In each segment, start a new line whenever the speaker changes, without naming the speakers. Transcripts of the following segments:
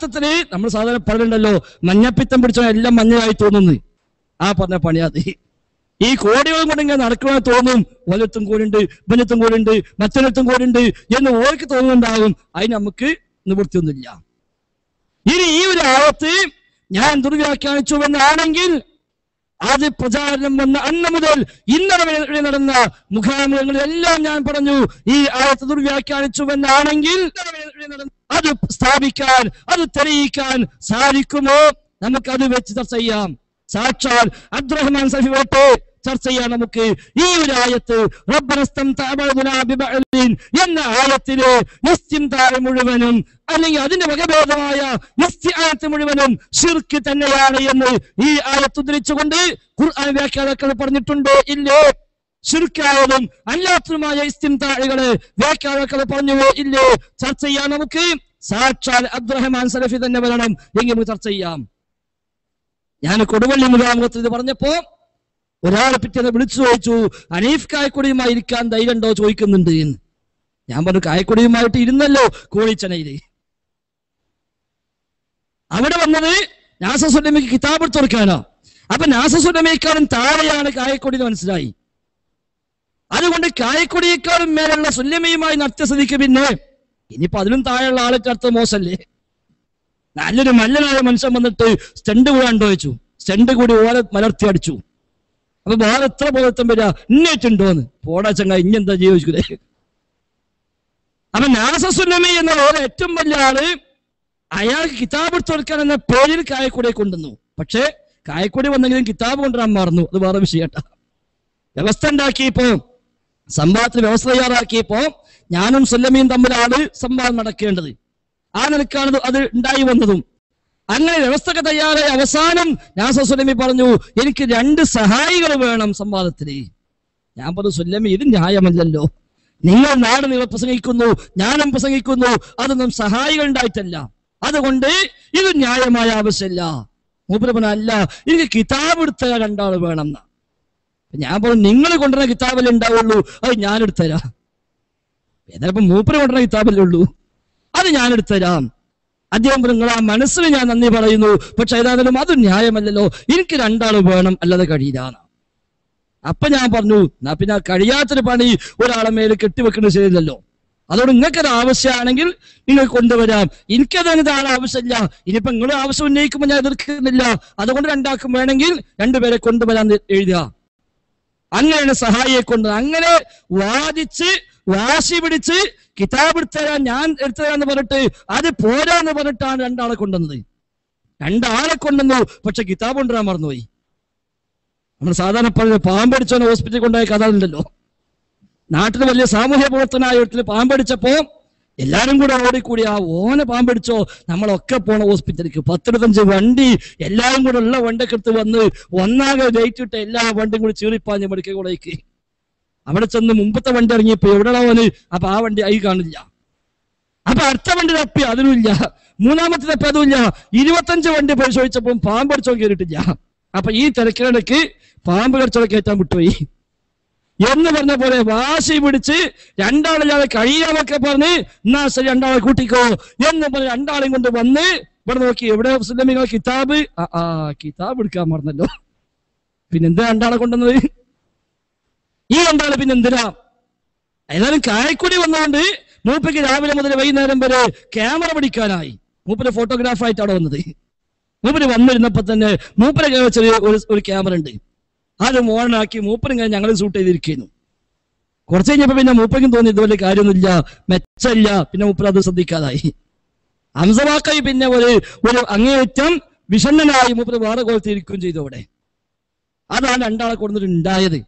യഥാർത്ഥത്തില് നമ്മൾ സാധാരണ പറയുന്നുണ്ടല്ലോ, മഞ്ഞപ്പിത്തം പിടിച്ചാൽ എല്ലാം മഞ്ഞയായി തോന്നുന്നു. ആ പറഞ്ഞ പണിയാത്. ഈ കോടികളും കൊണ്ട് ഇങ്ങനെ നടക്കണമെന്ന് തോന്നും. ഒലത്തും കൂടിണ്ട്, ബലത്തും കൂടിണ്ട്, മറ്റൊരത്തും കൂടിണ്ട് എന്ന് ഓർക്ക് തോന്നുന്നുണ്ടാകും. അതിന് നമുക്ക് നിവൃത്തിയൊന്നുമില്ല. ഇനി ഈ ഒരു ആയത്ത് ഞാൻ ദുർവ്യാഖ്യാനിച്ചുവെന്നാണെങ്കിൽ അത് പ്രചാരണം വന്ന അന്ന് മുതൽ ഇന്നലെ നടന്ന മുഖാമുഖങ്ങളിലെല്ലാം ഞാൻ പറഞ്ഞു, ഈ ആയത്ത് ദുർവ്യാഖ്യാനിച്ചുവെന്നാണെങ്കിൽ അത് സ്ഥാപിക്കാൻ, അത് തെളിയിക്കാൻ സാധിക്കുമോ? നമുക്കത് വെച്ച് ചർച്ച ചെയ്യാം. സാക്ഷാൽ അബ്ദുറഹ്മാൻ സഫി ചർച്ച ചെയ്യാൻ നമുക്ക് ഈ ഒരു ആയത്ത് എന്ന ആയത്തില് ഇസ്തിംതാഅ് മുഴുവനും അല്ലെങ്കിൽ അതിന്റെ വകഭേദമായ ഇസ്തിആനത്ത് മുഴുവനും ശിർക്ക് തന്നെയാണ് എന്ന് ഈ ആയത്ത് ഉദ്ധരിച്ചുകൊണ്ട് ഖുർആൻ വ്യാഖ്യാതാക്കൾ പറഞ്ഞിട്ടുണ്ട്. ഇല്ലേ? ശിർക്കായതും അല്ലാത്തതുമായ ഇസ്തിംതാഅുകളെ വ്യാഖ്യാതാക്കൾ പറഞ്ഞുവോ? ഇല്ലേ? ചർച്ച ചെയ്യാൻ നമുക്ക് സാക്ഷാൽ അബ്ദുറഹ്മാൻ സലഫി തന്നെ വരണം എങ്കിൽ നമുക്ക് ചർച്ച ചെയ്യാം. ഞാൻ കൊടുവള്ളി മുഖാമുഖത്തിൽ ഇത് പറഞ്ഞപ്പോ ഒരാളെ പിറ്റേന്ന് വിളിച്ചു ചോദിച്ചു, ഹനീഫ് കായക്കൊടിയുമായി ഇരിക്കാൻ ധൈര്യം ഉണ്ടോ ചോദിക്കുന്നുണ്ട് എന്ന്. ഞാൻ പറഞ്ഞു, കായക്കൊടിയുമായിട്ട് ഇരുന്നല്ലോ കോഴിച്ചനയില്. അവിടെ വന്നത് നാസസുല്ലമയ്ക്ക് കിതാബ് എടുത്ത് കൊടുക്കാനോ. അപ്പൊ നാസസുല്ലമയെക്കാളും താഴെയാണ് കായക്കൊടി എന്ന് മനസ്സിലായി. അതുകൊണ്ട് കായക്കൊടിയേക്കാളും മേലുള്ള സുല്ലമയുമായി നടത്തിയ സ്ഥിതിക്ക് പിന്നെ ഇനിയിപ്പോ അതിലും താഴെയുള്ള ആളൊക്കെ അർത്ഥം മോശല്ലേ? നല്ലൊരു മല്ലനായ മനുഷ്യൻ വന്നിട്ട് സ്റ്റണ്ട് കൂടെ കണ്ടു വെച്ചു. സ്റ്റണ്ട് കൂടി ഓരെ മലർത്തി അടിച്ചു. അപ്പൊ വേറെ എത്ര ബോധത്വം വരിക? ഇന്നേറ്റുണ്ടോന്ന് പോടാ ചങ്ങ, ഇഞ്ഞെന്താ ജീവിക്കൂലേ? അപ്പൊ നാസസുല്ലമി എന്ന ഓരോ ഏറ്റവും വലിയ ആള് അയാൾക്ക് കിതാബ് എടുത്ത് കൊടുക്കാൻ എന്ന പേരിൽ കായക്കൊടിയെ കൊണ്ടുവന്നു. പക്ഷെ കായക്കൊടി വന്നെങ്കിലും കിതാബ് കൊണ്ടുവരാൻ മറന്നു. അത് വേറെ വിഷയട്ടാ. വ്യവസ്ഥ ഉണ്ടാക്കിയപ്പോ, സംവാദത്തിന് വ്യവസ്ഥ തയ്യാറാക്കിയപ്പോ ഞാനും സുല്ലമിയും തമ്മിലാണ് സംവാദം നടക്കേണ്ടത്. ആ നിലക്കാണ് അത് ഉണ്ടായി വന്നതും. അങ്ങനെ വ്യവസ്ഥക്ക് തയ്യാറായി അവസാനം നാസസുല്ലമി പറഞ്ഞു, എനിക്ക് 2 സഹായികൾ വേണം സംവാദത്തിന്. ഞാൻ പറഞ്ഞു, സുല്ലമി ഇത് ന്യായമല്ലല്ലോ. നിങ്ങൾ നാട് നിങ്ങൾ പ്രസംഗിക്കുന്നു, ഞാനും പ്രസംഗിക്കുന്നു, അതൊന്നും സഹായികൾ ഉണ്ടായിട്ടല്ല. അതുകൊണ്ട് ഇത് ന്യായമായ ആവശ്യമില്ല. മൂപ്പര് പറഞ്ഞു, അല്ല എനിക്ക് കിതാബ് എടുത്ത 2 ആൾ വേണം എന്നാ. ഞാൻ പറഞ്ഞു, നിങ്ങൾ കൊണ്ടുവരുന്ന കിതാബല്ലേ ഉണ്ടാവുള്ളൂ, അത് ഞാൻ എടുത്തരാം. ഏതായാലും മൂപ്പര് കൊണ്ടുവരുന്ന കിതാബല്ലേ ഉള്ളൂ, അത് ഞാൻ എടുത്തരാം. അദ്ദേഹം നിങ്ങൾ ആ മനസ്സിന് ഞാൻ നന്ദി പറയുന്നു, പക്ഷെ ഏതായാലും അത് ന്യായമല്ലല്ലോ, എനിക്ക് 2 ആൾ വേണം, അല്ലാതെ കഴിയില്ല. അപ്പൊ ഞാൻ പറഞ്ഞു, എന്നാ പിന്നെ കഴിയാത്തൊരു പണി ഒരാളെ മേല് കെട്ടിവെക്കുന്നത് ശരിയല്ലല്ലോ. അതുകൊണ്ട് നിങ്ങൾക്കത് ആവശ്യമാണെങ്കിൽ നിങ്ങൾ കൊണ്ടുവരാം. എനിക്കത് ആളെ ആവശ്യമില്ല. ഇനിയിപ്പോ നിങ്ങൾ ആവശ്യം ഉന്നയിക്കുമ്പോൾ ഞാൻ എതിർക്കുന്നില്ല. അതുകൊണ്ട് 2 ആൾക്കും വേണമെങ്കിൽ 2 പേരെ കൊണ്ടുവരാൻ എഴുതുക. അങ്ങനെയാണ് സഹായിയെ കൊണ്ട് അങ്ങനെ വാദിച്ച് വാശി പിടിച്ച് കിതാബ് എടുത്തരാൻ ഞാൻ എടുത്തരാന്ന് പറഞ്ഞിട്ട് അത് പോരാന്ന് പറഞ്ഞിട്ടാണ് 2 ആളെ കൊണ്ടുവന്നത്. 2 ആളെ കൊണ്ടുവന്നു, പക്ഷെ കിതാബ് കൊണ്ടുവരാൻ മറന്നുപോയി. നമ്മൾ സാധാരണ പറഞ്ഞ പാമ്പടിച്ചോനെ ഹോസ്പിറ്റലിൽ കൊണ്ടുപോയ കഥ ഉണ്ടല്ലോ. നാട്ടിൽ വലിയ സാമൂഹ്യ പ്രവർത്തനായ വീട്ടിൽ പാമ്പടിച്ചപ്പോ എല്ലാരും കൂടെ ഓടിക്കൂടി ആ ഓനെ പാമ്പടിച്ചോ, നമ്മളൊക്കെ പോണ ഹോസ്പിറ്റലിലേക്ക് 10-25 വണ്ടി എല്ലാരും കൂടെ ഉള്ള വണ്ടിയൊക്കെ എടുത്ത് വന്ന് ഒന്നാകെ ലൈറ്റിട്ട് എല്ലാ വണ്ടിയും കൂടി ചീറിപ്പാഞ്ഞ് മെഡിക്കൽ കോളേജിലേക്ക്. അവിടെ ചെന്ന് മുമ്പത്തെ വണ്ടി ഇറങ്ങിയപ്പോ എവിടെയാവന്? അപ്പൊ ആ വണ്ടി ആയി കാണില്ല. അപ്പൊ അടുത്ത വണ്ടി തപ്പി അതിനുമില്ല, 3ാമത്തെ തപ്പി അതുമില്ല. 25 വണ്ടി പരിശോധിച്ചപ്പോൾ പാമ്പ് കടിച്ചോ കയറിയിട്ടില്ല. അപ്പൊ ഈ തിരക്കിനിടയ്ക്ക് പാമ്പ് കടിച്ചോ കയറ്റാൻ വിട്ടുപോയി എന്ന് പറഞ്ഞ പോലെ വാശി പിടിച്ച് 2 ആളില്ലാതെ കഴിയാമൊക്കെ പറഞ്ഞ് എന്നാ ശരി 2 ആളെ കൂട്ടിക്കോ എന്ന് പറഞ്ഞ് 2 ആളെയും കൊണ്ട് വന്ന് ഇവിടെ നോക്കി, എവിടെ സുല്ലമികൾ കിതാബ്? കിതാബ് എടുക്കാൻ മറന്നല്ലോ. പിന്നെന്താ 2 ആളെ കൊണ്ടുവന്നത്? ഈ 2 ആള് പിന്നെന്തിനാ? ഏതായാലും കായക്കൊടി വന്നുകൊണ്ട് മൂപ്പയ്ക്ക് രാവിലെ മുതൽ വൈകുന്നേരം വരെ ക്യാമറ പിടിക്കാനായി. മൂപ്പര് ഫോട്ടോഗ്രാഫായിട്ട് അവിടെ വന്നത്. മൂപ്പര് വന്നിരുന്നപ്പോ തന്നെ മൂപ്പരെ ചെറിയ ഒരു ക്യാമറ ഉണ്ട്, അത് മോണാക്കി മൂപ്പരിങ്ങനെ ഞങ്ങൾ ഷൂട്ട് ചെയ്തിരിക്കുന്നു. കുറച്ച് കഴിഞ്ഞപ്പോ പിന്നെ മൂപ്പയ്ക്കും തോന്നി ഇതുപോലെ കാര്യമൊന്നുമില്ല, മെച്ചമില്ല. പിന്നെ മൂപ്പര് അത് ശ്രദ്ധിക്കാതായി. ഹംസവാക്കായി പിന്നെ ഒരു അങ്ങേയറ്റം വിഷണ്ണനായി മൂപ്പര് വേറെ കോലത്തിരിക്കുകയും ചെയ്തു അവിടെ. അതാണ് 2 ആളെ കൊടുത്തിട്ടുണ്ടായത്.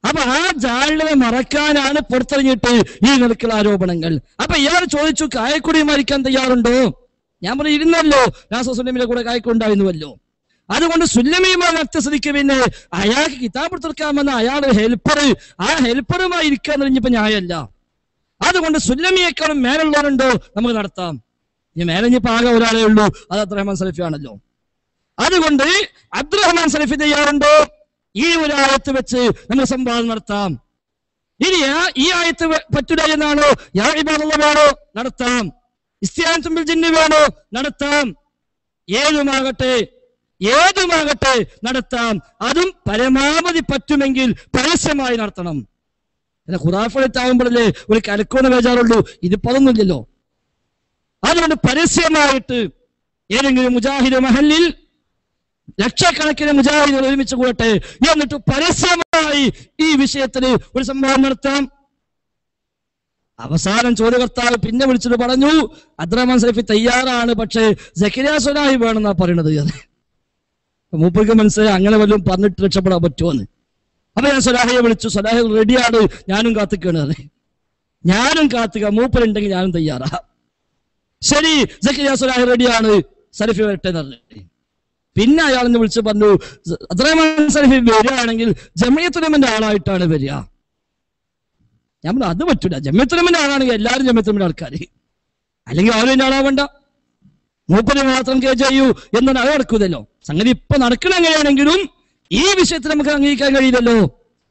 അപ്പൊ ആ ജാള്യത മറക്കാനാണ് പുറത്തിറങ്ങിയിട്ട് ഈ നിലക്കുള്ള ആരോപണങ്ങൾ. അപ്പൊ ഇയാൾ ചോദിച്ചു, കായക്കൊടി മരിക്കാൻ തയ്യാറുണ്ടോ? ഞാൻ പറഞ്ഞു, ഇരുന്നല്ലോ, നാസസുല്ലമിയുടെ കൂടെ കായക്കൊണ്ടായിരുന്നുവല്ലോ. അതുകൊണ്ട് സുല്ലമിയുമായി നടത്തിയ സ്ഥിതിക്ക് പിന്നെ അയാൾക്ക് കിതാബ് തീർക്കാമെന്ന അയാള് ഹെൽപ്പർ, ആ ഹെൽപ്പറുമായി ഇരിക്കാൻ കഴിഞ്ഞപ്പോ ന്യായമല്ല. അതുകൊണ്ട് സുല്ലമിയേക്കാളും മേലുള്ളവരുണ്ടോ നമുക്ക് നടത്താം. ഇനി മേലഞ്ഞിപ്പോ ആകെ ഒരാളേ ഉള്ളൂ, അത് അബ്ദുറഹ്മാൻ സലഫി ആണല്ലോ. അതുകൊണ്ട് അബ്ദുറഹ്മാൻ സലഫി തയ്യാറുണ്ടോ? ഈ ഒരു ആയത്ത് വെച്ച് നമ്മൾ സംവാദം നടത്താം. ഇനി ഈ ആയത്ത് പറ്റില്ല എന്നാണോ യാ ഇബാദല്ലാഹ് നടത്താം. ഇസ്തിആനത്തും ബിൽ ജിന്നി വേണോ? നടത്താം. ഏതുമാകട്ടെ നടത്താം. അതും പരമാവധി പറ്റുമെങ്കിൽ പരസ്യമായി നടത്തണം. പിന്നെ ഖുറാഫത്താകുമ്പോഴല്ലേ ഒരു കലക്കോന്ന് ബേജാറുള്ളൂ. ഇതിപ്പോ അതൊന്നുമില്ലല്ലോ. അതുകൊണ്ട് പരസ്യമായിട്ട് ഏതെങ്കിലും മുജാഹിദ് മഹലിൽ ലക്ഷക്കണക്കിന് മുജാഹിദുകൾ ഒരുമിച്ച് കൂടട്ടെ, എന്നിട്ട് പരസ്യമായി ഈ വിഷയത്തിൽ ഒരു സംവാദം നടത്താം. അവസാനം ചോദ്യകർത്താവ് പിന്നെ വിളിച്ചിട്ട് പറഞ്ഞു, അബ്ദുറഹ്മാൻ സലഫി തയ്യാറാണ്, പക്ഷേ സക്കരിയ സ്വലാഹി വേണമെന്നാ പറയണത്. മൂപ്പർക്ക് മനസ്സിലായി അങ്ങനെ വല്ലതും പറഞ്ഞിട്ട് രക്ഷപ്പെടാൻ പറ്റുമോന്ന്. അപ്പൊ ഞാൻ സ്വലാഹിയെ വിളിച്ചു. സ്വലാഹി റെഡിയാണ്, ഞാനും കാത്തിക്കാണ്. ഞാനും കാത്തുക, മൂപ്പരുണ്ടെങ്കിൽ ഞാനും തയ്യാറാ. ശരി, സക്കരിയ സ്വലാഹി റെഡിയാണ്, സലഫി വരട്ടെ എന്ന് പറഞ്ഞു. പിന്നെ അയാളെന്ന് വിളിച്ച് പറഞ്ഞു, അബ്ദുറഹ്മാൻ സലഫി വരികയാണെങ്കിൽ ജമിയത്തുൽ ഉലമയുടെ ആളായിട്ടാണ് വരിക. ഞാൻ പറഞ്ഞു അത് പറ്റൂല, ജമിയത്തുൽ ഉലമയുടെ ആളാണെങ്കിൽ എല്ലാവരും ജമിയത്തുൽ ഉലമയുടെ ആൾക്കാർ, അല്ലെങ്കിൽ ആരും ആളാവണ്ട, മൂപ്പര് മാത്രം കെ ചെയ്യൂ എന്നാണ്. അത് നടക്കൂലല്ലോ. സംഗതി ഇപ്പൊ നടക്കണ എങ്ങനെയാണെങ്കിലും ഈ വിഷയത്തിൽ നമുക്ക് അംഗീകരിക്കാൻ കഴിയില്ലല്ലോ.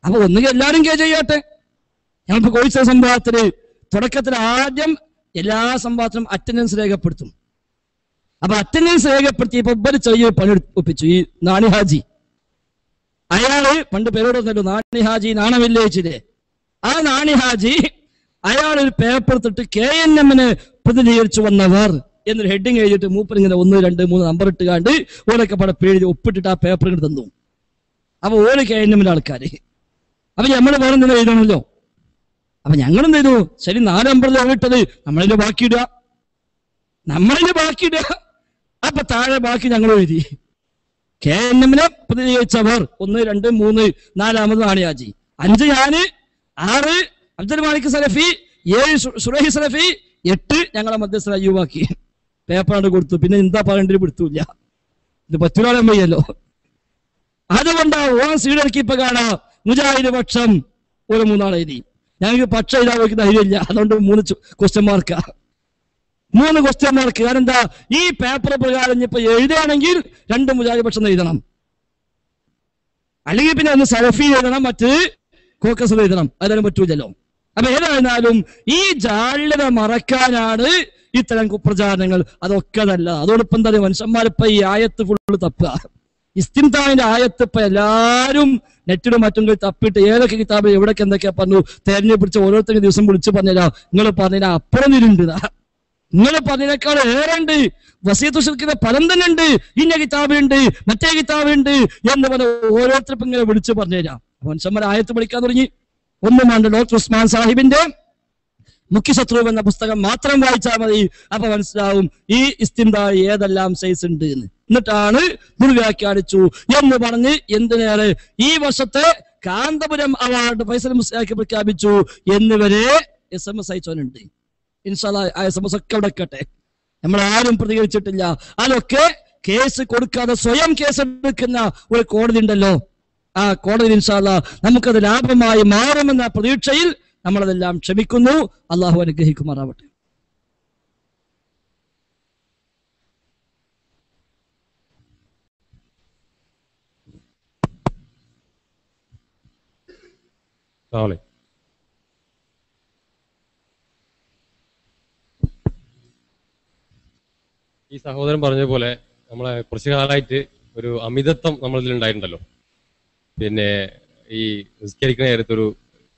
അപ്പൊ ഒന്നുകിൽ എല്ലാവരും കെ ചെയ്യട്ടെ. ഞങ്ങളിപ്പോ കോഴിച്ച സംഭവത്തില് തുടക്കത്തിൽ ആദ്യം എല്ലാ സംഭവത്തിനും അറ്റൻഡൻസ് രേഖപ്പെടുത്തും. അപ്പൊ അറ്റൻഡൻസ് രേഖപ്പെടുത്തിയപ്പോ ഇവര് ചെറിയ പണി ഒപ്പിച്ചു. ഈ നാണി ഹാജി, അയാള് പണ്ട് പേരോടൊന്നല്ലോ, നാണി ഹാജി നാണവില്ലേജിലെ ആ നാണി ഹാജി, അയാളൊരു പേപ്പർ എടുത്തിട്ട് KNM-നെ പ്രതിനിധീകരിച്ചു വന്നവർ എന്നൊരു ഹെഡിങ് എഴുതിയിട്ട് മൂപ്പർ ഇങ്ങനെ 1, 2, 3 നമ്പർ ഇട്ടുകാണ്ട് ഓരൊക്കെ പട പേര് ഒപ്പിട്ടിട്ട് ആ പേപ്പർ ഇങ്ങോട്ട് തന്നു. അപ്പൊ ഓരോ KNM-ന്റെ ആൾക്കാര്. അപ്പൊ നമ്മൾ വേറെ എന്തെങ്കിലും എഴുതണമല്ലോ. അപ്പൊ ഞങ്ങൾ എന്ത് ചെയ്തു, ശരി 4 നമ്പറിൽ ഇട്ടത് നമ്മളിന്റെ ബാക്കിയിടുക. അപ്പൊ താഴെ ബാക്കി ഞങ്ങൾ എഴുതി. KNM-നെ പ്രതിനിധീകരിച്ചവർ 1, 2, 3, 4 നാണിയാജി, 5 ഞാന്, 6 അബ്ദുൽ മാലിക് സലഫി, 7 സുറൈഹി സലഫി, 8 ഞങ്ങളെ മധ്യസ്ഥ അയ്യൂബാക്കി. പേപ്പറാണ് കൊടുത്തു. പിന്നെ എന്താ പറയേണ്ടത് പിടുത്തൂല്ല. ഇത് പറ്റൂലാൻ വയ്യല്ലോ. അതുകൊണ്ടാ ഓൺ സീഡിറക്കി ഇപ്പൊ കാണാം മുജാഹിദ് പക്ഷം ഒരു 3 ആൾ എഴുതി. ഞങ്ങൾക്ക് പക്ഷം എഴുതാൻ നോക്കി ധൈര്യമില്ല. അതുകൊണ്ട് 3 ക്വസ്റ്റ്യൻ മാർക്കാ. 3 question mark. കാരണം എന്താ, ഈ പേപ്പർ പ്രകാരം ഇപ്പൊ എഴുതുകയാണെങ്കിൽ 2 മുജാഹിദ് പക്ഷം എഴുതണം, അല്ലെങ്കിൽ പിന്നെ ഒന്ന് സലഫി എഴുതണം, മറ്റ് കോക്കസ് എഴുതണം. അതൊന്നും പറ്റൂലല്ലോ. അപ്പൊ ഏതായിരുന്നാലും ഈ ജാള്യത മറക്കാനാണ് ഇത്തരം കുപ്രചാരണങ്ങൾ. അതൊക്കെ നല്ല. അതോടൊപ്പം തന്നെ മനുഷ്യന്മാരിപ്പോ ഈ ആയത്ത് ഫുള്ള് തപ്പുക. ഇസ്തിംതാഇന്റെ ആയത്ത് ഇപ്പൊ എല്ലാരും നെറ്റിലും മറ്റും തപ്പിട്ട് ഏതൊക്കെ കിതാബ് എവിടൊക്കെ എന്തൊക്കെയാ പറഞ്ഞു തെരഞ്ഞു പിടിച്ച് ഓരോരുത്തരും ദിവസം വിളിച്ചു പറഞ്ഞാ നിങ്ങൾ പറഞ്ഞാൽ അപ്പുറം നിരുണ്ട്, നിങ്ങൾ പറഞ്ഞതിനേക്കാൾ ഏറെ ഉണ്ട്. വസീയത്ത് ശിർക്കിന്റെ ഫലം തന്നെ ഉണ്ട്. ഇന്ന കിതാബുണ്ട്, മറ്റേ കിതാബുണ്ട് എന്ന് പറഞ്ഞ ഓരോരുത്തർക്കും ഇങ്ങനെ വിളിച്ചു പറഞ്ഞുതരാം. മനുഷ്യന്മാർ ആയത്ത് പഠിക്കാൻ തുടങ്ങി. ഒന്നും വേണ്ട, ഡോക്ടർ ഉസ്മാൻ സാഹിബിന്റെ മുഖ്യശത്രു എന്ന പുസ്തകം മാത്രം വായിച്ചാൽ മതി. അപ്പൊ മനസ്സിലാവും ഈ ഇസ്തിംതാഇ ഏതെല്ലാം സൈസ് ഉണ്ട് എന്ന്. എന്നിട്ടാണ് ദുർവ്യാഖ്യാനിച്ചു എന്ന് പറഞ്ഞ് എന്തിനേറെ ഈ വർഷത്തെ കാന്തപുരം അവാർഡ് ഫൈസൽ മുസ്ലിയാക്കി പ്രഖ്യാപിച്ചു എന്നിവരെ SMS അയച്ചവനുണ്ട്. ഇൻഷാ അല്ലാഹ് ആ SMS ഒക്കെ അവിടെ വെക്കട്ടെ. നമ്മളാരും പ്രതികരിച്ചിട്ടില്ല. അതൊക്കെ കേസ് കൊടുക്കാതെ സ്വയം കേസ് എടുക്കുന്ന ഒരു കോടതി ഉണ്ടല്ലോ, ആ കോടതി ഇൻഷാ അല്ലാഹ് നമുക്കത് ലാഭമായി മാറുമെന്ന പ്രതീക്ഷയിൽ നമ്മളതെല്ലാം ക്ഷമിക്കുന്നു. അള്ളാഹു അനുഗ്രഹിക്കുമാറാവട്ടെ.
ഈ സഹോദരൻ പറഞ്ഞ പോലെ നമ്മളെ കുറച്ചു കാലമായിട്ട് ഒരു അമിതത്വം നമ്മളിൽ ഉണ്ടായിട്ടുണ്ടല്ലോ. പിന്നെ ഈ നിസ്കരിക്കുന്ന നേരത്തൊരു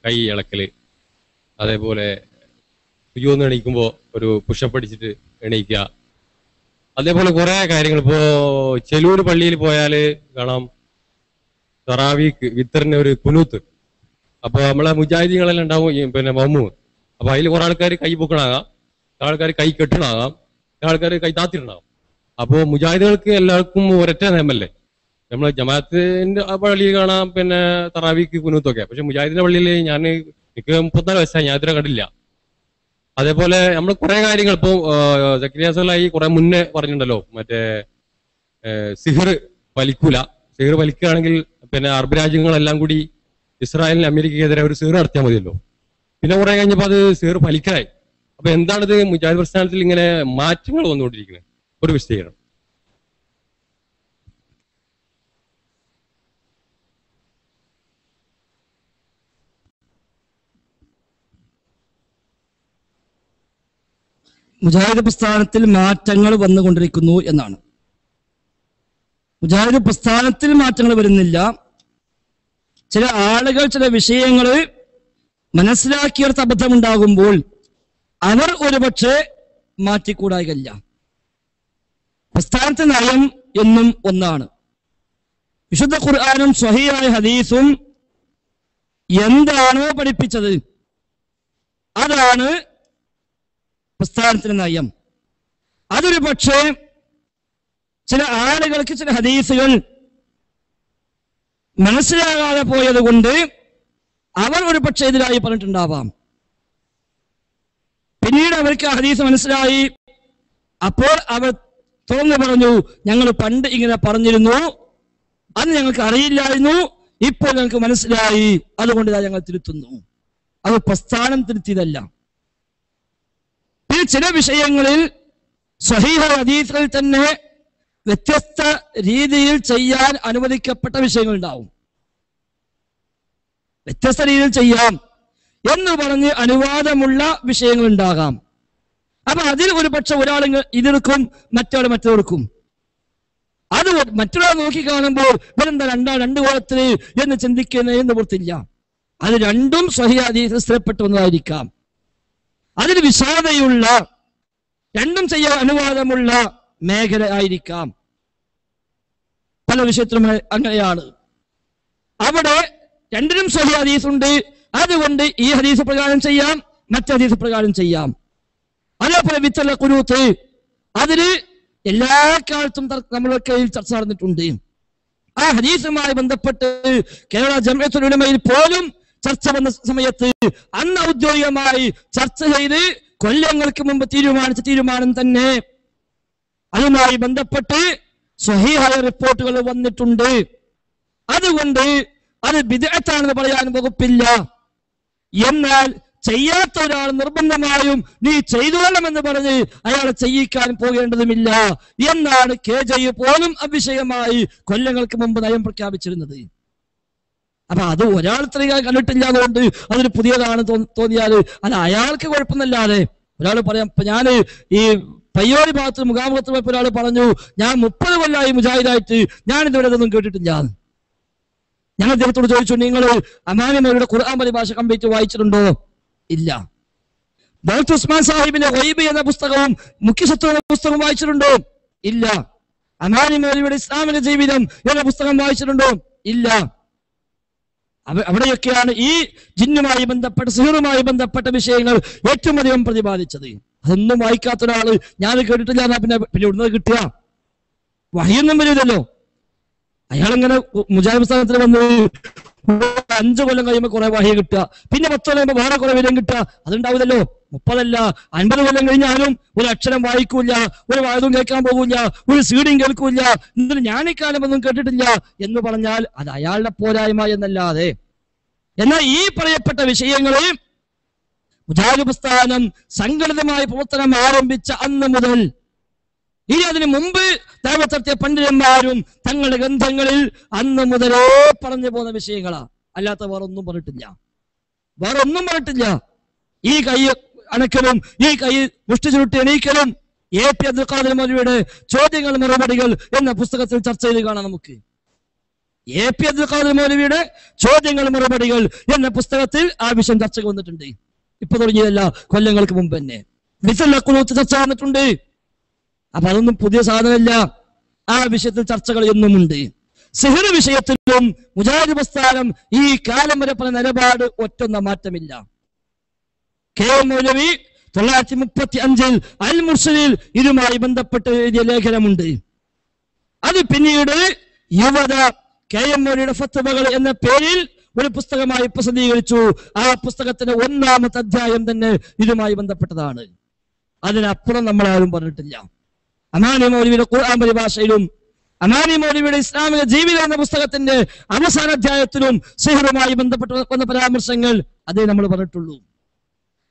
കൈ ഇളക്കല്, അതേപോലെ സുജൂദിന് എണീക്കുമ്പോൾ ഒരു പുഷപ്പ് അടിച്ചിട്ട് എണീക്കുക, അതേപോലെ കുറെ കാര്യങ്ങൾ. ഇപ്പോ ചെലൂർ പള്ളിയിൽ പോയാല് കാണാം തറാവീക്ക് വിത്തറിന് ഒരു കുനൂത്ത്. അപ്പൊ നമ്മളെ മുജാഹിദീങ്ങളെല്ലാം ഉണ്ടാവും, പിന്നെ മമ്മു. അപ്പൊ അതിൽ കുറെ ആൾക്കാർ കൈ പൊക്കണാകാം, ആൾക്കാർ കൈ കെട്ടണാകാം, ആൾക്കാർ കൈ താത്തിട്ടുണ്ടാകും. അപ്പോ മുജാഹിദുകൾക്ക് എല്ലാവർക്കും ഒരൊറ്റ നിയമല്ലേ. നമ്മളെ ജമാഅത്തിന്റെ പള്ളിയിൽ കാണാം പിന്നെ തറാവീക്ക് കുനൂത്തൊക്കെ. പക്ഷെ മുജാഹിദിന്റെ പള്ളിയിൽ എനിക്ക് 34 വയസ്സായി, ഞാൻ ഇതുവരെ കണ്ടില്ല. അതേപോലെ നമ്മൾ കുറെ കാര്യങ്ങൾ ഇപ്പൊ സക്കരിയ സ്വലാഹി കുറെ മുന്നേ പറഞ്ഞിട്ടുണ്ടല്ലോ, മറ്റേ സിഹർ വലിക്കൂല. സിഹർ വലിക്കുകയാണെങ്കിൽ പിന്നെ അറബ് രാജ്യങ്ങളെല്ലാം കൂടി ഇസ്രായേലിന് അമേരിക്കയ്ക്കെതിരെ ഒരു സിഹർ നടത്തിയാൽ മതിയല്ലോ. പിന്നെ കുറെ കഴിഞ്ഞപ്പോൾ അത് സിഹർ ഫലിക്കലായി. അപ്പൊ എന്താണിത് മുജാഹിദ് പ്രസ്ഥാനത്തിൽ ഇങ്ങനെ മാറ്റങ്ങൾ വന്നുകൊണ്ടിരിക്കുന്നത്? ഒരു വിശദീകരണം.
മുജാഹിദ് പ്രസ്ഥാനത്തിൽ മാറ്റങ്ങൾ വന്നുകൊണ്ടിരിക്കുന്നു എന്നാണ്. മുജാഹിദ് പ്രസ്ഥാനത്തിൽ മാറ്റങ്ങൾ വരുന്നില്ല. ചില ആളുകൾ ചില വിഷയങ്ങൾ മനസ്സിലാക്കിയെടുത്ത അബദ്ധമുണ്ടാകുമ്പോൾ അവർ ഒരുപക്ഷെ മാറ്റിക്കൂടായികയില്ല. പ്രസ്ഥാനത്തെ നയം എന്നും ഒന്നാണ്. വിശുദ്ധ ഖുർആനും സ്വഹീഹായ ഹദീസും എന്താണോ പഠിപ്പിച്ചത് അതാണ് പ്രസ്ഥാനത്തിന്റെ നയം. അതൊരു പക്ഷേ ചില ആളുകൾക്ക് ചില ഹദീസുകൾ മനസ്സിലാകാതെ പോയത് കൊണ്ട് അവർ ഒരു പക്ഷേ എതിരായി പറഞ്ഞിട്ടുണ്ടാവാം. പിന്നീട് അവർക്ക് ഹദീസ് മനസ്സിലായി. അപ്പോൾ അവർ തുറന്നു പറഞ്ഞു, ഞങ്ങൾ പണ്ട് ഇങ്ങനെ പറഞ്ഞിരുന്നു, അന്ന് ഞങ്ങൾക്ക് അറിയില്ലായിരുന്നു, ഇപ്പോൾ ഞങ്ങൾക്ക് മനസ്സിലായി, അതുകൊണ്ട് ഞങ്ങൾ തിരുത്തുന്നു. അത് പ്രസ്ഥാനം തിരുത്തിയതല്ല. ചില വിഷയങ്ങളിൽ സ്വഹീഹ ഹദീസുകളിൽ തന്നെ വ്യത്യസ്ത രീതിയിൽ ചെയ്യാൻ അനുവദിക്കപ്പെട്ട വിഷയങ്ങൾ ഉണ്ടാവും. വ്യത്യസ്ത രീതിയിൽ ചെയ്യാം എന്ന് പറഞ്ഞ് അനുവാദമുള്ള വിഷയങ്ങൾ ഉണ്ടാകാം. അപ്പൊ അതിൽ ഒരു പക്ഷെ ഒരാൾ ഇതെടുക്കും, മറ്റൊരാൾ മറ്റെടുക്കും. അത് മറ്റൊരാൾ നോക്കി കാണുമ്പോൾ ഇവരെന്താ രണ്ട് കോലത്തില് എന്ന് ചിന്തിക്കുന്നത് എന്ന് പുറത്തില്ല. അത് രണ്ടും സ്വഹീഹ ഹദീസിൽ സ്ഥിരപ്പെട്ടു വന്നതായിരിക്കാം. അതിന് വിശാലതയുള്ള, രണ്ടും ചെയ്യാൻ അനുവാദമുള്ള മേഖല ആയിരിക്കാം. പല വിഷയത്തിലും അങ്ങനെയാണ്. അവിടെ രണ്ടിനും സ്വഹീഹ ഹദീസ് ഉണ്ട്, അതുകൊണ്ട് ഈ ഹദീസ് പ്രകാരം ചെയ്യാം, മറ്റു ഹദീസ് പ്രകാരം ചെയ്യാം. അതേപോലെ വിത്തല്ല ഖുനൂത്ത്, അതിന് എല്ലാ കാലത്തും നമ്മുടെ കയ്യിൽ ചർച്ച നടന്നിട്ടുണ്ട്. ആ ഹദീസുമായി ബന്ധപ്പെട്ട് കേരള ജംഇയ്യത്തുൽ ഉലമയിൽ പോലും ചർച്ച വന്ന സമയത്ത് അന്ന് ഔദ്യോഗികമായി ചർച്ച ചെയ്ത് കൊല്ലങ്ങൾക്ക് മുമ്പ് തീരുമാനിച്ച തീരുമാനം തന്നെ അതുമായി ബന്ധപ്പെട്ട് സ്വഹീഹായ റിപ്പോർട്ടുകൾ വന്നിട്ടുണ്ട്. അതുകൊണ്ട് അത് ബിദ്അത്താണെന്ന് പറയാൻ വകുപ്പില്ല. എന്നാൽ ചെയ്യാത്ത ഒരാൾ നിർബന്ധമായും നീ ചെയ്തോളമെന്ന് പറഞ്ഞ് അയാളെ ചെയ്യിക്കാൻ പോകേണ്ടതുമില്ല എന്നാണ് KJ പോലും അവിഷയമായി കൊല്ലങ്ങൾക്ക് മുമ്പ് നയം പ്രഖ്യാപിച്ചിരുന്നത്. അപ്പൊ അത് ഒരാൾ ഇത്രയും കണ്ടിട്ടില്ല, അതുകൊണ്ട് അതൊരു പുതിയതാണ് തോന്നിയാൽ അത് അയാൾക്ക് കുഴപ്പമൊന്നല്ലാതെ ഒരാൾ പറയാം. ഇപ്പൊ ഞാൻ ഈ പയ്യോടി ഭാഗത്ത് മുഖാമുഖത്ത് പോയപ്പോൾ ഒരാൾ പറഞ്ഞു, ഞാൻ 30 കൊല്ലമായി മുജാഹിദായിട്ട് ഞാൻ ഇതുവരെ ഇതൊന്നും കേട്ടിട്ടില്ല. ഞാൻ അദ്ദേഹത്തോട് ചോദിച്ചു, നിങ്ങൾ അമാനിമയുടെ ഖുർആൻ പരിഭാഷ കംപ്ലീറ്റ് വായിച്ചിട്ടുണ്ടോ? ഇല്ല. ഡോക്ടർ ഉസ്മാൻ സാഹിബിന്റെ ഗൈബ് എന്ന പുസ്തകവും മുഖ്യസത്വം എന്ന പുസ്തകം വായിച്ചിട്ടുണ്ടോ? ഇല്ല. അമാനി മൗലവിയുടെ ഇസ്ലാമിക ജീവിതം എന്ന പുസ്തകം വായിച്ചിട്ടുണ്ടോ? ഇല്ല. അവിടെയൊക്കെയാണ് ഈ ജിന്നുമായി ബന്ധപ്പെട്ട, സിഹറുമായി ബന്ധപ്പെട്ട വിഷയങ്ങൾ ഏറ്റവും അധികം പ്രതിപാദിച്ചത്. അതൊന്നും വായിക്കാത്ത ഒരാള് ഞാൻ കേട്ടിട്ടില്ല, പിന്നെ ഇവിടുന്ന് കിട്ടുക വഹിയൊന്നും വരില്ലല്ലോ. അയാളിങ്ങനെ മുജാഹിദ് പ്രസ്ഥാനത്തിൽ വന്ന് 5 കൊല്ലം കഴിയുമ്പോൾ കുറെ വഹി കിട്ടുക, പിന്നെ 10 കൊല്ലം കഴിയുമ്പോൾ വേറെ കുറെ വിലം കിട്ടുക, അതുണ്ടാവില്ലല്ലോ. 30 അല്ല 50 കൊല്ലം കഴിഞ്ഞാലും ഒരു അക്ഷരം വായിക്കൂല, ഒരു വായതും കേൾക്കാൻ പോകൂല, ഒരു സീഡിയും കേൾക്കൂല, എന്നിട്ട് ഞാൻ ഇക്കാലം ഒന്നും കേട്ടിട്ടില്ല എന്ന് പറഞ്ഞാൽ അത് അയാളുടെ പോരായ്മ എന്നല്ലാതെ. എന്നാൽ ഈ പറയപ്പെട്ട വിഷയങ്ങളിൽ മുജാഹിദ് പ്രസ്ഥാനം സംഘടിതമായ പ്രവർത്തനം ആരംഭിച്ച അന്ന് മുതൽ ഇനി അതിനു മുമ്പ് ദഅവത്ത് നടത്തിയ പണ്ഡിതന്മാരും തങ്ങളുടെ ഗ്രന്ഥങ്ങളിൽ അന്ന് മുതലേ പറഞ്ഞു പോകുന്ന വിഷയങ്ങളാ, അല്ലാത്ത വേറൊന്നും പറഞ്ഞിട്ടില്ല. ഈ കൈ അണക്കലും ഈ കൈ മുഷ്ടി ചുരുട്ടി എണീക്കലും AP അബ്ദുൽ ഖാദിർ മൗലവിയുടെ ചോദ്യങ്ങൾ മറുപടികൾ എന്ന പുസ്തകത്തിൽ ചർച്ച ചെയ്ത് കാണാം. നമുക്ക് AP അബ്ദുൽ ഖാദിർ മൗലവിയുടെ ചോദ്യങ്ങൾ മറുപടികൾ എന്ന പുസ്തകത്തിൽ ആ വിഷയം ചർച്ചകൾ വന്നിട്ടുണ്ട്. ഇപ്പൊ തുടങ്ങിയതല്ല, കൊല്ലങ്ങൾക്ക് മുമ്പ് തന്നെ വിത്തല്ല ഖുനൂത്ത് ചർച്ച വന്നിട്ടുണ്ട്. അപ്പൊ അതൊന്നും പുതിയ സാധനമല്ല. ആ വിഷയത്തിൽ ചർച്ചകൾ എന്നുമുണ്ട്. സിഹർ വിഷയത്തിലും മുജാഹിദ് പ്രസ്ഥാനം ഈ കാലം വരെ പറഞ്ഞ നിലപാട് ഒറ്റൊന്ന മാറ്റമില്ല. KM മൗലവി 1935 അൽ മുർസലിൽ ഇതുമായി ബന്ധപ്പെട്ട് എഴുതിയ ലേഖനമുണ്ട്. അത് പിന്നീട് യുവത KM മൗലവിയുടെ ഫത്വകൾ എന്ന പേരിൽ ഒരു പുസ്തകമായി പ്രസിദ്ധീകരിച്ചു. ആ പുസ്തകത്തിന്റെ 1-ാമത്തെ അധ്യായം തന്നെ ഇതുമായി ബന്ധപ്പെട്ടതാണ്. അതിനപ്പുറം നമ്മൾ ആരും പറഞ്ഞിട്ടില്ല. അമാനി മൗലവിയുടെ ഖുർആൻ പരിഭാഷയിലും അമാനി മൗലവിയുടെ ഇസ്ലാമിക ജീവിതം എന്ന പുസ്തകത്തിന്റെ അവസാന അധ്യായത്തിലും സിഹറുമായി ബന്ധപ്പെട്ട് വന്ന പരാമർശങ്ങൾ അതേ നമ്മൾ പറഞ്ഞിട്ടുള്ളൂ.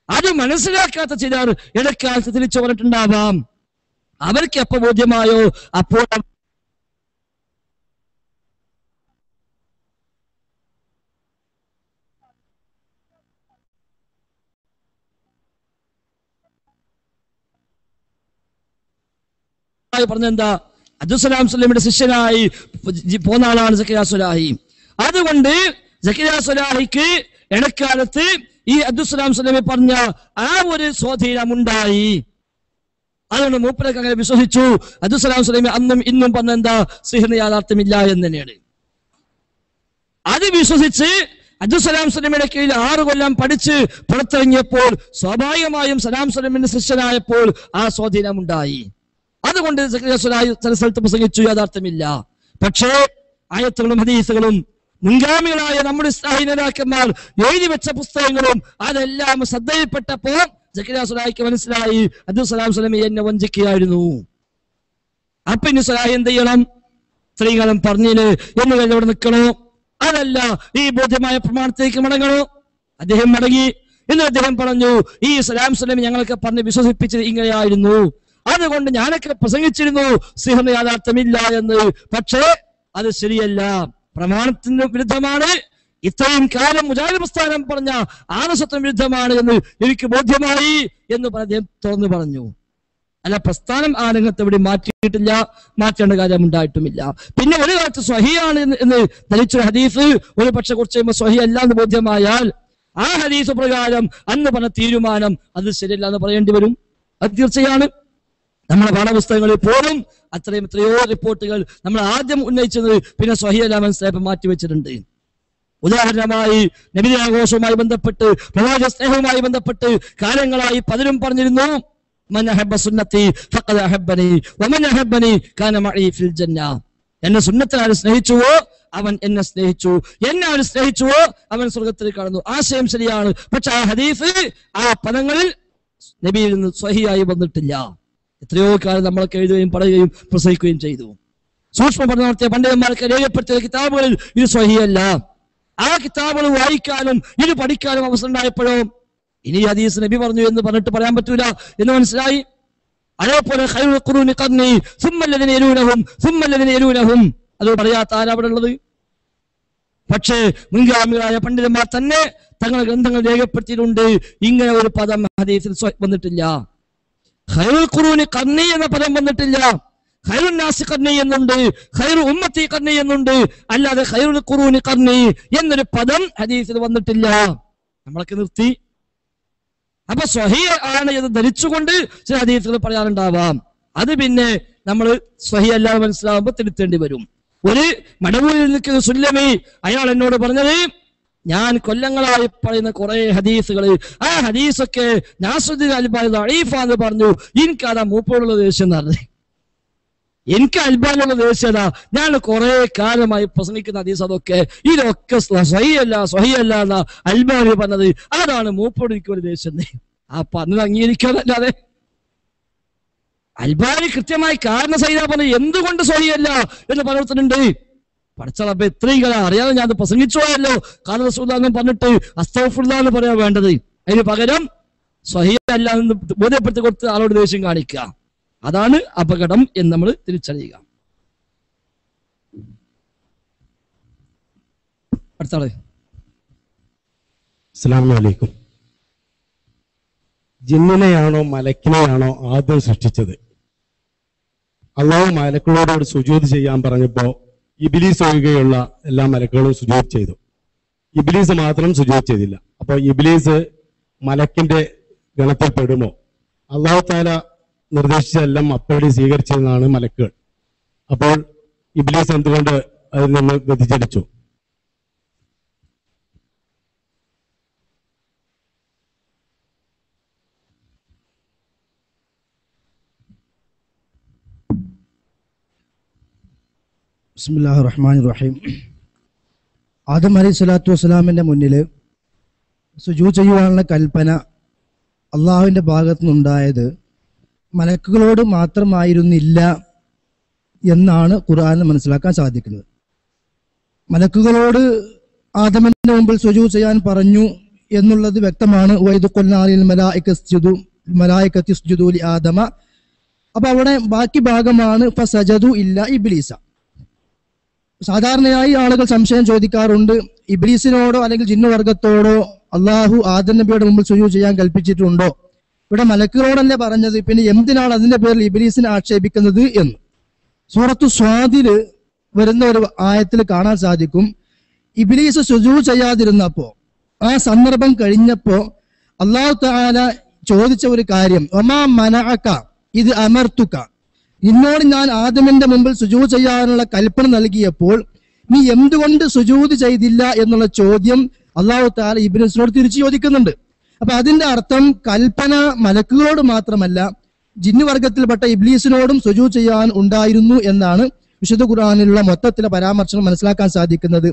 അത് മനസ്സിലാക്കാത്ത ചിലർ ഇടക്കാലത്ത് തിരിച്ചു പറഞ്ഞിട്ടുണ്ടാവാം. അവർക്ക് എപ്പോ ബോധ്യമായോ അപ്പോൾ പറഞ്ഞെന്താ, അബ്ദുസ്സലാം സ്വലമിയുടെ ശിഷ്യനായി പോന്ന ആളാണ് സക്കരിയ സ്വലാഹി. അതുകൊണ്ട് സക്കരിയ സ്വലാഹിക്ക് ഇടക്കാലത്ത് ഈ അബ്ദുസ്സലാം സ്വലമി പറഞ്ഞ ആ ഒരു സ്വാധീനമുണ്ടായി. അതുകൊണ്ട് മൂപ്പരൊക്കെ അങ്ങനെ വിശ്വസിച്ചു. അബ്ദുസ്സലാം സ്വലമി അന്നും ഇന്നും പറഞ്ഞെന്താ, സിഹിറിന് യാഥാർത്ഥ്യമില്ല എന്ന് തന്നെയാണ്. അത് വിശ്വസിച്ച് അബ്ദുസ്സലാം സ്വലമിയുടെ കീഴിൽ 6 കൊല്ലം പഠിച്ച് പുറത്തിറങ്ങിയപ്പോൾ സ്വാഭാവികമായും സലാം സ്വലമിന്റെ ശിഷ്യനായപ്പോൾ ആ സ്വാധീനമുണ്ടായി. അതുകൊണ്ട് സക്കരിയ സ്വലാഹി ചില സ്ഥലത്ത് പ്രസംഗിച്ചു, യാഥാർത്ഥ്യമില്ല. പക്ഷേ ആയത്തുകളും ഹദീസുകളും മുൻഗാമികളായ നമ്മുടെ ഇസ്ലാഹി നേതാക്കന്മാർ എഴുതി വെച്ച പുസ്തകങ്ങളും അതെല്ലാം ശ്രദ്ധയിൽപ്പെട്ടപ്പോ സക്കരിയ സ്വലാഹിക്ക് മനസ്സിലായി അബ്ദുസ്സലാം സ്വലമി എന്നെ വഞ്ചിക്കുകയായിരുന്നു. അപ്പൊ ഇനി സ്വലാഹി എന്ത് ചെയ്യണം? സ്ത്രീകളും പറഞ്ഞിന് എന്ന് ഇവിടെ നിൽക്കണോ? അതല്ല, ഈ ബോധ്യമായ പ്രമാണത്തിലേക്ക് മടങ്ങണോ? അദ്ദേഹം മടങ്ങി. എന്ന് അദ്ദേഹം പറഞ്ഞു, ഈ സലാം സ്വലമി ഞങ്ങളൊക്കെ പറഞ്ഞ് വിശ്വസിപ്പിച്ചത് ഇങ്ങനെയായിരുന്നു, അതുകൊണ്ട് ഞാനൊക്കെ പ്രസംഗിച്ചിരുന്നു സിഹിറിന് യാഥാർത്ഥ്യമില്ല എന്ന്. പക്ഷേ അത് ശരിയല്ല, പ്രമാണത്തിന് വിരുദ്ധമാണ്. ഇത്രയും കാലം മുജാഹിദ് പ്രസ്ഥാനം പറഞ്ഞ ആദർശത്തിന് വിരുദ്ധമാണ് എന്ന് എനിക്ക് ബോധ്യമായി എന്ന് അദ്ദേഹം തുറന്നു പറഞ്ഞു. അല്ല, പ്രസ്ഥാനം ആ രംഗത്ത് എവിടെ മാറ്റിയിട്ടില്ല, മാറ്റേണ്ട കാര്യം ഉണ്ടായിട്ടുമില്ല. പിന്നെ ഒരു കാലത്ത് സ്വഹിയാണ് എന്ന് ധരിച്ചൊരു ഹദീസ് ഒരു പക്ഷെ കുറച്ച് കഴിയുമ്പോൾ സ്വഹി അല്ല എന്ന് ബോധ്യമായാൽ ആ ഹദീസ് പ്രകാരം അന്ന് പറഞ്ഞ തീരുമാനം അത് ശരിയല്ല എന്ന് പറയേണ്ടി വരും. അത് തീർച്ചയാണ്. നമ്മുടെ പാഠപുസ്തകങ്ങളിൽ പോലും എത്രയോ റിപ്പോർട്ടുകൾ നമ്മൾ ആദ്യം ഉന്നയിച്ചത് പിന്നെ സ്വഹി അല്ല മനസ്സിലായപ്പോൾ മാറ്റിവെച്ചിട്ടുണ്ട്. ഉദാഹരണമായി നബിദിനാഘോഷവുമായി ബന്ധപ്പെട്ട്, പ്രവാചക സ്നേഹവുമായി ബന്ധപ്പെട്ട് കാലങ്ങളായി പലരും പറഞ്ഞിരുന്നു, മൻ അഹബ്ബ സുന്നത്തി ഫഖദ് അഹബ്ബനി വമൻ അഹബ്ബനി കാന മഈ ഫിൽ ജന്ന. എന്നെ സുന്നത്തിനെ ആര് സ്നേഹിച്ചുവോ അവൻ എന്നെ സ്നേഹിച്ചു, എന്നെ ആര് സ്നേഹിച്ചുവോ അവൻ സ്വർഗത്തിൽ കടന്നു. ആശയം ശരിയാണ്. പക്ഷെ ആ ഹദീസ് ആ പദങ്ങളിൽ നബിയിൽ നിന്ന് സ്വഹിയായി വന്നിട്ടില്ല. എത്രയോ കാലം നമ്മളൊക്കെ എഴുതുകയും പറയുകയും പ്രസംഗിക്കുകയും ചെയ്തു. സൂക്ഷ്മ പഠനം നടത്തിയ പണ്ഡിതന്മാർക്ക് രേഖപ്പെടുത്തിയ കിതാബുകളിൽ ഇത് സ്വഹിയല്ല. ആ കിതാബുകൾ വായിക്കാനും ഇത് പഠിക്കാനും അവസരം ഉണ്ടായപ്പോഴോ ഇനി ഹദീസ് നബി പറഞ്ഞു എന്ന് പറഞ്ഞിട്ട് പറയാൻ പറ്റൂല എന്ന് മനസ്സിലായി. അതേപോലെ ഖൈറുൽ ഖുറൂനി ഖർനി സുമ്മല്ലദീന യലൂനഹും സുമ്മല്ലദീന യലൂനഹും അത് പറയാത്ത ആരാ അവിടെ ഉള്ളത്? പക്ഷേ മുൻഗാമികളായ പണ്ഡിതന്മാർ തന്നെ തങ്ങളുടെ ഗ്രന്ഥങ്ങൾ രേഖപ്പെടുത്തിയിട്ടുണ്ട്, ഇങ്ങനെ ഒരു പദം ഹദീസിൽ വന്നിട്ടില്ല. ഖൈറുൽ ഖുറൂനി ഖർനി എന്ന പദം വന്നിട്ടില്ല. ഖൈറുൻ നാസി ഖർനി എന്നുണ്ട്, ഖൈറു ഉമ്മത്തി ഖർനി എന്നുണ്ട്, അല്ലാതെ ഖൈറുൽ ഖുറൂനി ഖർനി എന്നൊരു പദം ഹദീസിൽ വന്നിട്ടില്ല. നമ്മളൊക്കെ നിർത്തി. അപ്പൊ സ്വഹീഹ് ആണ് എന്ന് ധരിച്ചുകൊണ്ട് ചില ഹദീസുകൾ പറയാറുണ്ടാവാം. അത് പിന്നെ നമ്മൾ സ്വഹീഹ് അല്ലാതെ മനസ്സിലാവുമ്പോൾ തിരുത്തേണ്ടി വരും. ഒരു മടവൂരിൽ നിൽക്കുന്ന സുല്ലമി അയാൾ എന്നോട് പറഞ്ഞത്, ഞാൻ കൊല്ലങ്ങളായി പറയുന്ന കുറെ ഹദീസുകൾ, ആ ഹദീസൊക്കെ നാസുദ്ദീൻ അൽബാനി ദഈഫാന്ന് പറഞ്ഞു. എനിക്ക് അതാ മൂപ്പോടുള്ള ദേഷ്യം എന്ന് പറഞ്ഞു. എനിക്ക് അൽബാനിയുള്ള ദേഷ്യത, ഞാൻ കുറെ കാലമായി പ്രസംഗിക്കുന്ന ഹദീസ് അതൊക്കെ ഇതൊക്കെ സ്വഹീഹല്ല എന്നാ അൽബാനി പറഞ്ഞത്, അതാണ് മൂപ്പോട് എനിക്ക് ഒരു ദേഷ്യം. ആ പറഞ്ഞത് അംഗീകരിക്കാന്നല്ലാതെ അൽബാനി കൃത്യമായി കാരണം സഹിത പറഞ്ഞു എന്തുകൊണ്ട് സ്വഹീഹല്ല എന്ന് പറഞ്ഞിട്ടുണ്ട്. പഠിച്ചപ്പോ എത്രയും കാലം അറിയാതെ ഞാൻ അത് പ്രസംഗിച്ചു പോയല്ലോ. കാരണം റസൂലുള്ളാഹി പറഞ്ഞിട്ട് അസ്തഗ്ഫിറുല്ലാഹ് എന്ന് പറയാൻ വേണ്ടത്, അതിന് പകരം സ്വഹീഹല്ല എന്ന് ബോധ്യപ്പെടുത്തി കൊടുത്ത് ആളോട് ദേഷ്യം കാണിക്കുക, അതാണ് അപകടം എന്ന് നമ്മൾ തിരിച്ചറിയുക. അടുത്താളെ.
അസ്സലാമു അലൈക്കും. ജിന്നിനെയാണോ മലക്കിനെയാണോ ആദ്യം സൃഷ്ടിച്ചത്? അള്ളാഹു മലക്കുകളോട് സുജൂദ് ചെയ്യാൻ പറഞ്ഞപ്പോ ഇബ്ലീസ് ഒഴികെയുള്ള എല്ലാ മലക്കുകളും സുജൂദ് ചെയ്തു, ഇബ്ലീസ് മാത്രം സുജൂദ് ചെയ്തില്ല. അപ്പൊ ഇബ്ലീസ് മലക്കിന്റെ ഗണത്തിൽ പെടുമോ? അള്ളാഹു താല നിർദ്ദേശിച്ചെല്ലാം അപ്പടി സ്വീകരിച്ചതെന്നാണ് മലക്കുകൾ. അപ്പോൾ ഇബ്ലീസ് എന്തുകൊണ്ട് അതിൽ നിന്ന് വ്യതിചലിച്ചു?
ബിസ്മില്ലാഹിർ റഹ്മാനിർ റഹീം. ആദം അലൈഹി സ്വലാത്തു വസ്സലാമിന്റെ മുന്നിൽ സുജൂദ് ചെയ്യുവാനുള്ള കൽപ്പന അള്ളാഹുവിന്റെ ഭാഗത്തു നിന്നുണ്ടായത് മലക്കുകളോട് മാത്രമായിരുന്നില്ല എന്നാണ് ഖുർആനിൽ മനസ്സിലാക്കാൻ സാധിക്കുന്നത്. മലക്കുകളോട് ആദമിന്റെ മുമ്പിൽ സുജൂദ് ചെയ്യാൻ പറഞ്ഞു എന്നുള്ളത് വ്യക്തമാണ്. വൈദ് ഖുൽനാ ലിൽ മലായികത്തി ഇസ്ജുദൂ ലി ആദമ. അപ്പൊ അവിടെ ബാക്കി ഭാഗമാണ് ഫസജദു ഇല്ല ഇബ്ലീസ. സാധാരണയായി ആളുകൾ സംശയം ചോദിക്കാറുണ്ട്, ഇബ്ലീസിനോടോ അല്ലെങ്കിൽ ജിന്നുവർഗത്തോടോ അള്ളാഹു ആദം നബിയുടെ മുമ്പിൽ സുജൂദ് ചെയ്യാൻ കൽപ്പിച്ചിട്ടുണ്ടോ ഇവിടെ മലക്കുകളോടല്ലേ പറഞ്ഞത്, പിന്നെ എന്തിനാണ് അതിന്റെ പേരിൽ ഇബ്ലീസിനെ ആക്ഷേപിക്കുന്നത് എന്ന്. സൂറത്തു സ്വാദില് വരുന്ന ഒരു ആയത്തിൽ കാണാൻ സാധിക്കും, ഇബ്ലീസ് സുജൂദ് ചെയ്യാതിരുന്നപ്പോ, ആ സന്ദർഭം കഴിഞ്ഞപ്പോ അല്ലാഹു തആല ചോദിച്ച ഒരു കാര്യം, വമാ മനഅക ഇത് അമർത്തുക, നിന്നോട് ഞാൻ ആദമിന്റെ മുമ്പിൽ സുജൂദ് ചെയ്യാനുള്ള കൽപ്പന നൽകിയപ്പോൾ നീ എന്തുകൊണ്ട് സുജൂദ് ചെയ്തില്ല എന്നുള്ള ചോദ്യം അല്ലാഹു തആല ഇബ്ലീസിനോട് തിരിച്ചു ചോദിക്കുന്നുണ്ട്. അപ്പൊ അതിന്റെ അർത്ഥം കൽപ്പന മലക്കുകളോട് മാത്രമല്ല ജിന്നുവർഗത്തിൽപ്പെട്ട ഇബ്ലീസിനോടും സുജൂദ് ചെയ്യാൻ ഉണ്ടായിരുന്നു എന്നാണ് വിശുദ്ധ ഖുർആനിലുള്ള മൊത്തത്തിലെ പരാമർശം മനസ്സിലാക്കാൻ സാധിക്കുന്നത്.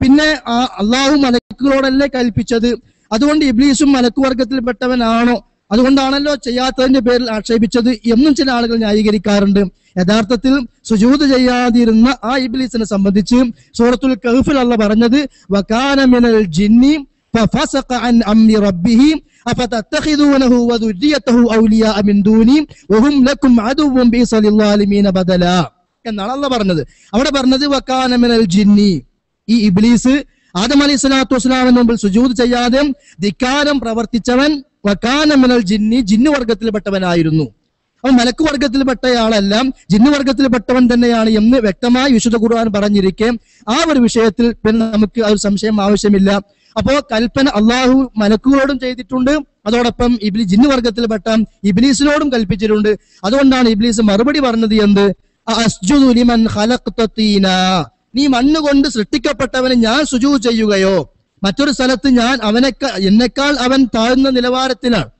പിന്നെ ആ അള്ളാഹു മലക്കുകളോടല്ലേ കൽപ്പിച്ചത്, അതുകൊണ്ട് ഇബ്ലീസും മലക്കുവർഗത്തിൽപ്പെട്ടവനാണോ, അതുകൊണ്ടാണല്ലോ ചെയ്യാത്തതിന്റെ പേരിൽ ആക്ഷേപിച്ചത് എന്നും ചില ആളുകൾ ന്യായീകരിക്കാറുണ്ട്. യഥാർത്ഥത്തിൽ സുജൂദ് ചെയ്യാതിരുന്ന ആ ഇബ്ലീസിനെ സംബന്ധിച്ച് സൂറത്തുൽ കഹ്ഫിൽ അല്ലാഹു പറഞ്ഞത് വകാന മിനൽ ജിന്നി ഫഫസഖ അൻ അംരി റബ്ബിഹി അഫതത്തഖിദൂനഹു വദുരിയതഹു ഔലിയാ മിൻ ദൂനി വഹും ലക്കും അദുവ്വുൻ ബിസലില്ലാലിമീന ബദല എന്നാണ് അല്ലാഹു പറഞ്ഞത്. അവിടെ പറഞ്ഞത് വകാന മിനൽ ജിന്നി, ഈ ഇബ്ലീസ് ആദം അലൈഹി സ്വലാത്തു വസ്സലാമിന് മുമ്പിൽ സുജൂദ് ചെയ്യാതെ ധിക്കാരം പ്രവർത്തിച്ചവൻ വകാന മിനൽ ജിന്നി, ജിന്നുവർഗത്തിൽപ്പെട്ടവനായിരുന്നു. അവൻ മലക്ക് വർഗത്തിൽപ്പെട്ടയാളല്ല, ജിന്നുവർഗത്തിൽപ്പെട്ടവൻ തന്നെയാണ് എന്ന് വ്യക്തമായി വിശുദ്ധ ഖുർആൻ പറഞ്ഞിരിക്കെ ആ ഒരു വിഷയത്തിൽ പിന്നെ നമുക്ക് ആ ഒരു സംശയം ആവശ്യമില്ല. അപ്പോ കൽപ്പന അള്ളാഹു മലക്കുകളോടും ചെയ്തിട്ടുണ്ട്, അതോടൊപ്പം ജിന്നുവർഗത്തിൽപ്പെട്ട ഇബ്ലീസിനോടും കൽപ്പിച്ചിട്ടുണ്ട്. അതുകൊണ്ടാണ് ഇബ്ലീസ് മറുപടി പറഞ്ഞത് എന്ത്, അസ്ജുദു ലിമൻ ഖലഖ്ത തീനാ, നീ മണ്ണുകൊണ്ട് സൃഷ്ടിക്കപ്പെട്ടവന് ഞാൻ സുജൂദ് ചെയ്യുകയോ, മറ്റൊരു സ്ഥലത്ത് ഞാൻ എന്നെക്കാൾ അവൻ താഴ്ന്ന നിലവാരത്തിലാണ്,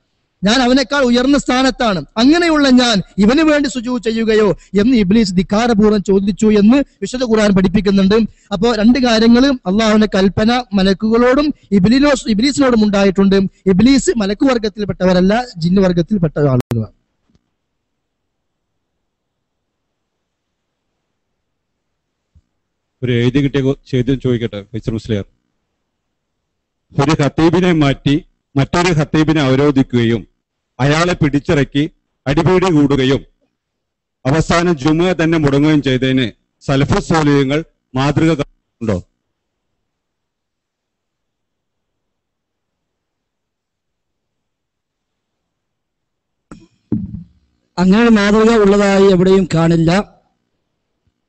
ഞാൻ അവനേക്കാൾ ഉയർന്ന സ്ഥാനത്താണ്, അങ്ങനെയുള്ള ഞാൻ ഇവന് വേണ്ടി സുജൂദ് ചെയ്യുകയോ എന്ന് ഇബ്ലീസ് ധിക്കാരപൂർവ്വം ചോദിച്ചു എന്ന് വിശുദ്ധ ഖുർആൻ പഠിപ്പിക്കുന്നുണ്ട്. അപ്പോ രണ്ട് കാര്യങ്ങൾ, അള്ളാഹുവിന്റെ കൽപ്പന മലക്കുകളോടും ഇബ്ലീസിനോടും ഉണ്ടായിട്ടുണ്ട്. ഇബ്ലീസ് മലക്കു വർഗത്തിൽപ്പെട്ടവരല്ല, ജിന്നു വർഗത്തിൽപ്പെട്ട ആളുകളാണ്.
ഒരു എഴുതി കിട്ടിയ ചോദ്യം ചോദിക്കട്ടെ ഫൈസൽ മുസ്ലിയാർ. ഒരു ഖത്തീബിനെ മാറ്റി മറ്റൊരു ഖത്തീബിനെ അവരോധിക്കുകയും അയാളെ പിടിച്ചിറക്കി അടിപിടി കൂടുകയും അവസാനം ജുമുഅ തന്നെ മുടങ്ങുകയും ചെയ്തതിന് സലഫുസ് സ്വാലിഹ്യങ്ങൾ മാതൃക ഉണ്ടോ?
അങ്ങനെ മാതൃക ഉള്ളതായി എവിടെയും കാണില്ല.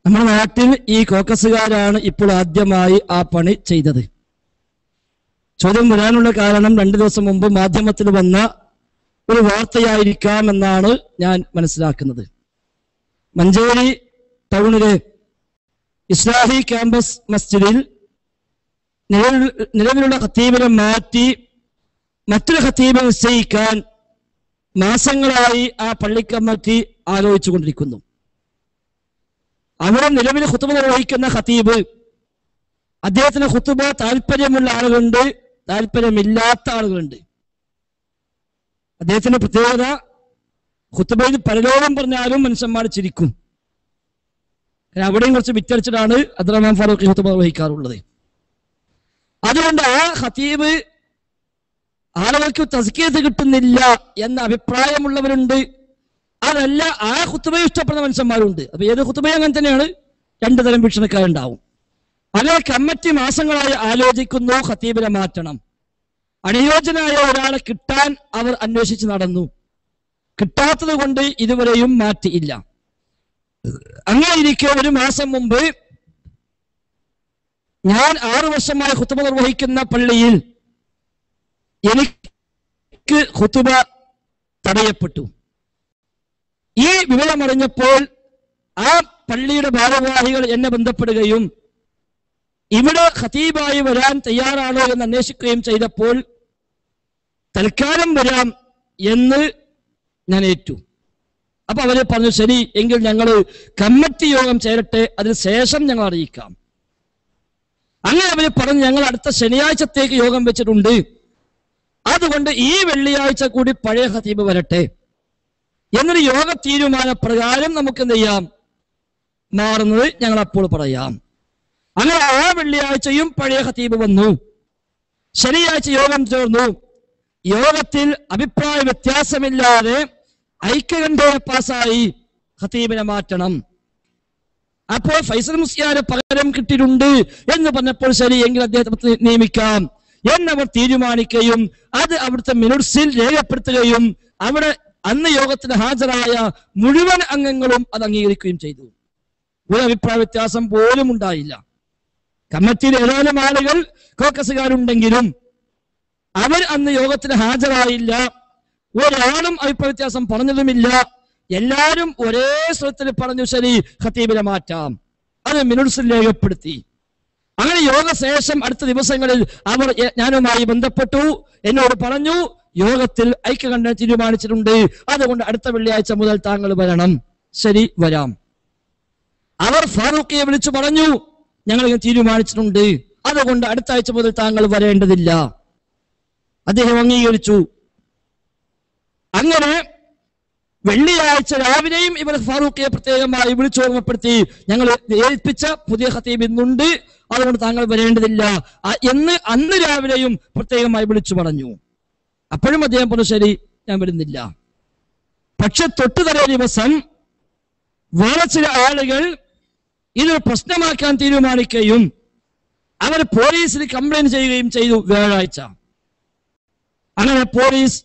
നമ്മുടെ നാട്ടിൽ ഈ കോക്കസുകാരാണ് ഇപ്പോൾ ആദ്യമായി ആ പണി ചെയ്തത്. ചോദ്യം വരാനുള്ള കാരണം 2 ദിവസം മുമ്പ് മാധ്യമത്തിൽ വന്ന ഒരു വാർത്തയായിരിക്കാം എന്നാണ് ഞാൻ മനസ്സിലാക്കുന്നത്. മഞ്ചേരി ടൗണിലെ ഇസ്ലാഹി ക്യാമ്പസ് മസ്ജിദിൽ നിലവിലുള്ള ഖത്തീബിനെ മാറ്റി മറ്റൊരു ഖത്തീബിനെ നിശ്ചയിക്കാൻ മാസങ്ങളായി ആ പള്ളി കമ്മിറ്റി ആലോചിച്ചുകൊണ്ടിരിക്കുന്നു. അവിടെ നിലവിൽ ഖുതുബ നിർവഹിക്കുന്ന ഖത്തീബ്, അദ്ദേഹത്തിന് ഖുതുബ താല്പര്യമുള്ള ആളുകളുണ്ട്, താല്പര്യമില്ലാത്ത ആളുകളുണ്ട്. അദ്ദേഹത്തിന്റെ പ്രത്യേകത, ഖുതുബയിൽ പരലോകം പറഞ്ഞാലും മനുഷ്യന്മാർ ചിരിക്കും. അവിടെയും കുറച്ച് വിറ്റടിച്ചിട്ടാണ് അബ്ദുറഹ്മാൻ ഫാറൂഖി ഖുതുബ നിർവഹിക്കാറുള്ളത്. അതുകൊണ്ട് ആ ഖത്തീബ് ആളുകൾക്ക് തസ്കിയത്ത് കിട്ടുന്നില്ല എന്ന അഭിപ്രായമുള്ളവരുണ്ട്. അതല്ല, ആ ഖുതുബയെ ഇഷ്ടപ്പെടുന്ന മനുഷ്യന്മാരുണ്ട്. അപ്പൊ ഏത് ഖുതുബയും അങ്ങനെ തന്നെയാണ്, 2 തരം വീക്ഷണക്കാരുണ്ടാവും. അങ്ങനെ കമ്മിറ്റി മാസങ്ങളായി ആലോചിക്കുന്നു ഖത്തീബിനെ മാറ്റണം. അനുയോജ്യനായ ഒരാളെ കിട്ടാൻ അവർ അന്വേഷിച്ച് നടന്നു. കിട്ടാത്തത് കൊണ്ട് ഇതുവരെയും മാറ്റിയില്ല. അങ്ങനെ ഇരിക്കെ 1 മാസം മുമ്പ് ഞാൻ 6 വർഷമായി ഖുതുബ നിർവഹിക്കുന്ന പള്ളിയിൽ എനിക്ക് ഖുതുബ തടയപ്പെട്ടു. ഈ വിവരമറിഞ്ഞപ്പോൾ ആ പള്ളിയുടെ ഭാരവാഹികൾ എന്നെ ബന്ധപ്പെടുകയും ഇവിടെ ഖതീബായി വരാൻ തയ്യാറാണോ എന്ന് അന്വേഷിക്കുകയും ചെയ്തപ്പോൾ തൽക്കാലം വരാം എന്ന് ഞാൻ ഏറ്റു. അപ്പൊ അവര് പറഞ്ഞു, ശരി എങ്കിൽ ഞങ്ങൾ കമ്മിറ്റി യോഗം ചേരട്ടെ, അതിനുശേഷം ഞങ്ങൾ അറിയിക്കാം. അങ്ങനെ അവര് പറഞ്ഞു, ഞങ്ങൾ അടുത്ത ശനിയാഴ്ചത്തേക്ക് യോഗം വെച്ചിട്ടുണ്ട്, അതുകൊണ്ട് ഈ വെള്ളിയാഴ്ച കൂടി പഴയ ഖതീബ് വരട്ടെ എന്നൊരു യോഗ തീരുമാനപ്രകാരം നമുക്ക് എന്ത് ചെയ്യാം, മാറുന്നത് ഞങ്ങൾ അപ്പോൾ പറയാം. അങ്ങനെ ആ വെള്ളിയാഴ്ചയും പഴയ ഖതീബ് വന്നു. ശനിയാഴ്ച യോഗം ചേർന്നു. യോഗത്തിൽ അഭിപ്രായ വ്യത്യാസമില്ലാതെ ഐക്യകണ്ഠേന പാസ്സായി ഖതീബിനെ മാറ്റണം. അപ്പോൾ ഫൈസൽ മുസ്ലിയാരെ പകരം കിട്ടിയിട്ടുണ്ട് എന്ന് പറഞ്ഞപ്പോൾ ശരി എങ്കിൽ അദ്ദേഹത്തെ നിയമിക്കാം എന്നവർ തീരുമാനിക്കുകയും അത് അവിടുത്തെ മിനുട്സിൽ രേഖപ്പെടുത്തുകയും അവിടെ അന്ന് യോഗത്തിന് ഹാജരായ മുഴുവൻ അംഗങ്ങളും അത് അംഗീകരിക്കുകയും ചെയ്തു. ഒരു അഭിപ്രായ വ്യത്യാസം പോലും ഉണ്ടായില്ല. കമ്മിറ്റിയിൽ ഏതാനും ആളുകൾ കോക്കസുകാരുണ്ടെങ്കിലും അവർ അന്ന് യോഗത്തിന് ഹാജരായില്ല. ഒരാളും അഭിപ്രായ വ്യത്യാസം പറഞ്ഞതുമില്ല. എല്ലാവരും ഒരേ സ്വരത്തിൽ പറഞ്ഞു, ശരി, ഖത്തീബിനെ മാറ്റാം. അത് മിനുട്സിൽ രേഖപ്പെടുത്തി. അങ്ങനെ യോഗശേഷം അടുത്ത ദിവസങ്ങളിൽ അവർ ഞാനുമായി ബന്ധപ്പെട്ടു, എന്നോട് പറഞ്ഞു, യോഗത്തിൽ ഐക്യകണ്ഠനം തീരുമാനിച്ചിട്ടുണ്ട്, അതുകൊണ്ട് അടുത്ത വെള്ളിയാഴ്ച മുതൽ താങ്കൾ വരണം. ശരി, വരാം. അവർ ഫാറൂഖിയെ വിളിച്ചു പറഞ്ഞു, ഞങ്ങൾ തീരുമാനിച്ചിട്ടുണ്ട്, അതുകൊണ്ട് അടുത്ത ആഴ്ച മുതൽ താങ്കൾ വരേണ്ടതില്ല. അദ്ദേഹം അംഗീകരിച്ചു. അങ്ങനെ വെള്ളിയാഴ്ച രാവിലെയും ഇവർ ഫാറൂഖിയെ പ്രത്യേകമായി വിളിച്ചോർമ്മപ്പെടുത്തി, ഞങ്ങൾ ഏൽപ്പിച്ച പുതിയ ഖത്തീബ് ഇന്നുണ്ട്, അതുകൊണ്ട് താങ്കൾ വരേണ്ടതില്ല എന്ന് അന്ന് രാവിലെയും പ്രത്യേകമായി വിളിച്ചു പറഞ്ഞു. അപ്പോഴും അദ്ദേഹം പറഞ്ഞു, ശരി, ഞാൻ വരുന്നില്ല. പക്ഷെ തൊട്ടു തലേ ദിവസം വേറെ ചില ആളുകൾ ഇതൊരു പ്രശ്നമാക്കാൻ തീരുമാനിക്കുകയും അവർ പോലീസിൽ കംപ്ലൈന്റ് ചെയ്യുകയും ചെയ്തു വ്യാഴാഴ്ച. അങ്ങനെ പോലീസ്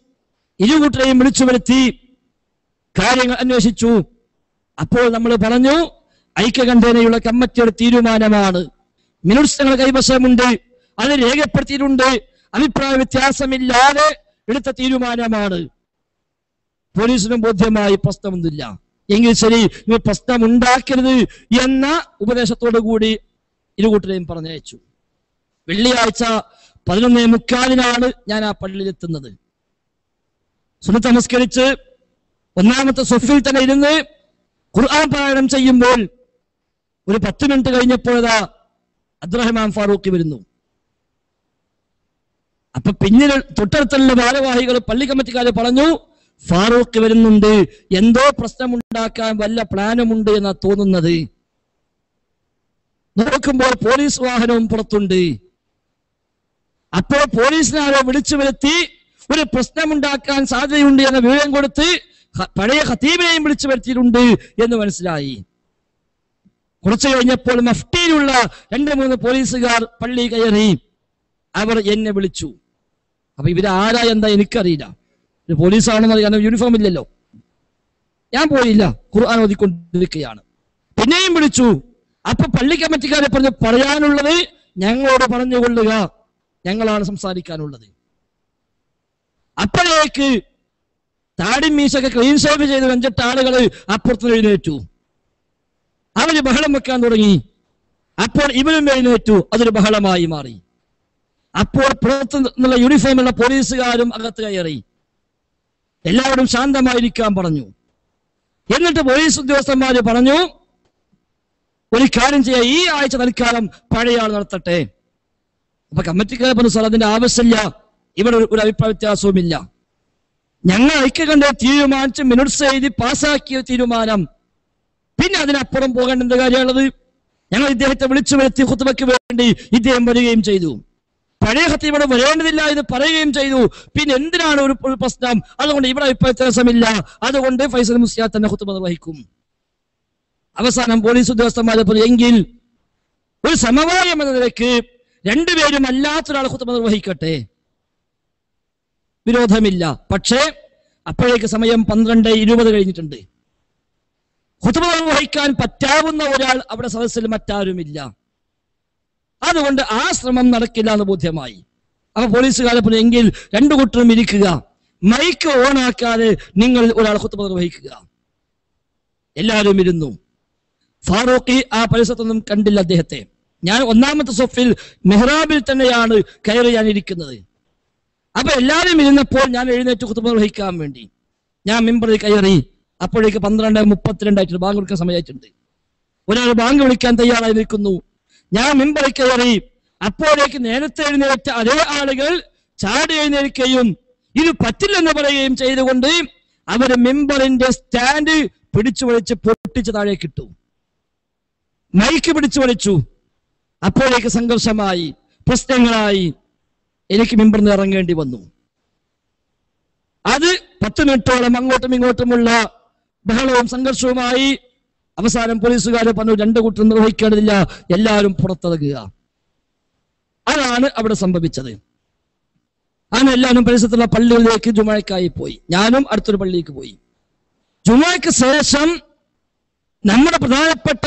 ഇരുകൂട്ടരെയും വിളിച്ചു വരുത്തി കാര്യങ്ങൾ അന്വേഷിച്ചു. അപ്പോൾ നമ്മൾ പറഞ്ഞു, ഐക്യകണ്ഠേനയുള്ള കമ്മിറ്റിയുടെ തീരുമാനമാണ്, മിനുട്സ് ഞങ്ങളുടെ കൈവശമുണ്ട്, അത് രേഖപ്പെടുത്തിയിട്ടുണ്ട്, അഭിപ്രായ വ്യത്യാസമില്ലാതെ എടുത്ത തീരുമാനമാണ്. പോലീസിനും ബോധ്യമായി പ്രശ്നമൊന്നുമില്ല. എങ്കിൽ ശരി, നിങ്ങൾ പ്രശ്നം ഉണ്ടാക്കരുത് എന്ന ഉപദേശത്തോടു കൂടി ഇരുകൂട്ടരെയും പറഞ്ഞയച്ചു. വെള്ളിയാഴ്ച 11:45 ഞാൻ ആ പള്ളിയിലെത്തുന്നത്. സുന്നത്ത് നമസ്കരിച്ച് ഒന്നാമത്തെ സ്വഫിൽ തന്നെ ഇരുന്ന് ഖുർആൻ പാരായണം ചെയ്യുമ്പോൾ ഒരു 10 മിനിറ്റ് കഴിഞ്ഞപ്പോഴതാ അബ്ദുറഹ്മാൻ ഫാറൂഖി വരുന്നു. അപ്പൊ പിന്നിൽ തൊട്ടടുത്തുള്ള ഭാരവാഹികൾ, പള്ളി കമ്മിറ്റിക്കാരെ പറഞ്ഞു, ഫാറൂഖ് വരുന്നുണ്ട്, എന്തോ പ്രശ്നമുണ്ടാക്കാൻ വല്ല പ്ലാനുമുണ്ട് എന്നാ തോന്നുന്നത്. നോക്കുമ്പോൾ പോലീസ് വാഹനവും പുറത്തുണ്ട്. അപ്പോൾ പോലീസിനാരോ വിളിച്ചു വരുത്തി ഒരു പ്രശ്നമുണ്ടാക്കാൻ സാധ്യതയുണ്ട് എന്ന വിവരം കൊടുത്ത് പഴയ ഖത്തീബിനെയും വിളിച്ചു വരുത്തിയിട്ടുണ്ട് എന്ന് മനസ്സിലായി. കുറച്ചു കഴിഞ്ഞപ്പോൾ മഫ്റ്റിയിലുള്ള 2-3 പോലീസുകാർ പള്ളി കയറി. അവർ എന്നെ വിളിച്ചു. അപ്പൊ ഇവരാരാ എന്താ എനിക്കറിയില്ല. ഒരു പോലീസാണെന്ന് അറിയാൻ യൂണിഫോം ഇല്ലല്ലോ. ഞാൻ പോയില്ല, ഖുർആൻ ഓതിക്കൊണ്ടിരിക്കുകയാണ്. പിന്നെയും വിളിച്ചു. അപ്പൊ പള്ളി കമ്മിറ്റിക്കാരെ പറഞ്ഞു, പറയാനുള്ളത് ഞങ്ങളോട് പറഞ്ഞുകൊള്ളുക, ഞങ്ങളാണ് സംസാരിക്കാനുള്ളത്. അപ്പോഴേക്ക് താടി മീശൊക്കെ ക്ലീൻ ഷേവ് ചെയ്ത് 5-8 ആളുകൾ അപ്പുറത്ത് എഴുന്നേറ്റു. അവര് ബഹളം വെക്കാൻ തുടങ്ങി. അപ്പോൾ ഇവരും എഴുന്നേറ്റു. അതൊരു ബഹളമായി മാറി. അപ്പോൾ പുറത്തു നിന്നുള്ള യൂണിഫോമുള്ള പോലീസുകാരും അകത്ത് കയറി. എല്ലാവരും ശാന്തമായിരിക്കാൻ പറഞ്ഞു. എന്നിട്ട് പോലീസ് ഉദ്യോഗസ്ഥന്മാര് പറഞ്ഞു, ഒരു കാര്യം ചെയ്യാം, ഈ ആഴ്ച തൽക്കാലം പഴയ ആൾ നടത്തട്ടെ. അപ്പൊ കമ്മിറ്റിക്കാരെ പറഞ്ഞു, സാർ അതിന്റെ ആവശ്യമില്ല, ഇവിടെ ഒരു അഭിപ്രായ വ്യത്യാസവുമില്ല. ഞങ്ങൾ ഐക്യകണ്ഠം തീരുമാനിച്ച് മിനുട്സ് എഴുതി പാസ്സാക്കിയ തീരുമാനം, പിന്നെ അതിനപ്പുറം പോകേണ്ട എന്ത് കാര്യമുള്ളത്? ഞങ്ങൾ ഇദ്ദേഹത്തെ വിളിച്ചു വരുത്തി ഖുത്ബയ്ക്ക് വേണ്ടി ഇദ്ദേഹം വരികയും ചെയ്തു. പഴയ ഖത്തീബ് ഇവിടെ വരേണ്ടതില്ല എന്ന് പറയുകയും ചെയ്തു. പിന്നെ എന്തിനാണ് ഒരു പ്രശ്നം? അതുകൊണ്ട് ഇവിടെ അഭിപ്രായ വ്യത്യാസമില്ല, അതുകൊണ്ട് ഫൈസൽ മുസ്ലിയാർ തന്നെ ഖുത്ബ നിർവഹിക്കും. അവസാനം പോലീസ് ഉദ്യോഗസ്ഥന്മാരെ പറഞ്ഞു, എങ്കിൽ ഒരു സമവായം എന്ന നിലയ്ക്ക് 2 പേരും അല്ലാത്തൊരാൾ ഖുത്ബ നിർവഹിക്കട്ടെ, വിരോധമില്ല. പക്ഷേ അപ്പോഴേക്ക് സമയം 12:20 കഴിഞ്ഞിട്ടുണ്ട്. ഖുത്ബ നിർവഹിക്കാൻ പറ്റാവുന്ന ഒരാൾ അവിടെ സദസ്സിൽ മറ്റാരുമില്ല. അതുകൊണ്ട് ആ ശ്രമം നടക്കില്ല എന്ന് ബോധ്യമായി. അപ്പൊ പോലീസുകാരെ പറഞ്ഞു, എങ്കിൽ 2 കൂട്ടരും ഇരിക്കുക, മൈക്ക് ഓണാക്കാതെ നിങ്ങൾ ഒരാൾ ഖുത്ബ നിർവഹിക്കുക. എല്ലാവരും ഇരുന്നു. ഫാറൂഖി ആ പരിസരത്തൊന്നും കണ്ടില്ല അദ്ദേഹത്തെ. ഞാൻ ഒന്നാമത്തെ സൊഫിൽ മെഹ്റാബിൽ തന്നെയാണ് കയറി ഞാൻ ഇരിക്കുന്നത്. അപ്പൊ എല്ലാവരും ഇരുന്നപ്പോൾ ഞാൻ എഴുന്നേറ്റ് ഖുത്ബ നിർവഹിക്കാൻ വേണ്ടി ഞാൻ മിമ്പറിൽ കയറി. അപ്പോഴേക്ക് 12:32 ബാങ്ക് വിളിക്കാൻ സമയമായിട്ടുണ്ട്. ഒരാൾ ബാങ്ക് വിളിക്കാൻ തയ്യാറായി നിൽക്കുന്നു. ഞാൻ മിമ്പറിൽ കയറി. അപ്പോഴേക്ക് നേരത്തെ എഴുന്നേറ്റ അതേ ആളുകൾ ചാടി എഴുന്നേൽക്കുകയും ഇത് പറ്റില്ലെന്ന് പറയുകയും ചെയ്തുകൊണ്ട് അവർ മിമ്പറിന്റെ സ്റ്റാൻഡ് പിടിച്ചു വലിച്ച് പൊട്ടിച്ച് താഴേക്കിട്ടു. മൈക്ക് പിടിച്ചു വലിച്ചു. അപ്പോഴേക്ക് സംഘർഷമായി, പ്രശ്നങ്ങളായി. എനിക്ക് മിമ്പറിൽ നിന്ന് ഇറങ്ങേണ്ടി വന്നു. അത് 10 മിനിറ്റോളം അങ്ങോട്ടും ഇങ്ങോട്ടുമുള്ള ബഹളവും സംഘർഷവുമായി. അവസാനം പോലീസുകാരെ പറഞ്ഞു, 2 കൂട്ടരും നിർവഹിക്കേണ്ടതില്ല, എല്ലാവരും പുറത്തിറങ്ങുക. അതാണ് അവിടെ സംഭവിച്ചത്. അങ്ങനെ എല്ലാവരും പരിസരത്തുള്ള പള്ളികളിലേക്ക് ജുമാക്കായി പോയി. ഞാനും അടുത്തൊരു പള്ളിക്ക് പോയി. ജുമാക്ക് ശേഷം നമ്മുടെ പ്രധാനപ്പെട്ട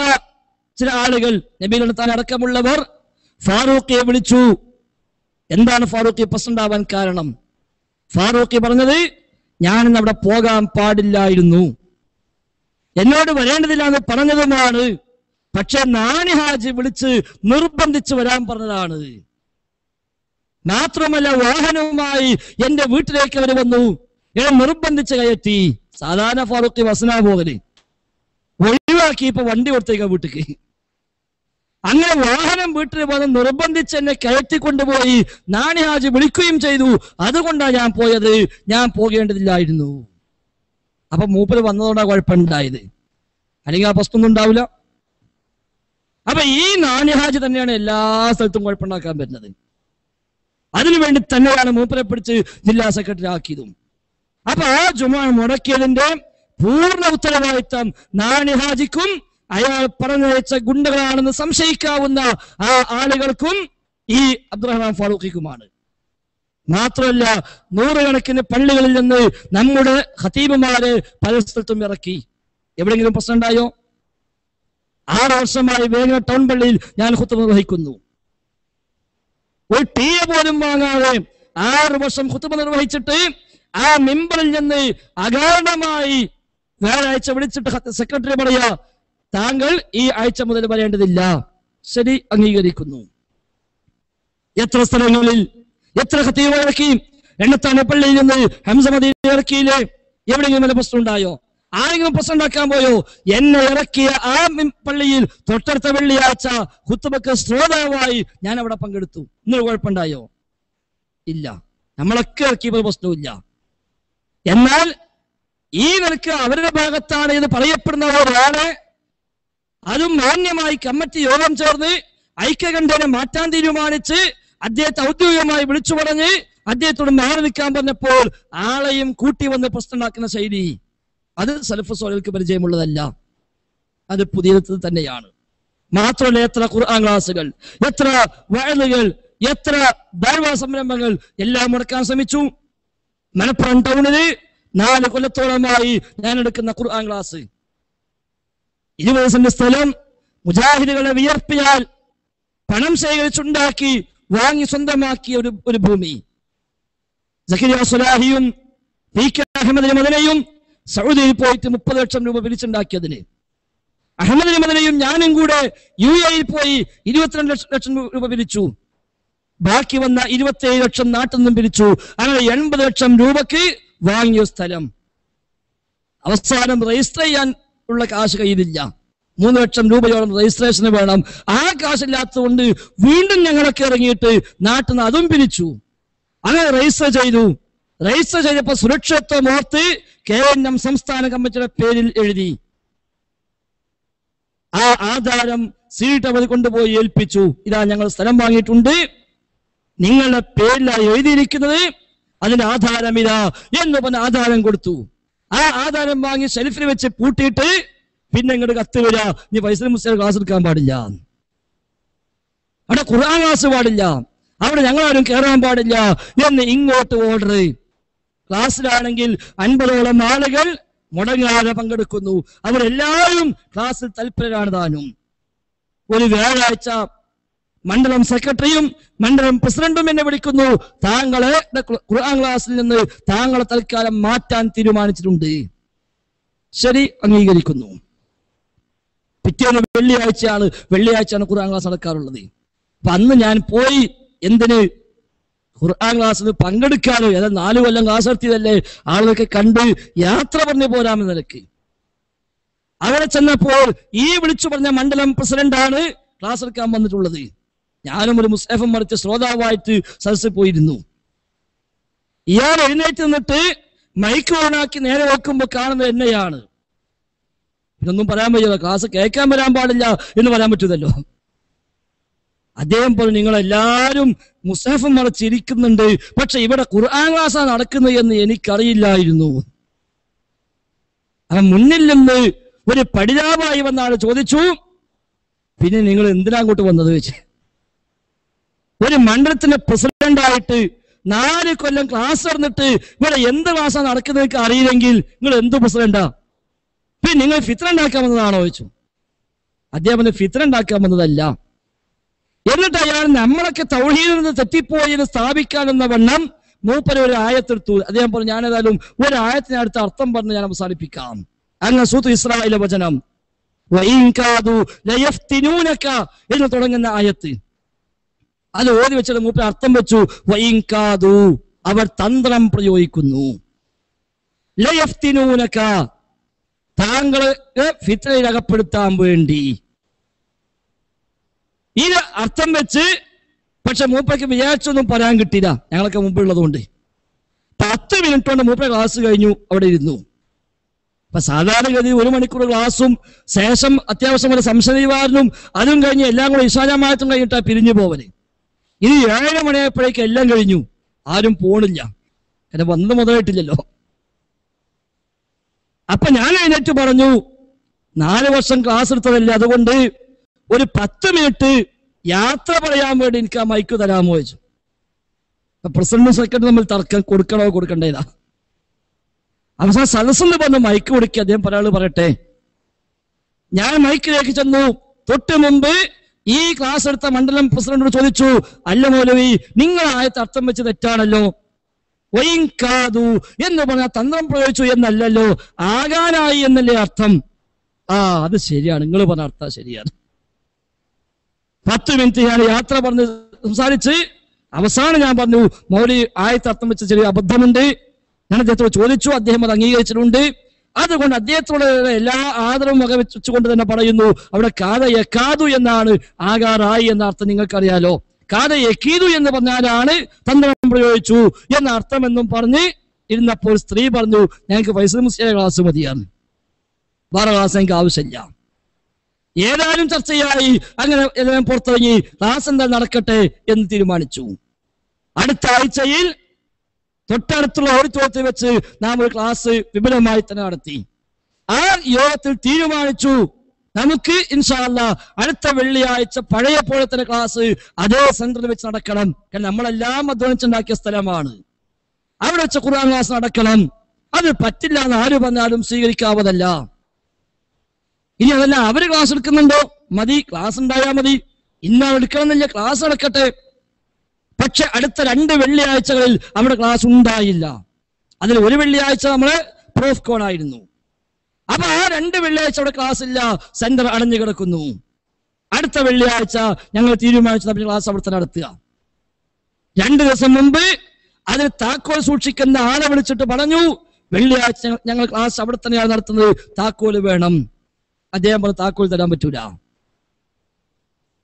ചില ആളുകൾ, നബിയുടെ താൻ അടക്കമുള്ളവർ ഫാറൂഖിയെ വിളിച്ചു. എന്താണ് ഫാറൂഖി പ്രസിഡന്റ് ആവാൻ കാരണം? ഫാറൂഖി പറഞ്ഞത്, ഞാനിന്ന് അവിടെ പോകാൻ പാടില്ലായിരുന്നു, എന്നോട് വരേണ്ടതില്ല എന്ന് പറഞ്ഞതുമാണ്. പക്ഷെ നാണി ഹാജി വിളിച്ച് നിർബന്ധിച്ച് വരാൻ പറഞ്ഞതാണ്. മാത്രമല്ല വാഹനവുമായി എന്റെ വീട്ടിലേക്ക് അവർ വന്നു, എന്നെ നിർബന്ധിച്ച് കയറ്റി. സാധാരണ ഫാറൂഖി വസനാ പോകല് ഒഴിവാക്കി ഇപ്പൊ വണ്ടി കൊടുത്തേക്ക വീട്ടിക്ക്. അങ്ങനെ വാഹനം വീട്ടിൽ വന്ന് നിർബന്ധിച്ച് എന്നെ കയറ്റിക്കൊണ്ടുപോയി. നാണി ഹാജി വിളിക്കുകയും ചെയ്തു. അതുകൊണ്ടാണ് ഞാൻ പോയത്, ഞാൻ പോകേണ്ടതില്ലായിരുന്നു. അപ്പൊ മൂപ്പര് വന്നതുകൊണ്ടാണ് കുഴപ്പമുണ്ടായത്, അല്ലെങ്കിൽ ആ പ്രശ്നമൊന്നും ഉണ്ടാവില്ല. അപ്പൊ ഈ നാണി ഹാജി തന്നെയാണ് എല്ലാ സ്ഥലത്തും കുഴപ്പമുണ്ടാക്കാൻ പറ്റുന്നത്. അതിനുവേണ്ടി തന്നെയാണ് മൂപ്പരെ പിടിച്ച് ജില്ലാ സെക്രട്ടറി ആക്കിയതും. അപ്പൊ ആ ജുമാ മുടക്കിയതിന്റെ പൂർണ്ണ ഉത്തരവാദിത്തം നാണി ഹാജിക്കും അയാൾ പറഞ്ഞയച്ച ഗുണ്ടകളാണെന്ന് സംശയിക്കാവുന്ന ആ ആളുകൾക്കും ഈ അബ്ദുറഹ്മാൻ ഫാറൂഖിക്കുമാണ്. മാത്രമല്ല, നൂറുകണക്കിന് പള്ളികളിൽ നിന്ന് നമ്മുടെ ഖതീബുമാര് പല സ്ഥലത്തും ഇറക്കി. എവിടെയെങ്കിലും പ്രശ്നം ഉണ്ടായോ? 6 വർഷമായി വേങ്ങര ടൗൺ പള്ളിയിൽ ഞാൻ ഖുത്ബ നിർവഹിക്കുന്നു. ഒരു ടീ പോലും വാങ്ങാതെ 6 വർഷം ഖുത്ബ നിർവഹിച്ചിട്ട് ആ മിമ്പറിൽ നിന്ന് അകാരണമായി വ്യാഴാഴ്ച വിളിച്ചിട്ട് സെക്രട്ടറി പറയാ, താങ്കൾ ഈ ആഴ്ച മുതൽ വരേണ്ടതില്ല. ശരി, അംഗീകരിക്കുന്നു. എത്ര സ്ഥലങ്ങളിൽ എത്ര ഖതീബ് ഇറക്കി? എണ്ണത്താണി പള്ളിയിൽ നിന്ന് ഹംസ മദീന ഇറക്കിയില്ലേ? എവിടെയെങ്കിലും വല്ല പ്രശ്നം ഉണ്ടായോ? ആരെങ്കിലും പ്രശ്നം ഉണ്ടാക്കാൻ പോയോ? എന്നെ ഇറക്കിയ ആ പള്ളിയിൽ തൊട്ടടുത്ത വെള്ളിയാഴ്ച ഖുത്ബക്ക് ശ്രോതാവായി ഞാൻ അവിടെ പങ്കെടുത്തു. ഇന്നൊരു കുഴപ്പമുണ്ടായോ? ഇല്ല. നമ്മളൊക്കെ ഇറക്കിയപ്പോൾ പ്രശ്നമില്ല. എന്നാൽ ഈ നിലക്ക് അവരുടെ ഭാഗത്താണ് എന്ന് പറയപ്പെടുന്ന ഒരാളെ, അതും മാന്യമായി കമ്മിറ്റി യോഗം ചേർന്ന് ഐക്യകണ്ഠേന മാറ്റാൻ തീരുമാനിച്ച് അദ്ദേഹത്തെ ഔദ്യോഗികമായി വിളിച്ചു പറഞ്ഞ് അദ്ദേഹത്തോട് മാറി നിൽക്കാൻ പറഞ്ഞപ്പോൾ ആളെയും കൂട്ടി വന്ന് പ്രശ്നമുണ്ടാക്കുന്ന ശൈലി, അത് സലഫ് സ്വാലിഹ്കൾക്ക് പരിചയമുള്ളതല്ല, അത് പുതിയത് തന്നെയാണ്. മാത്രമല്ല, എത്ര ഖുർആൻ ക്ലാസുകൾ, എത്ര വഅലുകൾ, എത്ര ദഅ്വ സംരംഭങ്ങൾ എല്ലാം മുടക്കാൻ ശ്രമിച്ചു. മലപ്പുറം ടൗണില് 4 കൊല്ലത്തോളമായി ഞാൻ എടുക്കുന്ന ഖുർആൻ ക്ലാസ്, 20 സെന്റ് സ്ഥലം മുജാഹിദുകളെ വിയർപ്പിയാൽ പണം ശേഖരിച്ചുണ്ടാക്കി വാങ്ങി സ്വന്തമാക്കിയ ഒരു ഭൂമി. സക്കരിയ സ്വലാഹിയും പി കെ അഹമ്മദ് മദനയും സൗദിയിൽ പോയിട്ട് 30 ലക്ഷം രൂപ പിരിച്ചുണ്ടാക്കിയതിന്, അഹമ്മദ് മദനയും ഞാനും കൂടെ UAE പോയി 22 ലക്ഷം രൂപ പിരിച്ചു. ബാക്കി വന്ന 27 ലക്ഷം നാട്ടിൽ നിന്നും പിരിച്ചു. അങ്ങനെ 80 ലക്ഷം രൂപക്ക് വാങ്ങിയ സ്ഥലം. അവസാനം രജിസ്റ്റർ ചെയ്യാൻ ഉള്ള കാശ് കയ്യിലില്ല. 3 ലക്ഷം രൂപയോളം രജിസ്ട്രേഷന് വേണം. ആ കാശില്ലാത്തതുകൊണ്ട് വീണ്ടും ഞങ്ങളൊക്കെ ഇറങ്ങിയിട്ട് നാട്ടിൽ നിന്ന് അതും പിരിച്ചു. അങ്ങനെ രജിസ്റ്റർ ചെയ്തു. രജിസ്റ്റർ ചെയ്തപ്പോൾ സുരക്ഷിതത്വം ഓർത്ത് KNM സംസ്ഥാന കമ്മിറ്റിയുടെ പേരിൽ എഴുതി. ആ ആധാരം സീട്ടവർ കൊണ്ടുപോയി ഏൽപ്പിച്ചു. ഇതാ, ഞങ്ങൾ സ്ഥലം വാങ്ങിയിട്ടുണ്ട്, നിങ്ങളുടെ പേരിലാണ് എഴുതിയിരിക്കുന്നത്, അതിന്റെ ആധാരം ഇതാ എന്ന് പറഞ്ഞ ആധാരം കൊടുത്തു. ആ ആധാരം വാങ്ങി ഷെൽഫിൽ വെച്ച് പൂട്ടിയിട്ട് പിന്നെ ഇങ്ങോട്ട് കത്ത് വരിക, നീ ഫൈസൽ മുസ്ലിം ക്ലാസ് എടുക്കാൻ പാടില്ല, അവിടെ ഖുർആൻ ക്ലാസ് പാടില്ല, അവിടെ ഞങ്ങളാരും കയറാൻ പാടില്ല എന്ന് ഇങ്ങോട്ട് ഓർഡർ. ക്ലാസ്സിലാണെങ്കിൽ 50ഓളം ആളുകൾ മുടങ്ങാതെ പങ്കെടുക്കുന്നു. അവരെല്ലാവരും ക്ലാസ്സിൽ തൽപരരാണ് താനും. ഒരു വ്യാഴാഴ്ച മണ്ഡലം സെക്രട്ടറിയും മണ്ഡലം പ്രസിഡന്റും എന്നെ വിളിക്കുന്നു, താങ്കളെ ഖുർആൻ ക്ലാസ്സിൽ നിന്ന് താങ്കളെ തൽക്കാലം മാറ്റാൻ തീരുമാനിച്ചിട്ടുണ്ട്. ശരി, അംഗീകരിക്കുന്നു. പിറ്റേന്ന് വെള്ളിയാഴ്ചയാണ് ഖുർആൻ ക്ലാസ് നടക്കാറുള്ളത്. അപ്പൊ അന്ന് ഞാൻ പോയി. എന്തിന്? ഖുർആൻ ക്ലാസ്സിൽ പങ്കെടുക്കാനോ. ഏതായാലും 4 കൊല്ലം ക്ലാസ് നടത്തിയതല്ലേ, ആളുകളൊക്കെ കണ്ട് യാത്ര പറഞ്ഞു പോരാമെന്ന നിലക്ക്. അവിടെ ചെന്നപ്പോൾ ഈ വിളിച്ചു പറഞ്ഞ മണ്ഡലം പ്രസിഡന്റാണ് ക്ലാസ് എടുക്കാൻ വന്നിട്ടുള്ളത്. ഞാനും ഒരു മുസ്തഫം മറിച്ച് ശ്രോതാവായിട്ട് സദസ്സിൽ പോയിരുന്നു. ഇയാൾ എഴുന്നേറ്റ് നിന്നിട്ട് മൈക്ക് ഓണാക്കി നേരെ നോക്കുമ്പോൾ കാണുന്നത് എന്നെയാണ്. ഇതൊന്നും പറയാൻ പറ്റില്ല, ക്ലാസ് കേൾക്കാൻ വരാൻ പാടില്ല എന്ന് പറയാൻ പറ്റുമല്ലോ. അദ്ദേഹം പറഞ്ഞു, നിങ്ങളെല്ലാവരും മുസ്തഫം മറിച്ചിരിക്കുന്നുണ്ട്, പക്ഷെ ഇവിടെ ഖുർആൻ ക്ലാസ്സാണ് നടക്കുന്നത് എന്ന് എനിക്കറിയില്ലായിരുന്നു. അവൻ മുന്നിൽ നിന്ന് ഒരു പഠിതാവായി വന്ന ആൾ ചോദിച്ചു, പിന്നെ നിങ്ങൾ എന്തിനാ അങ്ങോട്ട് വന്നത് വെച്ച്. ഒരു മണ്ഡലത്തിന്റെ പ്രസിഡന്റായിട്ട് 4 കൊല്ലം ക്ലാസ് നടന്നിട്ട് ഇവിടെ എന്ത് ക്ലാസ്സാണ് നടക്കുന്നത് അറിയില്ലെങ്കിൽ നിങ്ങൾ എന്ത് പ്രസിഡന്റാ? പിന്നെ നിങ്ങൾ ഫിത്ന ഉണ്ടാക്കാൻ വന്നതാണോ ചോദിച്ചു. അദ്ദേഹം ഫിത്ന ഉണ്ടാക്കാൻ വന്നതല്ല. എന്നിട്ട് അയാൾ നമ്മളൊക്കെ തൗഹീദിൽ നിന്ന് തെറ്റിപ്പോയെന്ന് സ്ഥാപിക്കാനെന്ന വണ്ണം മൂപ്പര് ഒരു ആയത്തെടുത്തു. അദ്ദേഹം പറഞ്ഞു, ഞാനേതായാലും ഒരു ആയത്തിന് അടുത്ത അർത്ഥം പറഞ്ഞ് ഞാൻ അവസാനിപ്പിക്കാം. അങ്ങനെ സൂറത്ത് ഇസ്രായേലിലെ വചനം എന്ന് തുടങ്ങുന്ന ആയത്ത് അത് ഓതി വെച്ചിട്ട് മൂപ്പര് അർത്ഥം വെച്ചു. വൈൻകാദു, അവർ തന്ത്രം പ്രയോഗിക്കുന്നു. ലയഫ്തിനൂനക, താങ്കളെ ഫിത്നയിൽ അകപ്പെടുത്താൻ വേണ്ടി. ഇത് അർത്ഥം വെച്ച് പക്ഷെ മൂപ്പയ്ക്ക് വിചാരിച്ചൊന്നും പറയാൻ കിട്ടിയില്ല. ഞങ്ങളൊക്കെ മുമ്പുള്ളതുകൊണ്ട് 10 മിനിറ്റ് കൊണ്ട് മൂപ്പ ക്ലാസ് കഴിഞ്ഞു, അവിടെ ഇരുന്നു. അപ്പൊ സാധാരണഗതി 1 മണിക്കൂർ ക്ലാസ്സും ശേഷം അത്യാവശ്യം വരെ സംശയവാരനും അതും കഴിഞ്ഞ് എല്ലാം കൂടെ ഇശാജമായത്തും കഴിഞ്ഞിട്ടാ പിരിഞ്ഞു പോവല്. ഇത് 7 മണിയായപ്പോഴേക്കും എല്ലാം കഴിഞ്ഞു, ആരും പോണില്ല, എന്നെ വന്നത് മുതലായിട്ടില്ലല്ലോ. അപ്പൊ ഞാൻ എഴുന്നേറ്റ് പറഞ്ഞു, 4 വർഷം ക്ലാസ് എടുത്തതല്ലേ, അതുകൊണ്ട് ഒരു 10 മിനിറ്റ് യാത്ര പറയാൻ വേണ്ടി എനിക്ക് ആ മൈക്ക് തരാമോ ചോദിച്ചു. പ്രസിഡന്റും സെക്രട്ടറി തമ്മിൽ തർക്കം, കൊടുക്കണോ കൊടുക്കണ്ടേതാ. അവസാനം സദസ്സെന്ന് പറഞ്ഞ് മൈക്ക് കൊടുക്കുക, അദ്ദേഹം പറയാള് പറയട്ടെ. ഞാൻ മൈക്കിലേക്ക് ചെന്നു. തൊട്ട് മുമ്പ് ഈ ക്ലാസ് എടുത്ത മണ്ഡലം പ്രസിഡന്റിനോട് ചോദിച്ചു, അല്ല മൗലവി, നിങ്ങൾ ആയത്ത് അർത്ഥം വെച്ച് തെറ്റാണല്ലോ. വൈൻകാദു എന്ന് പറഞ്ഞാൽ തന്ത്രം പ്രയോഗിച്ചു എന്നല്ലല്ലോ, ആകാനായി എന്നല്ലേ അർത്ഥം. അത് ശരിയാണ്, നിങ്ങൾ പറഞ്ഞ അർത്ഥം ശരിയാണ്. 10 മിനിറ്റ് ഞാൻ യാത്ര പറഞ്ഞ് സംസാരിച്ച് അവസാനം ഞാൻ പറഞ്ഞു, മൗലവി ആയത്ത് അർത്ഥം വെച്ച് ചെറിയ അബദ്ധമുണ്ട്. ഞാൻ അദ്ദേഹത്തോട് ചോദിച്ചു, അദ്ദേഹം അത് അംഗീകരിച്ചിട്ടുണ്ട്. അതുകൊണ്ട് അദ്ദേഹത്തോട് എല്ലാ ആദരവും വകവെച്ചുകൊണ്ട് തന്നെ പറയുന്നു, അവിടെ കാത യക്കാതു എന്നാണ് ആകാറായി എന്ന അർത്ഥം നിങ്ങൾക്കറിയാലോ. കാത യക്കീതു എന്ന് പറഞ്ഞാലാണ് തന്ത്രം പ്രയോഗിച്ചു എന്ന അർത്ഥമെന്നും പറഞ്ഞ് ഇരുന്നപ്പോൾ സ്ത്രീ പറഞ്ഞു, ഞങ്ങൾക്ക് ഫൈസൽ മുസ്ലിയാരെ ക്ലാസ് മതിയാണ്, വേറെ ക്ലാസ് എനിക്ക് ആവശ്യമില്ല. ഏതായാലും ചർച്ചയായി. അങ്ങനെ എല്ലാം പുറത്തിറങ്ങി ക്ലാസ് എന്താ നടക്കട്ടെ എന്ന് തീരുമാനിച്ചു. അടുത്ത ആഴ്ചയിൽ തൊട്ടടുത്തുള്ള ഓഡിറ്റോറിയത്തിൽ വെച്ച് നാം ഒരു ക്ലാസ് വിപുലമായി തന്നെ നടത്തി. ആ യോഗത്തിൽ തീരുമാനിച്ചു, നമുക്ക് ഇൻഷാ അല്ലാഹ് അടുത്ത വെള്ളിയാഴ്ച പഴയ പോലെ തന്നെ ക്ലാസ് അതേ സെന്ററിൽ വെച്ച് നടക്കണം. കാരണം നമ്മളെല്ലാം അധ്വാനിച്ചുണ്ടാക്കിയ സ്ഥലമാണ്, അവിടെ വെച്ച് ഖുർആൻ ക്ലാസ് നടക്കണം. അത് പറ്റില്ല എന്ന് ആര് പറഞ്ഞാലും സ്വീകരിക്കാവതല്ല. ഇനി അതല്ല, അവര് ക്ലാസ് എടുക്കുന്നുണ്ടോ, മതി, ക്ലാസ് ഉണ്ടായാൽ മതി, ഇന്നാൾ എടുക്കണമെന്നില്ല, ക്ലാസ് നടക്കട്ടെ. പക്ഷെ അടുത്ത 2 വെള്ളിയാഴ്ചകളിൽ അവിടെ ക്ലാസ് ഉണ്ടായില്ല. അതിൽ ഒരു വെള്ളിയാഴ്ച നമ്മള് പ്രോഫ് കോൺ ആയിരുന്നു. അപ്പൊ ആ 2 വെള്ളിയാഴ്ച അവിടെ ക്ലാസ് ഇല്ല, സെന്റർ അടഞ്ഞു കിടക്കുന്നു. അടുത്ത വെള്ളിയാഴ്ച ഞങ്ങൾ തീരുമാനിച്ചു ക്ലാസ് അവിടെ തന്നെ നടത്തുക. 2 ദിവസം മുമ്പ് അതിൽ താക്കോൽ സൂക്ഷിക്കുന്ന ആളെ വിളിച്ചിട്ട് പറഞ്ഞു, വെള്ളിയാഴ്ച ഞങ്ങൾ ക്ലാസ് അവിടെ തന്നെയാണ് നടത്തുന്നത്, താക്കോല് വേണം. അദ്ദേഹം പറഞ്ഞു, താക്കോൽ തരാൻ പറ്റൂല.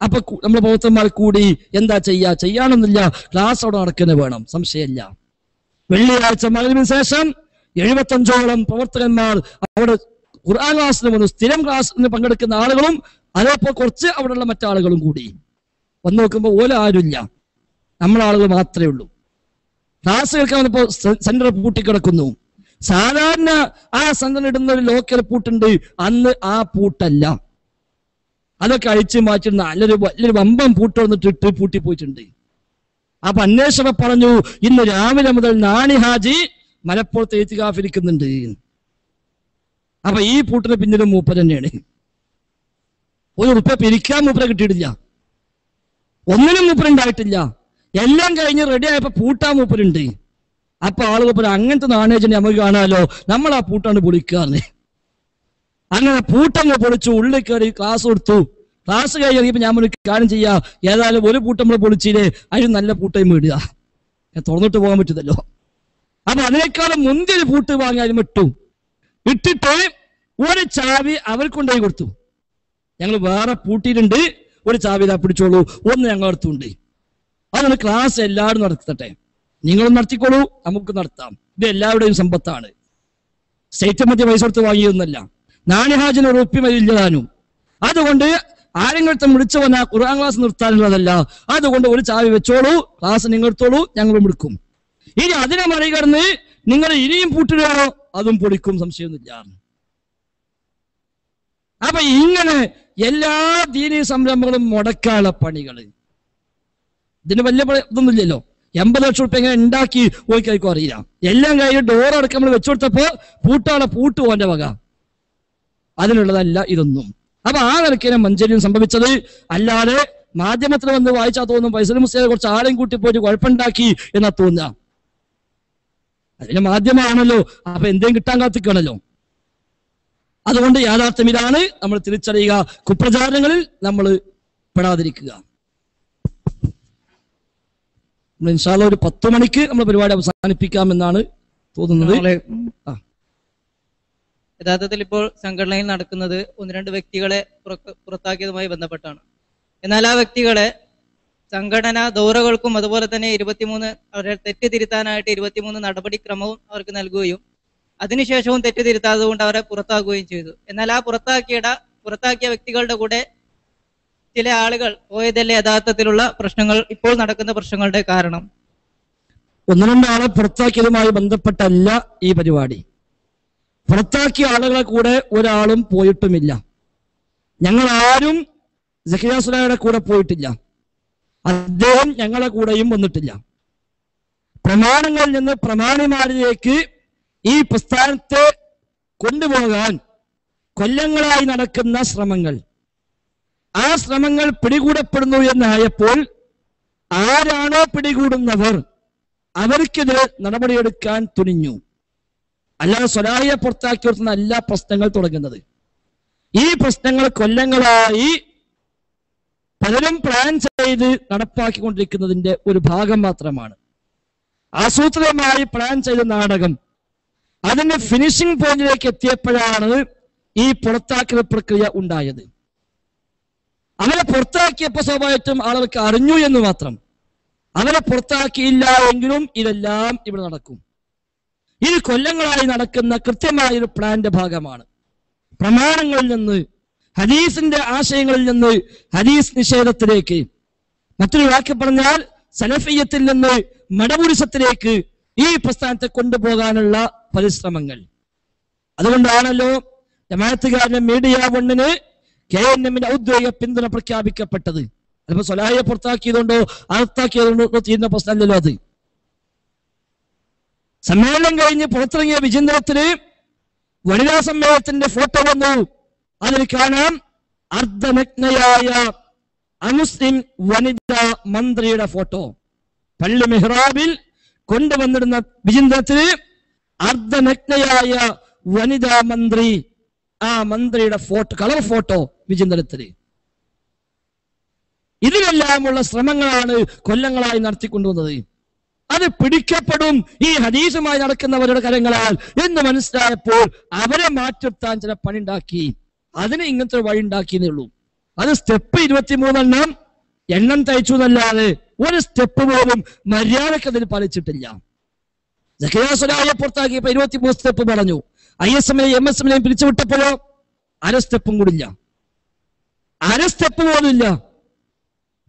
അപ്പൊ നമ്മുടെ പ്രവർത്തകന്മാർ കൂടി എന്താ ചെയ്യാനൊന്നുമില്ല, ക്ലാസ് അവിടെ നടക്കുന്നത് വേണം, സംശയമില്ല. വെള്ളിയാഴ്ച മഗ്‌രിബിന് ശേഷം 75ഓളം പ്രവർത്തകന്മാർ അവിടെ ഖുർആൻ ക്ലാസ്സിന് വന്നു. സ്ഥിരം ക്ലാസ്സിന് പങ്കെടുക്കുന്ന ആളുകളും അതേപോലെ കുറച്ച് അവിടെയുള്ള മറ്റാളുകളും കൂടി വന്നു. നോക്കുമ്പോൾ ഓല ആരുമില്ല, നമ്മളാളുകൾ മാത്രമേ ഉള്ളൂ. ക്ലാസ് കേൾക്കാൻ വന്നപ്പോൾ സെന്റർ പൂട്ടിക്കിടക്കുന്നു. സാധാരണ ആ സെന്ററിൽ ഇടുന്ന ഒരു ലോക്കൽ പൂട്ടുണ്ട്, അന്ന് ആ പൂട്ടല്ല, അതൊക്കെ അഴിച്ചു മാറ്റുന്ന വലിയൊരു വമ്പം പൂട്ട് വന്നിട്ട് ഇട്ട് പൂട്ടിപ്പോയിട്ടുണ്ട്. അപ്പൊ അന്വേഷണം പറഞ്ഞു, ഇന്ന് രാവിലെ മുതൽ നാണി ഹാജി മലപ്പുറത്ത് ഇത്തികാഫിരിക്കുന്നുണ്ട്. അപ്പൊ ഈ പൂട്ടിന് പിന്നിലും മൂപ്പർ തന്നെയാണ്. ₹1 പിരിക്കാൻ മൂപ്പരെ കിട്ടിയിട്ടില്ല, ഒന്നിനും മൂപ്പരുണ്ടായിട്ടില്ല. എല്ലാം കഴിഞ്ഞ് റെഡി ആയപ്പോ പൂട്ടാൻ മൂപ്പരുണ്ട്. അപ്പൊ ആളുകൾ പറയും, അങ്ങനത്തെ നാണയജനെ നമുക്ക് കാണാമല്ലോ, നമ്മൾ ആ പൂട്ടാണ് പൊളിക്കാറ്. അങ്ങനെ പൂട്ടങ്ങ് പൊളിച്ചു, ഉള്ളിൽ കയറി ക്ലാസ് കൊടുത്തു. ക്ലാസ് കഴിഞ്ഞപ്പോൾ ഞാൻ ഒരു കാര്യം ചെയ്യാം, ഏതായാലും ഒരു പൂട്ടം നമ്മൾ പൊളിച്ചില്ലേ, അതിന് നല്ല പൂട്ടയും ഇടുക, തുറന്നിട്ട് പോകാൻ പറ്റുന്നല്ലോ. അപ്പൊ അതിനേക്കാളും മുന്തിയൊരു പൂട്ട് വാങ്ങി അതിന് ഇട്ടിട്ട് ഒരു ചാവി അവർക്കുണ്ടായി കൊടുത്തു. ഞങ്ങൾ വേറെ പൂട്ടിയിട്ടുണ്ട്, ഒരു ചാവി ഇതാ പിടിച്ചോളൂ, ഒന്ന് ഞങ്ങൾ അടുത്തുണ്ട്. അതുകൊണ്ട് ക്ലാസ് എല്ലാവരും നടത്തട്ടെ, നിങ്ങളും നടത്തിക്കോളൂ, നമുക്ക് നടത്താം. ഇത് എല്ലാവരുടെയും സമ്പത്താണ്, സ്റ്റേറ്റ് മധ്യ പൈസ കൊടുത്ത് വാങ്ങിയൊന്നല്ല. നാണിഹാജിന് ഒരു ഒപ്പി മരില്ലതാനും. അതുകൊണ്ട് ആരെങ്കിലും വിളിച്ചു വന്നാൽ ഖുർആൻ ക്ലാസ് നിർത്താനുള്ളതല്ല. അതുകൊണ്ട് ഒരു ചാവി വെച്ചോളൂ, ക്ലാസ് നിങ്ങൾ എടുത്തോളൂ, ഞങ്ങളും എടുക്കും. ഇനി അതിനെ മറികടന്ന് നിങ്ങൾ ഇനിയും പൂട്ടുകയാണോ, അതും പൊളിക്കും, സംശയമൊന്നുമില്ല. അപ്പൊ ഇങ്ങനെ എല്ലാ ദീനീ സംരംഭങ്ങളും മുടക്കാനുള്ള പണികൾ, ഇതിന് വലിയ ഇതൊന്നുമില്ലല്ലോ. 80 ലക്ഷം റുപ്യ എങ്ങനെ ഉണ്ടാക്കി ഓയിക്കാർക്കും അറിയില്ല. എല്ലാം കഴിഞ്ഞ് ഡോർ അടക്കം നമ്മൾ വെച്ചു കൊടുത്തപ്പോ പൂട്ടാളെ പൂട്ട് പോന്റെ വക. അതിനുള്ളതല്ല ഇതൊന്നും. അപ്പൊ ആ നിലയ്ക്കാണ് മഞ്ചേരിയിൽ സംഭവിച്ചത്. അല്ലാതെ മാധ്യമത്തിൽ വന്ന് വായിച്ചാൽ തോന്നും ഫൈസൽ മുസ്ലിയാരെ കുറച്ച് ആരെയും കൂട്ടി പോയിട്ട് കുഴപ്പമുണ്ടാക്കി എന്നാ തോന്നുക. അതിന് മാധ്യമമാണല്ലോ, അപ്പൊ എന്തെങ്കിലും കിട്ടാൻ കാത്തിക്കണല്ലോ. അതുകൊണ്ട് യാഥാർത്ഥ്യം ഇതാണ്, നമ്മൾ തിരിച്ചറിയുക, കുപ്രചാരണങ്ങളിൽ നമ്മൾ പെടാതിരിക്കുക. നമ്മൾ ഇൻഷാ അല്ലാഹ് ഒരു 10 മണിക്ക് നമ്മൾ പരിപാടി അവസാനിപ്പിക്കാമെന്നാണ് തോന്നുന്നത്.
യഥാർത്ഥത്തിൽ ഇപ്പോൾ സംഘടനയിൽ നടക്കുന്നത് 1-2 വ്യക്തികളെ പുറത്താക്കിയതുമായി ബന്ധപ്പെട്ടാണ്. എന്നാൽ ആ വ്യക്തികളെ സംഘടനാ ദൗറകൾക്കും അതുപോലെ തന്നെ 23 അവരെ തെറ്റ് തിരുത്താനായിട്ട് 23 നടപടിക്രമവും അവർക്ക് നൽകുകയും അതിനുശേഷവും തെറ്റ് തിരുത്താതെ കൊണ്ട് അവരെ പുറത്താക്കുകയും ചെയ്തു. എന്നാൽ ആ പുറത്താക്കിയ വ്യക്തികളുടെ കൂടെ ചില ആളുകൾ പോയതല്ലേ യഥാർത്ഥത്തിലുള്ള പ്രശ്നങ്ങൾ, ഇപ്പോൾ നടക്കുന്ന പ്രശ്നങ്ങളുടെ കാരണം.
1-2 ആളെ പുറത്താക്കിയതുമായി ബന്ധപ്പെട്ടല്ല ഈ പരിപാടി. പുറത്താക്കിയ ആളുകളെ കൂടെ ഒരാളും പോയിട്ടുമില്ല. ഞങ്ങൾ ആരും സക്കരിയ സുലൈയുടെ കൂടെ പോയിട്ടില്ല. അദ്ദേഹം ഞങ്ങളെ കൂടെയും വന്നിട്ടില്ല. പ്രമാണങ്ങളിൽ നിന്ന് പ്രമാണിമാരിലേക്ക് ഈ പ്രസ്ഥാനത്തെ കൊണ്ടുപോകാൻ കൊല്ലങ്ങളായി നടക്കുന്ന ശ്രമങ്ങൾ, ആ ശ്രമങ്ങൾ പിടികൂടപ്പെടുന്നു എന്നായപ്പോൾ ആരാണോ പിടികൂടുന്നവർ അവർക്കെതിരെ നടപടിയെടുക്കാൻ തുനിഞ്ഞു. അല്ലാതെ സ്വലാഹിയെ പുറത്താക്കി നിർത്തുന്ന പ്രശ്നങ്ങൾ തുടങ്ങുന്നത്. ഈ പ്രശ്നങ്ങൾ കൊല്ലങ്ങളായി പലരും പ്ലാൻ ചെയ്ത് നടപ്പാക്കിക്കൊണ്ടിരിക്കുന്നതിന്റെ ഒരു ഭാഗം മാത്രമാണ്. ആസൂത്രിതമായി പ്ലാൻ ചെയ്ത നാടകം അതിന്റെ ഫിനിഷിംഗ് പോയിന്റിലേക്ക് എത്തിയപ്പോഴാണ് ഈ പുറത്താക്കൽ പ്രക്രിയ ഉണ്ടായത്. അവരെ പുറത്താക്കിയപ്പോൾ സ്വാഭാവികമായിട്ടും ആളുകൾക്ക് അറിഞ്ഞു എന്ന് മാത്രം. അവരെ പുറത്താക്കിയില്ല എങ്കിലും ഇതെല്ലാം ഇവിടെ നടക്കും. ഇത് കൊല്ലങ്ങളായി നടക്കുന്ന കൃത്യമായൊരു പ്ലാന്റെ ഭാഗമാണ്. പ്രമാണങ്ങളിൽ നിന്ന്, ഹദീസിന്റെ ആശയങ്ങളിൽ നിന്ന് ഹദീസ് നിഷേധത്തിലേക്ക്, മറ്റൊരു വാക്ക് പറഞ്ഞാൽ സലഫിയത്തിൽ നിന്ന് മടപുരുഷത്തിലേക്ക് ഈ പ്രസ്ഥാനത്തെ കൊണ്ടുപോകാനുള്ള പരിശ്രമങ്ങൾ. അതുകൊണ്ടാണല്ലോ ജമാഅത്തുകാരന്റെ മീഡിയ 1-ന് KNMന്റെ ഔദ്യോഗിക പിന്തുണ പ്രഖ്യാപിക്കപ്പെട്ടത്. അതിപ്പോ സ്വലാഹിയെ പുറത്താക്കിയതുകൊണ്ടോ അകത്താക്കിയതുകൊണ്ടോ തീരുന്ന പ്രശ്നമല്ലല്ലോ അത്. സമ്മേളനം കഴിഞ്ഞ് പുറത്തിറങ്ങിയ വിചിന്തനത്തിന് വനിതാ സമ്മേളനത്തിന്റെ ഫോട്ടോ വന്നു. അതിൽ കാണാം അർദ്ധനഗ്നയായ അമുസ്ലിം വനിതാ മന്ത്രിയുടെ ഫോട്ടോ. പള്ളി മെഹ്റാബിൽ കൊണ്ടുവന്നിടുന്ന വിചിന്തനത്തിന് അർദ്ധനഗ്നയായ വനിതാ മന്ത്രി, ആ മന്ത്രിയുടെ ഫോട്ടോ, കളർ ഫോട്ടോ വിചിന്തനത്തിന്. ഇതിലെല്ലാമുള്ള ശ്രമങ്ങളാണ് കൊല്ലങ്ങളായി നടത്തിക്കൊണ്ടുവന്നത്. അത് പിടിക്കപ്പെടും ഈ ഹദീസുമായി നടക്കുന്നവരുടെ കരങ്ങളാൽ എന്ന് മനസ്സിലായപ്പോൾ അവരെ മാറ്റിർത്താൻ ചില പണിണ്ടാക്കി. അതിന് ഇങ്ങനത്തെ വഴി ഉണ്ടാക്കിയേ ഉള്ളൂ. അത് സ്റ്റെപ്പ് 23 എണ്ണം തയ്ച്ചു എന്നല്ലാതെ ഒരു സ്റ്റെപ്പ് പോലും മര്യാദക്ക് അതിൽ പാലിച്ചിട്ടില്ല. സക്കരിയ സുലൈയെ പുറത്താക്കിയപ്പോ 23 സ്റ്റെപ്പ് പറഞ്ഞു. ISM-നെയും MSM-നെയും പിരിച്ചുവിട്ടപ്പോഴോ അര സ്റ്റെപ്പും കൂടില്ല. അര സ്റ്റെപ്പ് പോലും ഇല്ല.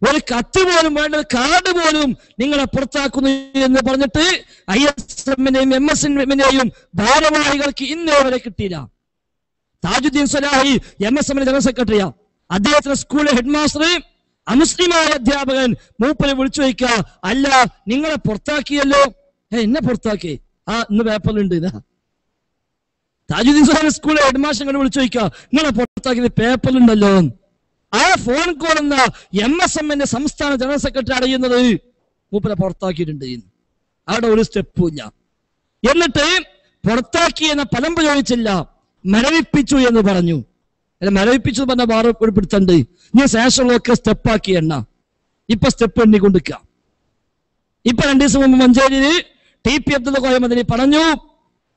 ഒരു കത്ത് പോലും വേണ്ട, കാർഡ് പോലും നിങ്ങളെ പുറത്താക്കുന്നു എന്ന് പറഞ്ഞിട്ട് ISM-നെയും MSM-നെയും ഭാരവാഹികൾക്ക് ഇന്നേ വരെ കിട്ടിയില്ല. താജുദ്ദീൻ സ്വലാഹി MSM ജനറൽ സെക്രട്ടറിയാ. അദ്ദേഹത്തിന്റെ സ്കൂളിലെ ഹെഡ് മാസ്റ്റർ അമുസ്ലിമായ അധ്യാപകൻ മൂപ്പരെ വിളിച്ചു വയ്ക്കുക, അല്ല നിങ്ങളെ പുറത്താക്കിയല്ലോ. എന്നെ പുറത്താക്കി, ഇന്ന് പേപ്പറിലുണ്ട്. ഇതാ താജുദ്ദീൻ സ്വലാഹി സ്കൂളിലെ ഹെഡ് മാസ്റ്റർ വിളിച്ചു വയ്ക്കുക, നിങ്ങളെ പുറത്താക്കിയത് പേപ്പറിലുണ്ടല്ലോ. ആ ഫോൺ കോൾ എന്ന MSM-ന്റെ സംസ്ഥാന ജനറൽ സെക്രട്ടറി അറിയുന്നത് മൂപ്പരെ പുറത്താക്കിയിട്ടുണ്ട്. അവിടെ ഒരു സ്റ്റെപ്പും ഇല്ല. എന്നിട്ട് പുറത്താക്കി എന്ന പദം പ്രയോഗിച്ചില്ല, മരവിപ്പിച്ചു എന്ന് പറഞ്ഞു. മരവിപ്പിച്ചു പറഞ്ഞ വേറെ ഒരു പിടുത്തുണ്ട്. ഇനി ശേഷമുള്ളതൊക്കെ സ്റ്റെപ്പാക്കി എണ്ണ. ഇപ്പൊ സ്റ്റെപ്പ് എണ്ണിക്കൊണ്ടിരിക്കുക. ഇപ്പൊ 2 ദിവസം മുമ്പ് മഞ്ചേരിയിൽ TP അബ്ദുൽ ഖാദിർ മദനി പറഞ്ഞു,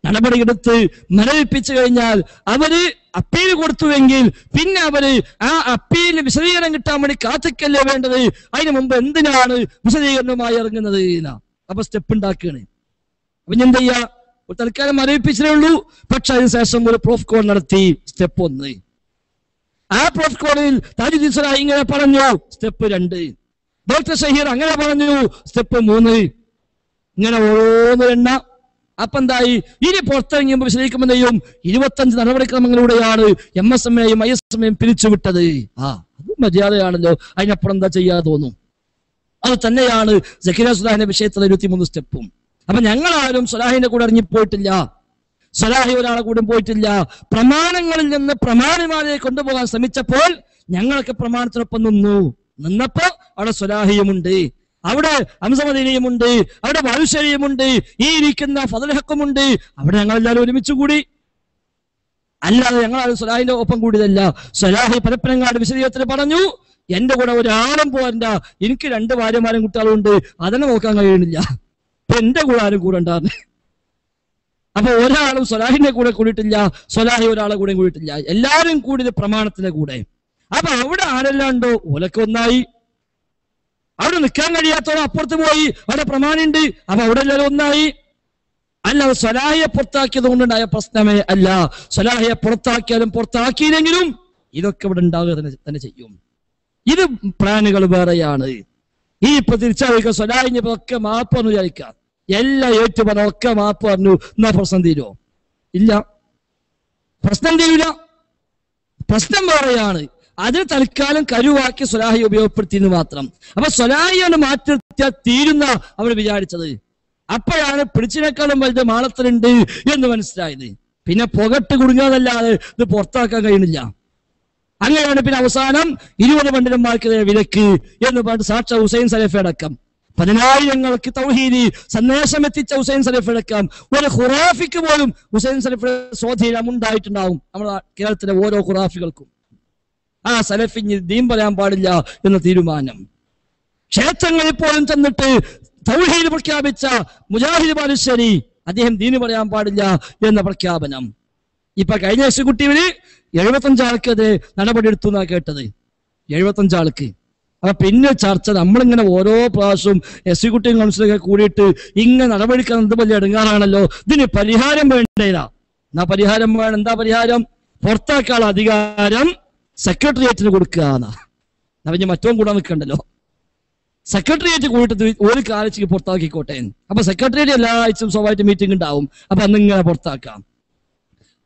നടപടിയെടുത്ത് മരവിപ്പിച്ചു കഴിഞ്ഞാൽ അവര് അപ്പീൽ കൊടുത്തുവെങ്കിൽ പിന്നെ അവര് ആ അപ്പീലിന് വിശദീകരണം കിട്ടാൻ വേണ്ടി കാത്തിക്കല്ലേ വേണ്ടത്, അതിന് മുമ്പ് എന്തിനാണ് വിശദീകരണവുമായി ഇറങ്ങുന്നത്? അപ്പൊ സ്റ്റെപ്പ് ഉണ്ടാക്കുകയാണ്. അപ്പൊ ഞാൻ എന്ത് ചെയ്യാ, തൽക്കാലം മരവിപ്പിച്ചേ ഉള്ളൂ. പക്ഷെ അതിനുശേഷം ഒരു പ്രൂഫ് കോൾ നടത്തി. സ്റ്റെപ്പ് 1. ആ പ്രൂഫ് കോളിൽ താജുദ്ദീൻ സ്വലാഹി ഇങ്ങനെ പറഞ്ഞു, സ്റ്റെപ്പ് 2. ഡോക്ടർ ഷഹീർ അങ്ങനെ പറഞ്ഞു, സ്റ്റെപ്പ് 3. ഇങ്ങനെ ഓരോന്ന് എണ്ണ. അപ്പൊ എന്തായി, ഇനി പുറത്തിറങ്ങിയുമ്പോൾ വിശദീകരിക്കുമ്പോഴേയും 25 നടപടിക്രമങ്ങളിലൂടെയാണ് MSM-നെയും ISM-നെയും പിരിച്ചുവിട്ടത്. അത് മര്യാദയാണല്ലോ. അതിനപ്പുറം എന്താ ചെയ്യാതെ തോന്നും. അത് തന്നെയാണ് സക്കരിയ സ്വലാഹിന്റെ വിഷയത്തിലെ 23 സ്റ്റെപ്പും. അപ്പൊ ഞങ്ങളാരും സ്വലാഹിന്റെ കൂടെ ഇറങ്ങിപ്പോയിട്ടില്ല, സ്വലാഹി ഒരാളെ കൂടെ പോയിട്ടില്ല. പ്രമാണങ്ങളിൽ നിന്ന് പ്രമാണിമാരെ കൊണ്ടുപോകാൻ ശ്രമിച്ചപ്പോൾ ഞങ്ങളൊക്കെ പ്രമാണത്തിനൊപ്പം നിന്നപ്പോ അവിടെ സ്വലാഹിയുമുണ്ട്, അവിടെ ഹംസമദീനിയുമുണ്ട്, അവിടെ ബാലുശ്ശേരിയുമുണ്ട്, ഈ ഇരിക്കുന്ന ഫദൽ ഹക്കുമുണ്ട്. അവിടെ ഞങ്ങളെല്ലാവരും ഒരുമിച്ച് കൂടി. അല്ലാതെ ഞങ്ങളാരും സ്വലാഹിന്റെ ഒപ്പം കൂടിയതല്ല. സ്വലാഹി പരപ്പനങ്ങാട് വിശദീകരണത്തിൽ പറഞ്ഞു, എന്റെ കൂടെ ഒരാളും പോരണ്ട, എനിക്ക് 2 ഭാര്യമാരും കുട്ടികളും ഉണ്ട്, അതിനെ നോക്കാൻ കഴിയണില്ല, എന്റെ കൂടെ ആരും കൂടെ ഉണ്ടാകുന്നത്. അപ്പൊ ഒരാളും സ്വലാഹിന്റെ കൂടെ കൂടിയിട്ടില്ല, സ്വലാഹി ഒരാളെ കൂടെ കൂടിയിട്ടില്ല, എല്ലാവരും കൂടിയത് പ്രമാണത്തിന്റെ കൂടെ. അപ്പൊ അവിടെ ആരെല്ലാം ഉണ്ടോ ഓലൊക്കെ ഒന്നായി. അവിടെ നിൽക്കാൻ കഴിയാത്തോളം അപ്പുറത്ത് പോയി, അവിടെ പ്രമാണിണ്ട്, അപ്പൊ അവിടെ എല്ലാവരും ഒന്നായി. അല്ലാതെ സ്വലാഹിയെ പുറത്താക്കിയത് കൊണ്ടുണ്ടായ പ്രശ്നമേ അല്ല. സ്വലാഹിയെ പുറത്താക്കിയാലും പുറത്താക്കിയില്ലെങ്കിലും ഇതൊക്കെ ഇവിടെ ഉണ്ടാകുക തന്നെ ചെയ്യും. ഇത് പ്ലാനുകൾ വേറെയാണ്. ഈ ഇപ്പൊ തിരിച്ചറിയിക്കുക സ്വലാഹിഞ്ഞൊക്കെ മാപ്പ് പറഞ്ഞു വിചാരിക്കാം, എല്ലാം ഏറ്റുപറഞ്ഞ ഒക്കെ മാപ്പ് പറഞ്ഞു, എന്നാ പ്രശ്നം തീരുമോ? ഇല്ല, പ്രശ്നം തീരില്ല. പ്രശ്നം വേറെയാണ്. അതിന് തൽക്കാലം കരുവാക്കി സ്വലാഹി ഉപയോഗപ്പെടുത്തിയെന്ന് മാത്രം. അപ്പൊ സ്വലാഹിയാണ് മാറ്റി നിർത്തിയാൽ തീരുന്ന അവർ വിചാരിച്ചത്. അപ്പോഴാണ് പിടിച്ചിനേക്കാളും വലുത് മാളത്തിലുണ്ട് എന്ന് മനസ്സിലായത്. പിന്നെ പുകട്ട് കുടുങ്ങാന്നല്ലാതെ ഇത് പുറത്താക്കാൻ കഴിയുന്നില്ല. അങ്ങനെയാണ് പിന്നെ അവസാനം 20 പണ്ഡിതന്മാർക്കെതിരെ വിലക്ക് എന്ന് പറഞ്ഞിട്ട് സാക്ഷാ ഹുസൈൻ സലഫി അടക്കം 10,000 തൗഹീദി സന്ദേശം എത്തിച്ച ഹുസൈൻ സലഫി അടക്കം ഒരു ഖുറാഫിക്ക് പോലും ഹുസൈൻ സലഫിയുടെ സ്വാധീനം ഉണ്ടായിട്ടുണ്ടാവും. നമ്മുടെ കേരളത്തിലെ ഓരോ ഖുറാഫികൾക്കും ആ സലഫി ദീൻ പറയാൻ പാടില്ല എന്ന തീരുമാനം. ക്ഷേത്രങ്ങളിൽ പോലും ചെന്നിട്ട് തൗഹീദ് പ്രഖ്യാപിച്ച മുജാഹിദ് ബാലുശ്ശേരി അദ്ദേഹം ദീന് പറയാൻ പാടില്ല എന്ന പ്രഖ്യാപനം. ഇപ്പൊ കഴിഞ്ഞ എക്സിക്യൂട്ടീവില് 75 ആൾക്കെതിരെ നടപടിയെടുത്തു എന്നാ കേട്ടത്. 75 ആൾക്ക്. അപ്പൊ പിന്നെ ചർച്ച നമ്മളിങ്ങനെ ഓരോ പ്രാവശ്യവും എക്സിക്യൂട്ടീവ് കൗൺസിലൊക്കെ കൂടിയിട്ട് ഇങ്ങനെ നടപടിക്കാൻ എന്ത് വലിയ ഇടങ്ങാറാണല്ലോ, ഇതിന് പരിഹാരം വേണ്ടേതാ. എന്നാ പരിഹാരം വേണം. എന്താ പരിഹാരം? പുറത്താക്കാനുള്ള അധികാരം സെക്രട്ടേറിയറ്റിന് കൊടുക്കുക എന്നാ. പിന്നെ മറ്റവും കൂടാൻ നിൽക്കണ്ടല്ലോ. സെക്രട്ടേറിയറ്റ് കൂടിയിട്ട് ഒരു കാലത്തേക്ക് പുറത്താക്കിക്കോട്ടെ. അപ്പൊ സെക്രട്ടേറിയറ്റ് എല്ലാ ആഴ്ചയും സ്വാഭാവിക മീറ്റിംഗ് ഉണ്ടാവും. അപ്പൊ അന്നിങ്ങനെ പുറത്താക്കാം.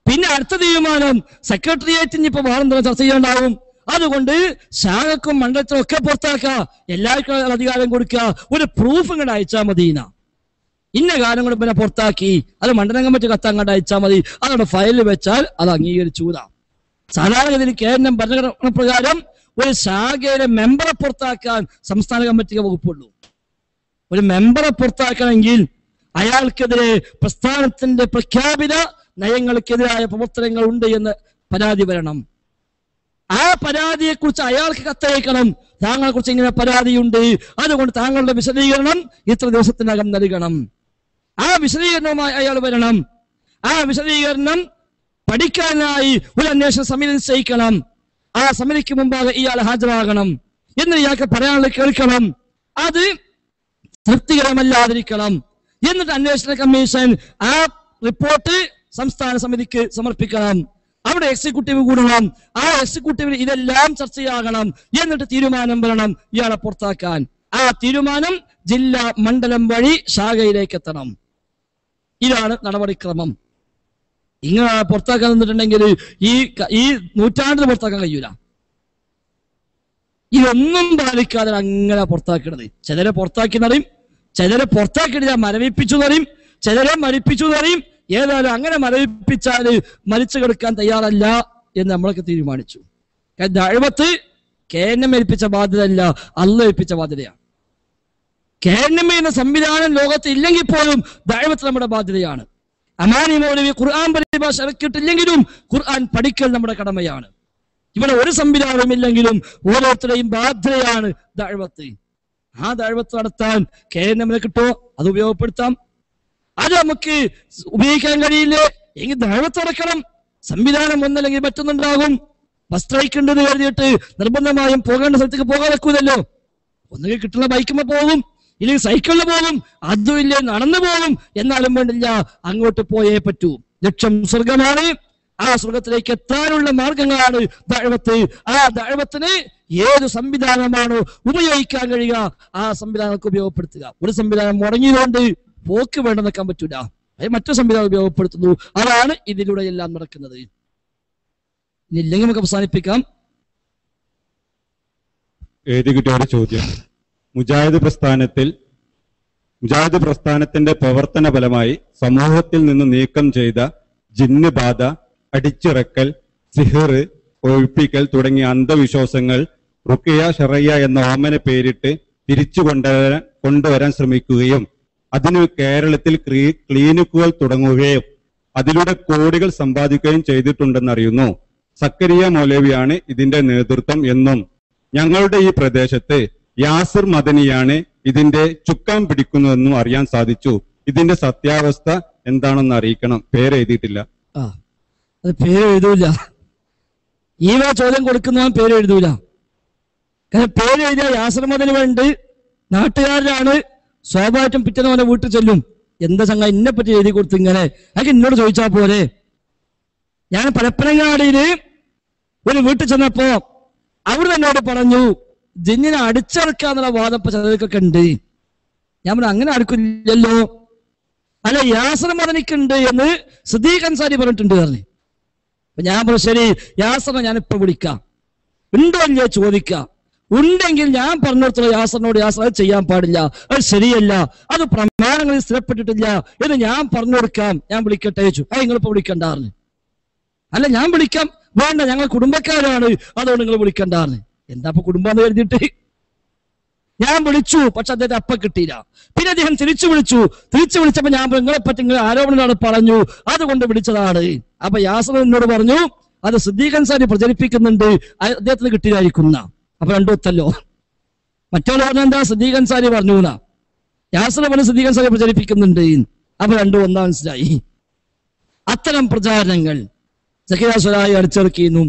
പിന്നെ അടുത്ത തീരുമാനം സെക്രട്ടേറിയറ്റിന് ഇപ്പൊ വേറെന്താ ചർച്ച ചെയ്യാണ്ടാവും. അതുകൊണ്ട് ശാഖക്കും മണ്ഡലത്തിനും ഒക്കെ പുറത്താക്കുക, എല്ലാവർക്കും അധികാരം കൊടുക്കുക, ഒരു പ്രൂഫ് ഇങ്ങോട്ട് അയച്ചാൽ മതിന. ഇന്ന കാലം കൊണ്ട് പിന്നെ പുറത്താക്കി, അത് മണ്ഡലം കമ്മിറ്റി കത്ത് അങ്ങോട്ട് അയച്ചാൽ മതി. അതവിടെ ഫയലിൽ വെച്ചാൽ അത് അംഗീകരിച്ചൂതാ. സാധാരണഗതിയിൽ കേരളം ഭരണഘടന പ്രകാരം ഒരു ശാഖയിലെ മെമ്പറെ പുറത്താക്കാൻ സംസ്ഥാന കമ്മിറ്റിക്ക് വകുപ്പുള്ളൂ. ഒരു മെമ്പറെ പുറത്താക്കണമെങ്കിൽ അയാൾക്കെതിരെ പ്രസ്ഥാനത്തിന്റെ പ്രഖ്യാപിത നയങ്ങൾക്കെതിരായ പ്രവർത്തനങ്ങൾ ഉണ്ട് എന്ന് പരാതി വരണം. ആ പരാതിയെക്കുറിച്ച് അയാൾക്ക് കത്തയക്കണം. താങ്കളെ കുറിച്ച് ഇങ്ങനെ പരാതിയുണ്ട്, അതുകൊണ്ട് താങ്കളുടെ വിശദീകരണം ഇത്ര ദിവസത്തിനകം നൽകണം. ആ വിശദീകരണവുമായി അയാൾ വരണം. ആ വിശദീകരണം പഠിക്കാനായി ഒരു അന്വേഷണ സമിതി നിശ്ചയിക്കണം. ആ സമിതിക്ക് മുമ്പാകെ ഇയാൾ ഹാജരാകണം. എന്ന് ഇയാൾക്ക് പറയാനുള്ള കേൾക്കണം. അത് തൃപ്തികരമല്ലാതിരിക്കണം. എന്നിട്ട് അന്വേഷണ കമ്മീഷൻ ആ റിപ്പോർട്ട് സംസ്ഥാന സമിതിക്ക് സമർപ്പിക്കണം. അവിടെ എക്സിക്യൂട്ടീവ് കൂടണം. ആ എക്സിക്യൂട്ടീവിൽ ഇതെല്ലാം ചർച്ചയാകണം. എന്നിട്ട് തീരുമാനം വരണം ഇയാളെ പുറത്താക്കാൻ. ആ തീരുമാനം ജില്ലാ മണ്ഡലം വഴി ശാഖയിലേക്ക് എത്തണം. ഇതാണ് നടപടിക്രമം. ഇങ്ങനെ പുറത്താക്കാൻ നിന്നിട്ടുണ്ടെങ്കിൽ ഈ നൂറ്റാണ്ടിന് പുറത്താക്കാൻ കഴിയൂല. ഇതൊന്നും പാലിക്കാതെ അങ്ങനെ പുറത്താക്കണത്. ചിലരെ പുറത്താക്കി എന്നറിയും, ചിലരെ പുറത്താക്കിയിട്ടില്ല മരവിപ്പിച്ചു എന്നറിയും, ചിലരെ മരിപ്പിച്ചു എന്നറിയും. ഏതായാലും അങ്ങനെ മരവിപ്പിച്ചാൽ മരിച്ചു കിടക്കാൻ തയ്യാറല്ല എന്ന് നമ്മളൊക്കെ തീരുമാനിച്ചു. ദഅവത്ത് KNM ഏൽപ്പിച്ച ബാധ്യതയല്ല, അള്ളാഹ് ഏൽപ്പിച്ച ബാധ്യതയാണ്. KNM എന്ന സംവിധാനം ലോകത്ത് ഇല്ലെങ്കിൽ പോലും ദഅവത്ത് നമ്മുടെ ബാധ്യതയാണ്. അമാനി മൗലവി ഖുർആൻ പരിഭാഷ ഇറക്കിയിട്ടില്ലെങ്കിലും ഖുർആൻ പഠിക്കൽ നമ്മുടെ കടമയാണ്. ഇവിടെ ഒരു സംവിധാനവും ഇല്ലെങ്കിലും ഓരോരുത്തരുടെയും ബാധ്യതയാണ് ദഅവത്ത്. ആ ദഅവത്ത് നടത്താൻ KNM കിട്ടോ അത് ഉപയോഗപ്പെടുത്താം. അത് നമുക്ക് ഉപയോഗിക്കാൻ കഴിയില്ലേ എങ്കിൽ ദഅവത്ത് നടക്കണം. സംവിധാനം ഒന്നല്ലെങ്കിൽ മറ്റൊന്നുണ്ടാകും. വസ്ത്രയിക്കേണ്ടത് കരുതിയിട്ട് നിർബന്ധമായും പോകേണ്ട സ്ഥലത്തേക്ക് പോകാൻ വെക്കൂലല്ലോ. ഒന്നുകിൽ കിട്ടുന്ന ബൈക്കുമ്പോൾ പോകും, ഇല്ലെങ്കിൽ സൈക്കിളിൽ പോകും, അതും ഇല്ലേ നടന്നു പോകും. എന്നാലും വേണ്ടില്ല, അങ്ങോട്ട് പോയേ പറ്റൂ. ലക്ഷ്യം സ്വർഗമാണ്. ആ സ്വർഗത്തിലേക്ക് എത്താനുള്ള മാർഗങ്ങളാണ് ദഅവത്ത്. ആ ദഅവത്തിന് ഏത് സംവിധാനമാണോ ഉപയോഗിക്കാൻ കഴിയുക ആ സംവിധാനങ്ങൾക്ക് ഉപയോഗപ്പെടുത്തുക. ഒരു സംവിധാനം മുടങ്ങിയതുകൊണ്ട് പോക്ക് വേണ്ടെന്ന് വെക്കാൻ പറ്റൂല, അത് മറ്റൊരു സംവിധാനം ഉപയോഗപ്പെടുത്തുന്നു. അതാണ് ഇതിലൂടെ എല്ലാം നടക്കുന്നത്. ഇല്ലെങ്കിൽ നമുക്ക് അവസാനിപ്പിക്കാം.
എഴുതി കിട്ടിയ ഒരു ചോദ്യം, മുജാഹിദ് പ്രസ്ഥാനത്തിന്റെ പ്രവർത്തന ഫലമായി സമൂഹത്തിൽ നിന്ന് നീക്കം ചെയ്ത ജിന്ന് ബാധ, അടിച്ചിറക്കൽ, സിഹിർ, ഒഴിപ്പിക്കൽ തുടങ്ങിയ അന്ധവിശ്വാസങ്ങൾ റുഖിയ ഷറയ്യ എന്ന ഓമന പേരിട്ട് തിരിച്ചു കൊണ്ടുവരാൻ ശ്രമിക്കുകയും അതിന് കേരളത്തിൽ ക്ലിനിക്കുകൾ തുടങ്ങുകയും അതിലൂടെ കോടികൾ സമ്പാദിക്കുകയും ചെയ്തിട്ടുണ്ടെന്നറിയുന്നു. സക്കരിയ മൗലവിയാണ് ഇതിന്റെ നേതൃത്വം എന്നും ഞങ്ങളുടെ ഈ പ്രദേശത്ത് യാസിർ മദനിയാണ് ഇതിന്റെ ചുക്കാൻ പിടിക്കുന്നതെന്നും അറിയാൻ സാധിച്ചു. ഇതിന്റെ സത്യാവസ്ഥ എന്താണെന്ന് അറിയിക്കണം. പേരെഴുതിയിട്ടില്ല.
അത് പേര് എഴുതൂല. ഈ ചോദ്യം കൊടുക്കുന്നവൻ പേര് എഴുതൂല. കാരണം പേര് എഴുതിയ യാസിർ മദനി വേണ്ടി നാട്ടുകാരിലാണ്, സ്വാഭാവികം പിറ്റേന്ന് അവനെ വീട്ടിൽ ചെല്ലും. എന്താ ചങ്ങ എന്നെ പറ്റി എഴുതി കൊടുത്ത് ഇങ്ങനെ, അതൊക്കെ എന്നോട് ചോദിച്ചാൽ പോലെ. ഞാൻ പരപ്പനങ്ങാടിയില് ഒരു വീട്ടിൽ ചെന്നപ്പോ അവർ എന്നോട് പറഞ്ഞു ജിന്നിനെ അടിച്ചിറക്കാന്നുള്ള വാദം ഇപ്പൊ ചിലർക്കൊക്കെ ഉണ്ട്. ഞാൻ പറഞ്ഞു അങ്ങനെ അടുക്കില്ലല്ലോ. അല്ല, യാസിർ മദനിക്കുണ്ട് എന്ന് സിദ്ദീഖ് അൻസാരി പറഞ്ഞിട്ടുണ്ട് പറഞ്ഞു. അപ്പൊ ഞാൻ പറഞ്ഞു ശരി യാസിറിനെ ഞാനിപ്പോ വിളിക്കാം, ഉണ്ടോ ഇല്ലയോ ചോദിക്കാം. ഉണ്ടെങ്കിൽ ഞാൻ പറഞ്ഞിടത്തോളം യാസിറിനോട് യാസിർ അത് ചെയ്യാൻ പാടില്ല, അത് ശരിയല്ല, അത് പ്രമാണങ്ങളിൽ സ്ഥിരപ്പെട്ടിട്ടില്ല എന്ന് ഞാൻ പറഞ്ഞു കൊടുക്കാം. ഞാൻ വിളിക്കട്ടെ ചോദിച്ചു. നിങ്ങളിപ്പോ വിളിക്കണ്ടാറിന്. അല്ല ഞാൻ വിളിക്കാം, വേണ്ട ഞങ്ങൾ കുടുംബക്കാരാണ് അതുകൊണ്ട് നിങ്ങൾ വിളിക്കണ്ടാറിന്. എന്താ ഇപ്പൊ കുടുംബം കരുതിയിട്ട് ഞാൻ വിളിച്ചു. പക്ഷെ അദ്ദേഹത്തെ അപ്പ കിട്ടിയില്ല. പിന്നെ അദ്ദേഹം തിരിച്ചു വിളിച്ചപ്പോ ഞാൻ നിങ്ങളെ പറ്റി നിങ്ങൾ ആരോപണമാണ് പറഞ്ഞു, അതുകൊണ്ട് വിളിച്ചതാണ്. അപ്പൊ യാസിർ എന്നോട് പറഞ്ഞു അത് സിദ്ദീഖ് അൻസാരി പ്രചരിപ്പിക്കുന്നുണ്ട്, അദ്ദേഹത്തിന് കിട്ടിയില്ലായിരിക്കുന്ന. അപ്പൊ രണ്ടൊത്തല്ലോ. മറ്റൊരു പറഞ്ഞ എന്താ സിദ്ദീഖ് അൻസാരി പറഞ്ഞു എന്നാ. യാസിർ പറഞ്ഞ് സിദ്ദീഖ് അൻസാരി പ്രചരിപ്പിക്കുന്നുണ്ട്. അപ്പൊ രണ്ടും ഒന്നാ മനസ്സിലായി. അത്തരം പ്രചാരണങ്ങൾ സക്കീറ സ്വലാഹി അടിച്ചിറക്കിയെന്നു,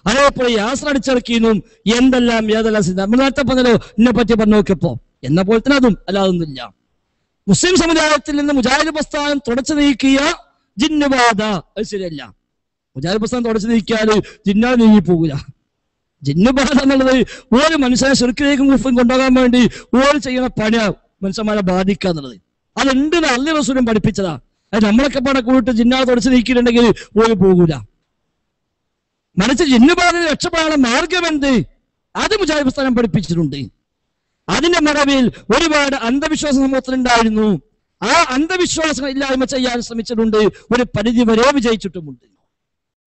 അതേപോലെ യാസിർ അടിച്ചിറക്കിയെന്നു, എന്തെല്ലാം ഏതെല്ലാം നേരത്തെ പറഞ്ഞല്ലോ എന്നെ പറ്റി പറഞ്ഞു നോക്കിയപ്പോ എന്ന പോലെ തന്നെ അതും അല്ലാതൊന്നുമില്ല. മുസ്ലിം സമുദായത്തിൽ നിന്ന് മുജാഹിദ് പ്രസ്ഥാനം തുടച്ചു നീക്കിയ ജിന്നുബാധ അത് ശരിയല്ല. മുജാഹിദ് പ്രസ്ഥാനം തുടച്ചു നീക്കിയാല് ജിന്നാൾ നീങ്ങിപ്പോകൂല. ജിന്നുബാധ എന്നുള്ളത് ഒരു മനുഷ്യനെ ശിർക്കിലേക്കും കുഫ്റും കൊണ്ടുപോകാൻ വേണ്ടി ഓരോ ചെയ്യുന്ന പണിയാ മനുഷ്യന്മാരെ ബാധിക്കുക എന്നുള്ളത്. അതുണ്ട് അള്ളാഹു റസൂലും പഠിപ്പിച്ചതാ. അത് നമ്മളൊക്കെ പാടെ കൂടിയിട്ട് ജിന്നാൾ തുടച്ചു നീക്കിയിട്ടുണ്ടെങ്കിൽ ഓര് പോകൂല. മറിച്ച് ജിന്നുബാധ രക്ഷപ്പെടാനുള്ള മാർഗം എന്ത്, അത് മുജാഹിദ് പ്രസ്ഥാനം പഠിപ്പിച്ചിട്ടുണ്ട്. അതിന്റെ മറവിൽ ഒരുപാട് അന്ധവിശ്വാസ സമൂഹത്തിലുണ്ടായിരുന്നു. ആ അന്ധവിശ്വാസങ്ങൾ ഇല്ലായ്മ ചെയ്യാൻ ശ്രമിച്ചിട്ടുണ്ട്, ഒരു പരിധി വരെ വിജയിച്ചിട്ടുമുണ്ട്.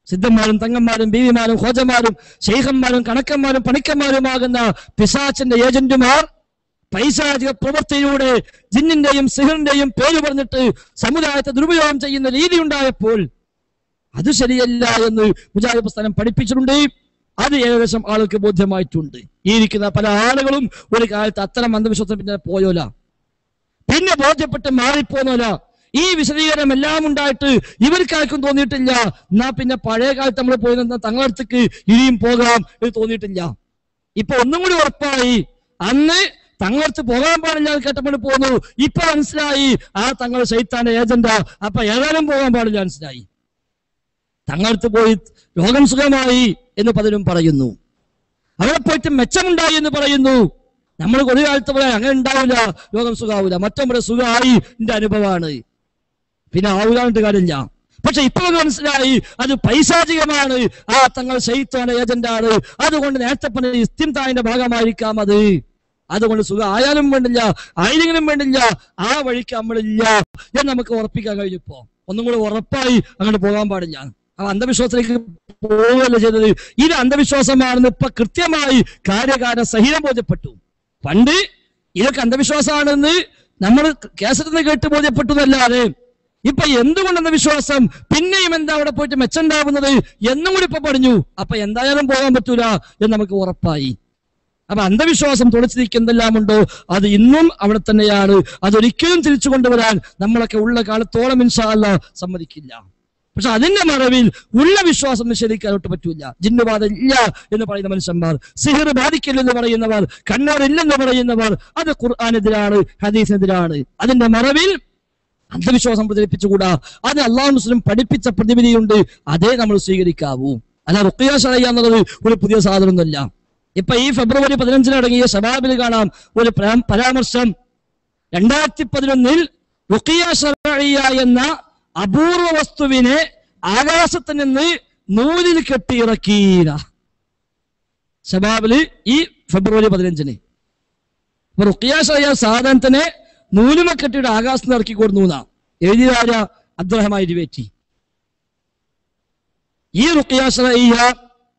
സിദ്ധന്മാരും തങ്ങന്മാരും ബീവിമാരും ഖോജന്മാരും ശൈഖന്മാരും കണക്കന്മാരും പണിക്കന്മാരുമാകുന്ന പിശാചിന്റെ ഏജന്റുമാർ പൈശാചിക പ്രവൃത്തിയിലൂടെ ജിന്നിന്റെയും സിഹറിന്റെയും പേര് പറഞ്ഞിട്ട് സമുദായത്തെ ദുരുപയോഗം ചെയ്യുന്ന രീതി ഉണ്ടായപ്പോൾ അത് ശരിയല്ല എന്ന് മുജാഹിദ് പ്രസ്ഥാനം പഠിപ്പിച്ചിട്ടുണ്ട്. അത് ഏകദേശം ആൾക്ക് ബോധ്യമായിട്ടുണ്ട്. ഈ ഇരിക്കുന്ന പല ആളുകളും ഒരു കാലത്ത് അത്തരം അന്ധവിശ്വാസം പിന്നെ പോയോല, പിന്നെ ബോധ്യപ്പെട്ട് മാറിപ്പോന്നോല. ഈ വിശദീകരണം എല്ലാം ഉണ്ടായിട്ട് ഇവർക്കാർക്കും തോന്നിയിട്ടില്ല എന്നാ പിന്നെ പഴയ കാലത്ത് നമ്മൾ പോയി നിന്ന തങ്ങളടുത്തേക്ക് ഇനിയും പോകാം എന്ന് തോന്നിയിട്ടില്ല. ഇപ്പൊ ഒന്നും കൂടി ഉറപ്പായി. അന്ന് തങ്ങളടുത്ത് പോകാൻ പാടില്ല കേട്ടപ്പോൾ പോന്നു. ഇപ്പൊ മനസ്സിലായി ആ തങ്ങൾ ശൈത്താന്റെ ഏജന്റാ, അപ്പൊ ഏതായാലും പോകാൻ പാടില്ല മനസ്സിലായി. തങ്ങളടുത്ത് പോയി രോഗം സുഖമായി എന്ന് പലരും പറയുന്നു, അവിടെ പോയിട്ട് മെച്ചമുണ്ടായി എന്ന് പറയുന്നു. നമ്മൾ ഒരു കാലത്ത് പറയാം അങ്ങനെ ഉണ്ടാവില്ല, രോഗം സുഖാവൂല, മറ്റൊരു സുഖമായി എന്റെ അനുഭവമാണ്, പിന്നെ ആവൂലാണ്ട് കാര്യമില്ല. പക്ഷെ ഇപ്പൊ മനസ്സിലായി അത് പൈശാചികമാണ്, ആ തങ്ങൾ ശൈത്താന്റെ ഏജന്റാണ്. അതുകൊണ്ട് നേരത്തെ പറഞ്ഞ ഇസ്തിംതാന്റെ ഭാഗമായിരിക്കാം അത്. അതുകൊണ്ട് സുഖം ആയാലും വേണ്ടില്ല ആയില്ലെങ്കിലും വേണ്ടില്ല, ആ വഴിക്ക് നമ്മളില്ല എന്ന് നമുക്ക് ഉറപ്പിക്കാൻ കഴിഞ്ഞപ്പോ ഒന്നും കൂടെ ഉറപ്പായി അങ്ങോട്ട് പോകാൻ പാടില്ല. ആ അന്ധവിശ്വാസത്തിലേക്ക് പോവുകയല്ല ചെയ്തത്. ഇത് അന്ധവിശ്വാസമാണെന്ന് ഇപ്പൊ കൃത്യമായി കാര്യകാര സഹിതം ബോധ്യപ്പെട്ടു. പണ്ട് ഇതൊക്കെ അന്ധവിശ്വാസമാണെന്ന് നമ്മൾ കേസറ്റിൽ കേട്ട് ബോധ്യപ്പെട്ടു എന്നല്ലാതെ ഇപ്പൊ എന്തുകൊണ്ട് അന്ധവിശ്വാസം, പിന്നെയും എന്താ അവിടെ പോയിട്ട് മെച്ചുണ്ടാവുന്നത് എന്നും കൂടി ഇപ്പൊ പറഞ്ഞു. അപ്പൊ എന്തായാലും പോകാൻ പറ്റൂല എന്ന് നമുക്ക് ഉറപ്പായി. അപ്പൊ അന്ധവിശ്വാസം തുടച്ചു നീക്കുന്നതെല്ലാം ഉണ്ടോ അത് ഇന്നും അവിടെ തന്നെയാണ്. അതൊരിക്കലും തിരിച്ചു കൊണ്ടുവരാൻ നമ്മളൊക്കെ ഉള്ള കാലത്തോളം ഇൻഷാ അല്ലാഹ് സമ്മതിക്കില്ല. പക്ഷെ അതിന്റെ മറവിൽ ഉള്ള വിശ്വാസം നിഷേധിക്കാനോട്ട് പറ്റൂല. ജിന്നുബാധ ഇല്ല എന്ന് പറയുന്ന മനുഷ്യന്മാർ, സിഹിർ ബാധിക്കില്ലെന്ന് പറയുന്നവർ, കണ്ണാറില്ലെന്ന് പറയുന്നവർ, അത് ഖുർആനെതിരാണ്, ഹദീസിനെതിരാണ്. അതിന്റെ മറവിൽ അന്ധവിശ്വാസം പ്രചരിപ്പിച്ചുകൂടാ. അത് അള്ളാഹു മുസ്ലിം പഠിപ്പിച്ച പ്രതിവിധിയുണ്ട്, അതേ നമ്മൾ സ്വീകരിക്കാവൂ. അല്ല റുഖിയ ശറയ്യ എന്നുള്ളത് ഒരു പുതിയ സാധനമൊന്നുമല്ല. ഇപ്പൊ ഈ ഫെബ്രുവരി 15 അടങ്ങിയ ശബാബിൽ കാണാം ഒരു പരാമർശം. 2011 റുഖിയ ശറയ്യ എന്ന അപൂർവ വസ്തുവിനെ ആകാശത്ത് നിന്ന് നൂലിൽ കെട്ടിയിറക്കീന. ശബാബില് ഈ ഫെബ്രുവരി 15 അപ്പൊ റുഖിയാശറിയ സാധനത്തിനെ നൂലുമ കെട്ടിയുടെ ആകാശത്ത് ഇറക്കി കൊടുന്നു എഴുതിയാര അബ്ദുറഹ്മാൻ ഇരുവേറ്റി. ഈ റുഖിയാശറിയ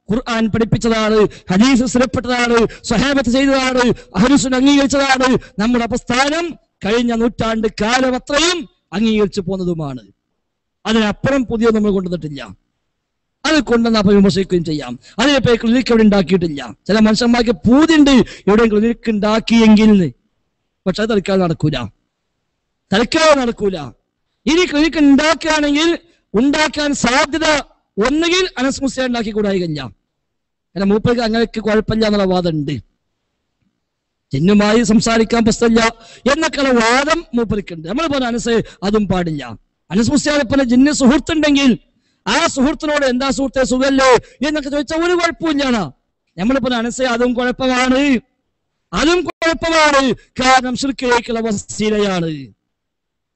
ഖുർആൻ പഠിപ്പിച്ചതാണ്, ഹദീസ് സ്ഥിരപ്പെട്ടതാണ്, സ്വഹാബത്ത് ചെയ്തതാണ്, അഹ്ലുസുന്ന അംഗീകരിച്ചതാണ്. നമ്മുടെ പ്രസ്ഥാനം കഴിഞ്ഞ നൂറ്റാണ്ട് കാലം അത്രയും അംഗീകരിച്ചു പോന്നതുമാണ്. അതിനപ്പുറം പുതിയ നമ്മൾ കൊണ്ടുവന്നിട്ടില്ല. അത് കൊണ്ടുവന്ന് അപ്പൊ വിമർശിക്കുകയും ചെയ്യാം. അതിനിപ്പോ ക്ലിനിക്ക് എവിടെ ഉണ്ടാക്കിയിട്ടില്ല. ചില മനുഷ്യന്മാർക്ക് പൂതിണ്ട് എവിടെ ക്ലിനിക്ക് ഉണ്ടാക്കിയെങ്കിൽ, പക്ഷെ അത് തൽക്കാലം നടക്കൂല. ഇനി ക്ലിനിക്ക് ഉണ്ടാക്കുകയാണെങ്കിൽ ഉണ്ടാക്കാൻ സാധ്യത ഒന്നുകിൽ അനസ് മുസ്ലിയാർ ഉണ്ടാക്കി കൂടായില്ല. കാരണം മൂപ്പർക്ക് അങ്ങനെയൊക്കെ കുഴപ്പമില്ല എന്നുള്ള വാദമുണ്ട്. ജിന്നുമായി സംസാരിക്കാൻ പ്രശ്നമില്ല എന്നൊക്കെയുള്ള വാദം മൂപ്പർക്കുണ്ട്. നമ്മൾ പോലെ അനസ് അതും പാടില്ല. അനസ് മുസ്ലിയാർ പോലെ ജിന്ന് സുഹൃത്തുണ്ടെങ്കിൽ ആ സുഹൃത്തിനോട് എന്താ സുഹൃത്തെ സുഖല്ലേ എന്നൊക്കെ ചോദിച്ചാൽ ഒരു കുഴപ്പമില്ലാണ്. നമ്മളിപ്പോ അനസ് അതും കുഴപ്പമാണ്. കാരണം ശിർക്കിലേക്കുള്ള വസീലയാണ്.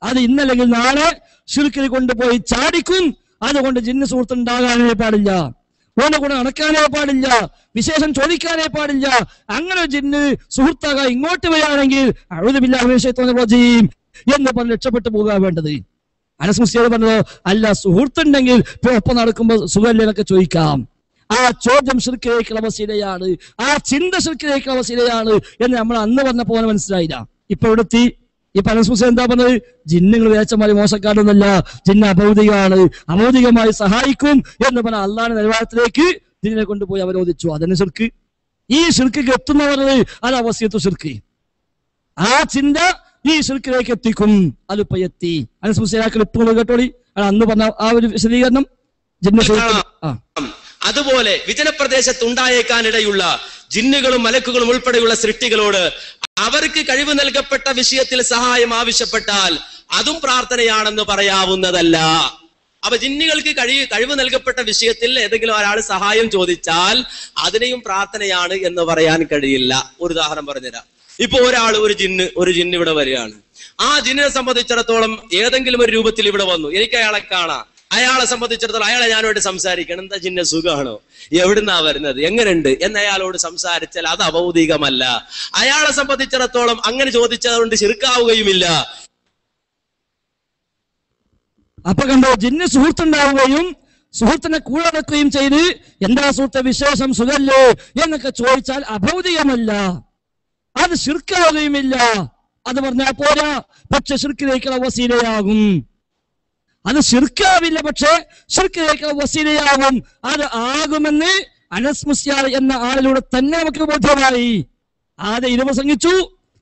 അത് ഇന്നല്ലെങ്കിൽ നാളെ ശിർക്കിൽ കൊണ്ടുപോയി ചാടിക്കും. അതുകൊണ്ട് ജിന്ന് സുഹൃത്തുണ്ടാകാനേ പാടില്ല, ഓനെ കൂടെ നടക്കാനേ പാടില്ല, വിശേഷം ചോദിക്കാനേ പാടില്ല. അങ്ങനെ ജിന്ന് സുഹൃത്താകാൻ ഇങ്ങോട്ട് വരികയാണെങ്കിൽ അഊദു ബില്ലാഹി മിനശ് ശൈത്വാനിർ റജീം എന്ന് പറഞ്ഞ് രക്ഷപ്പെട്ടു പോകാൻ വേണ്ടത്. അനസ് മുസ്ലിയാർ പറഞ്ഞതോ അല്ല, സുഹൃത്തുണ്ടെങ്കിൽ ഒപ്പം നടക്കുമ്പോൾ സുഖല്ലേ എന്നൊക്കെ ചോദിക്കാം. ആ ചോദ്യം ശിർക്കിലേക്കുള്ള വസീലയാണ്, ആ ചിന്ത ശിർക്കിലേക്കുള്ള വസീലയാണ് എന്ന് നമ്മൾ അന്ന് പറഞ്ഞ പോലെ മനസ്സിലായില്ല. ഇപ്പൊ ഇവിടെത്തി ഇപ്പൊ അനസ് മുസ്ലിയാർ എന്താ പറഞ്ഞത്? ജിന്നുകൾ വേച്ചമാരി മോശക്കാരൊന്നല്ല, ജിന്ന് അഭൗതികമാണ്, അഭൗതികമായി സഹായിക്കും എന്ന് പറഞ്ഞ അള്ളാഹുവിന്റെ നിലവാരത്തിലേക്ക് ജിന്നിനെ കൊണ്ടുപോയി അവരോധിച്ചു. അതന്നെ ശിർക്ക്. ഈ ശിർക്കിക്ക് എത്തുന്നവര് അത് അവസ്യത്തു ശിർക്ക്. ആ ചിന്ത ഈ ശിർക്കിലേക്ക് എത്തിക്കും. അതിപ്പോ എത്തി. അനസ് മുസ്ലിയാർ ഇട്ടുകൊണ്ട് കേട്ടോളി. അന്ന് പറഞ്ഞ ആ ഒരു വിശദീകരണം ജിന്ന്
അതുപോലെ വിജനപ്രദേശത്ത് ഉണ്ടായേക്കാനിടയുള്ള ജിന്നുകളും മലക്കുകളും ഉൾപ്പെടെയുള്ള സൃഷ്ടികളോട് അവർക്ക് കഴിവ് നൽകപ്പെട്ട വിഷയത്തിൽ സഹായം ആവശ്യപ്പെട്ടാൽ അതും പ്രാർത്ഥനയാണെന്ന് പറയാവുന്നതല്ല. അപ്പൊ ജിന്നുകൾക്ക് കഴിവ് നൽകപ്പെട്ട വിഷയത്തിൽ ഏതെങ്കിലും ഒരാൾ സഹായം ചോദിച്ചാൽ അതിനെയും പ്രാർത്ഥനയാണ് എന്ന് പറയാൻ കഴിയില്ല. ഒരു ഉദാഹരണം പറഞ്ഞുതരാം. ഇപ്പൊ ഒരു ജിന്ന് ഇവിടെ വരികയാണ്. ആ ജിന്നിനെ സംബന്ധിച്ചിടത്തോളം ഏതെങ്കിലും ഒരു രൂപത്തിൽ ഇവിടെ വന്നു, എനിക്ക് അയാളെ കാണാം. അയാളെ സംബന്ധിച്ചിടത്തോളം അയാളെ ഞാനോട് സംസാരിക്കണം. എന്താ ജിന്ന സുഖമാണോ, എവിടുന്നാ വരുന്നത്, എങ്ങനെയുണ്ട് എന്ന് അയാളോട് സംസാരിച്ചാൽ അത് അഭൗതികമല്ല. അയാളെ സംബന്ധിച്ചിടത്തോളം അങ്ങനെ ചോദിച്ചതുകൊണ്ട് ശിർക്കാവുകയുമില്ല.
അപ്പൊ കണ്ടോ, ജിന്ന് സുഹൃത്തുണ്ടാവുകയും സുഹൃത്തിനെ കൂടെ നടക്കുകയും ചെയ്ത് എന്താ സുഹൃത്തെ വിശേഷം സുഖല്ലേ എന്നൊക്കെ ചോദിച്ചാൽ അഭൗതികമല്ല, അത് ശിർക്കാവുകയുമില്ല. അത് പറഞ്ഞാൽ പോരാ, പക്ഷെ ശിർക്കിലേക്കുള്ള വസീലയാകും. അത് ശിർക്കാവില്ല, പക്ഷെ ശിർക്കിലേക്കുള്ള വസീലയാകും. അത് ആകുമെന്ന് അനസ് മുസ്ലിയാർ എന്ന ആളിലൂടെ തന്നെ നമുക്ക് ബോധ്യമായി. ആദ്യം ഇത് പ്രസംഗിച്ചു,